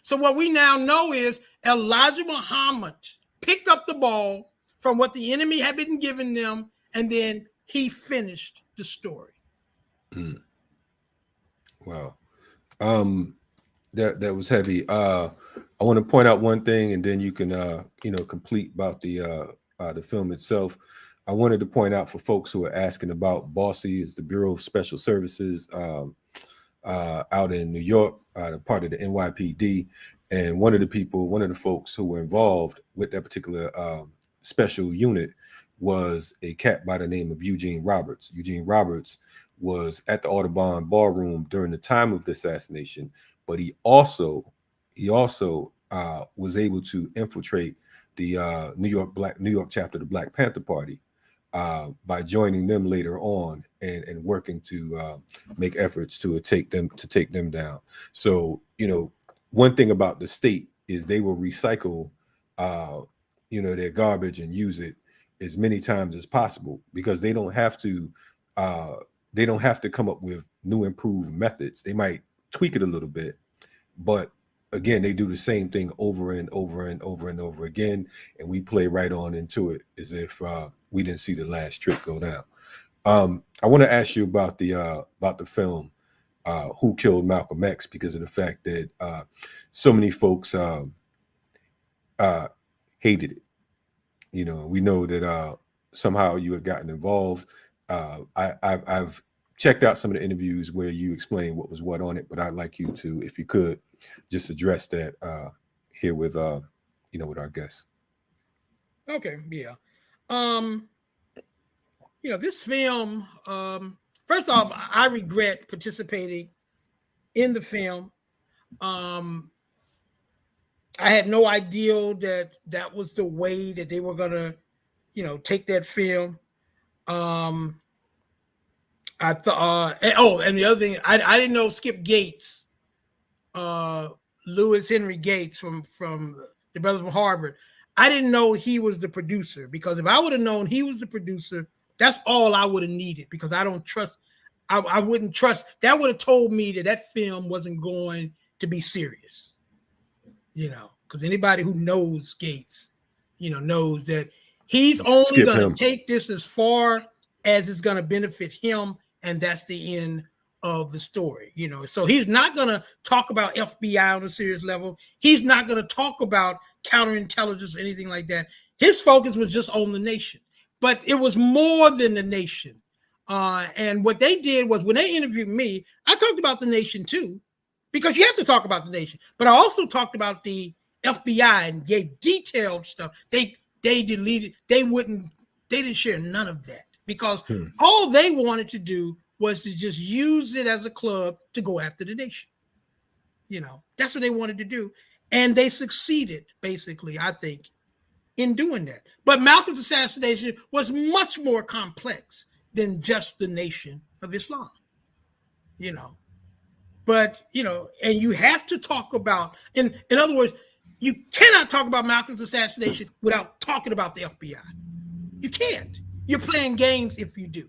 So what we now know is Elijah Muhammad picked up the ball from what the enemy had been giving them, and then he finished the story. Wow. That was heavy. I want to point out one thing, and then you can complete about the film itself. I wanted to point out for folks who are asking about BOSSI, is the Bureau of Special Services out in New York, part of the NYPD. And one of the folks who were involved with that particular special unit was a cat by the name of Eugene Roberts. Eugene Roberts was at the Audubon Ballroom during the time of the assassination, but he also was able to infiltrate the New York chapter of the Black Panther Party by joining them later on and working to make efforts to take them down. So one thing about the state is they will recycle their garbage and use it as many times as possible, because they don't have to come up with new improved methods. They might tweak it a little bit, but again, they do the same thing over and over and over and over again, and we play right on into it as if we didn't see the last trick go down. I want to ask you about the film Who Killed Malcolm X, because of the fact that so many folks hated it. You know, we know that somehow you had gotten involved. I've checked out some of the interviews where you explain what was what on it, but I'd like you to, if you could, just address that here with with our guests. Okay, yeah. This film, first off, I regret participating in the film. I had no idea that was the way that they were gonna, take that film. I thought, and the other thing, I didn't know Skip Gates, Lewis Henry Gates from the brother from Harvard. I didn't know he was the producer, because if I would have known he was the producer, that's all I would have needed, because I don't trust. I wouldn't trust. That would have told me that film wasn't going to be serious. Because anybody who knows Gates, knows that he's only going to take this as far as it's going to benefit him, and that's the end of the story. So he's not going to talk about FBI on a serious level. He's not going to talk about counterintelligence or anything like that. His focus was just on the nation, but it was more than the nation. And what they did was, when they interviewed me, I talked about the nation too, because you have to talk about the nation. But I also talked about the FBI and gave detailed stuff. They deleted. They didn't share none of that, because all they wanted to do was to just use it as a club to go after the nation. That's what they wanted to do. And they succeeded, basically, I think, in doing that. But Malcolm's assassination was much more complex than just the Nation of Islam. But, and you have to talk about, in other words, you cannot talk about Malcolm's assassination without talking about the FBI. You can't. You're playing games if you do.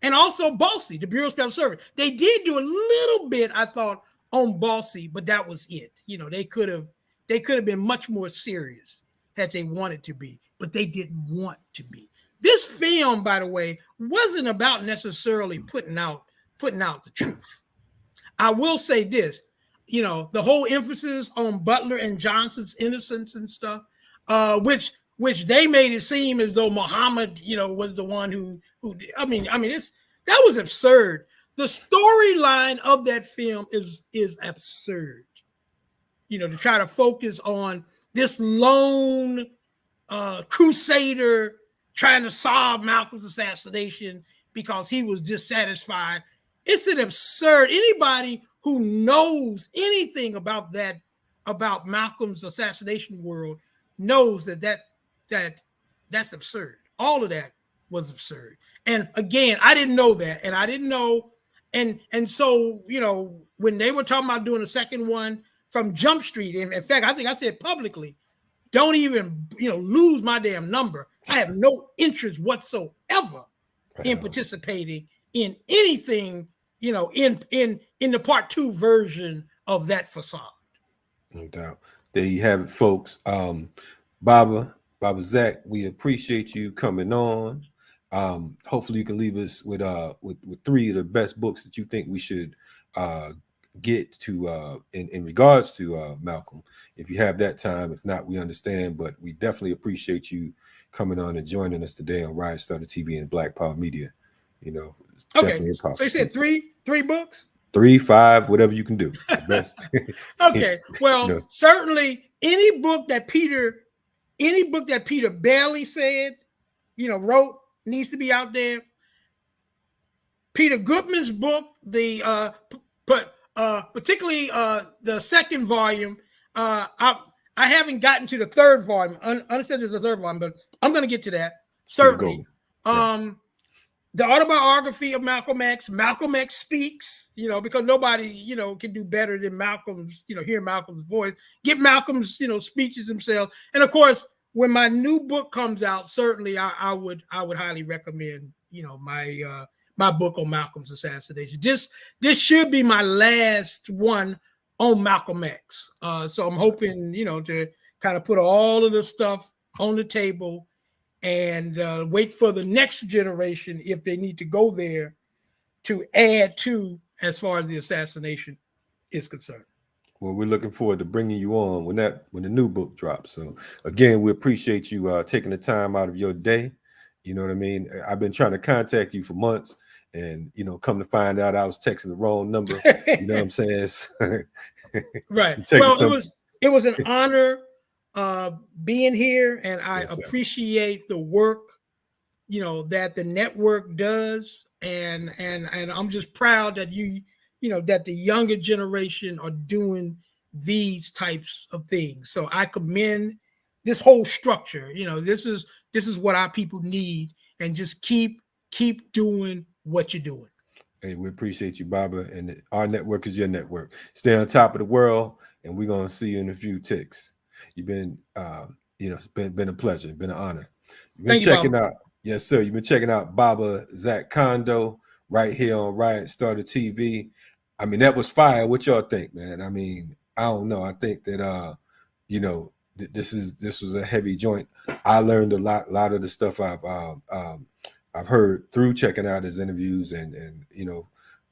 And also Balsi, the Bureau of Special Service. They did do a little bit, I thought, on Balsi, but that was it. They could have been much more serious had they wanted to be, but they didn't want to be. This film, by the way, wasn't about necessarily putting out the truth. I will say this, the whole emphasis on Butler and Johnson's innocence and stuff, which they made it seem as though Muhammad, was the one who I mean, that was absurd. The storyline of that film is absurd. To try to focus on this lone crusader trying to solve Malcolm's assassination because he was dissatisfied. It's an absurd. Anybody who knows anything about Malcolm's assassination world knows that's absurd. All of that was absurd. And again, I didn't know that, and I didn't know, and so when they were talking about doing a second one from Jump Street, and in fact, I think I said publicly, don't even lose my damn number. I have no interest whatsoever in participating in anything in the part 2 version of that facade. No doubt. There you have it, folks. Baba Zach, we appreciate you coming on. Hopefully you can leave us with 3 of the best books that you think we should get to in regards to Malcolm, if you have that time. If not, we understand, but we definitely appreciate you coming on and joining us today on Riot Started TV and Black Power Media. It's definitely a powerful. So you said three books? 3, 5, whatever you can do. The best. Okay. Well, certainly any book that Peter Bailey said, wrote, needs to be out there. Peter Goodman's book, particularly the second volume. I haven't gotten to the third volume. Understand there's a third volume, but I'm going to get to that. Certainly. The autobiography of Malcolm X. Malcolm X Speaks, because nobody, can do better than Malcolm's, hear Malcolm's voice. Get Malcolm's, speeches himself. And of course, when my new book comes out, certainly I would highly recommend, my book on Malcolm's assassination. This should be my last one on Malcolm X. So I'm hoping, to kind of put all of the stuff on the table and wait for the next generation, if they need to go there, to add to as far as the assassination is concerned. Well, we're looking forward to bringing you on when the new book drops. So again, we appreciate you taking the time out of your day. You know what I mean? I've been trying to contact you for months, and come to find out I was texting the wrong number. You know what I'm saying? Right. Taking Well, some. it was an honor being here, and I Yes, sir. appreciate the work that the network does, and I'm just proud that that the younger generation are doing these types of things. So I commend this whole structure. This is what our people need, and just keep doing what you're doing. Hey, we appreciate you, Baba, and our network is your network. Stay on top of the world, and we're gonna see you in a few ticks. You've been, it's been a pleasure, been an honor. You've been Thank you, checking Bob. out, yes, sir. You've been checking out Baba Zach Kondo right here on Riot Starter TV. I mean, that was fire. What y'all think, man? I mean, I don't know. I think that this was a heavy joint. I learned a lot of the stuff I've heard through checking out his interviews, and a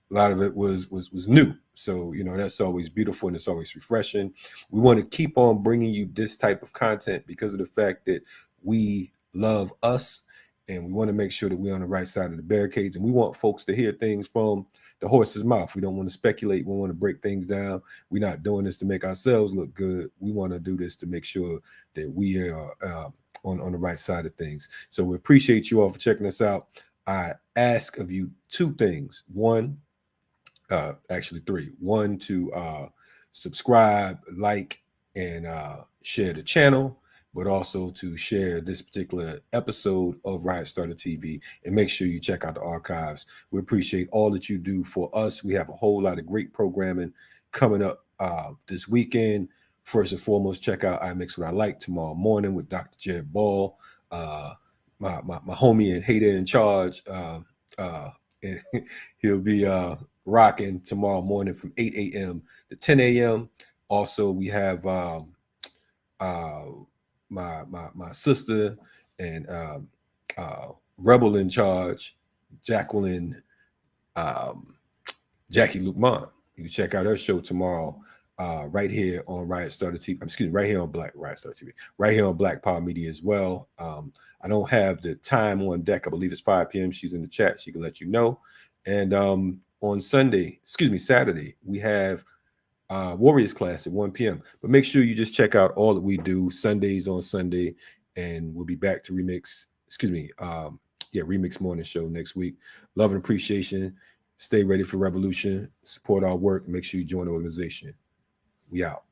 lot of it was new. So that's always beautiful, and it's always refreshing. We want to keep on bringing you this type of content because of the fact that we love us, and we want to make sure that we're on the right side of the barricades, and we want folks to hear things from the horse's mouth. We don't want to speculate. We want to break things down. We're not doing this to make ourselves look good. We want to do this to make sure that we are on the right side of things. So we appreciate you all for checking us out. I ask of you two things. One, actually three. One, to subscribe, like, and share the channel, but also to share this particular episode of Riot Starter TV, and make sure you check out the archives. We appreciate all that you do for us. We have a whole lot of great programming coming up this weekend. First and foremost, check out I Mix What I Like tomorrow morning with Dr. Jared Ball, my homie and hater in charge. And he'll be rocking tomorrow morning from 8 a.m. to 10 a.m. Also, we have my sister and Rebel in charge, Jacqueline Jackie Lukman. You can check out her show tomorrow, right here on Riot Starter TV. Excuse me, right here on Riot Starter TV, right here on Black Power Media as well. I don't have the time on deck. I believe it's 5 p.m. She's in the chat. She can let you know. And on Saturday, we have Warriors class at 1 p.m. But make sure you just check out all that we do Sundays on Sunday, and we'll be back to remix morning show next week. Love and appreciation. Stay ready for revolution. Support our work. Make sure you join the organization. We out.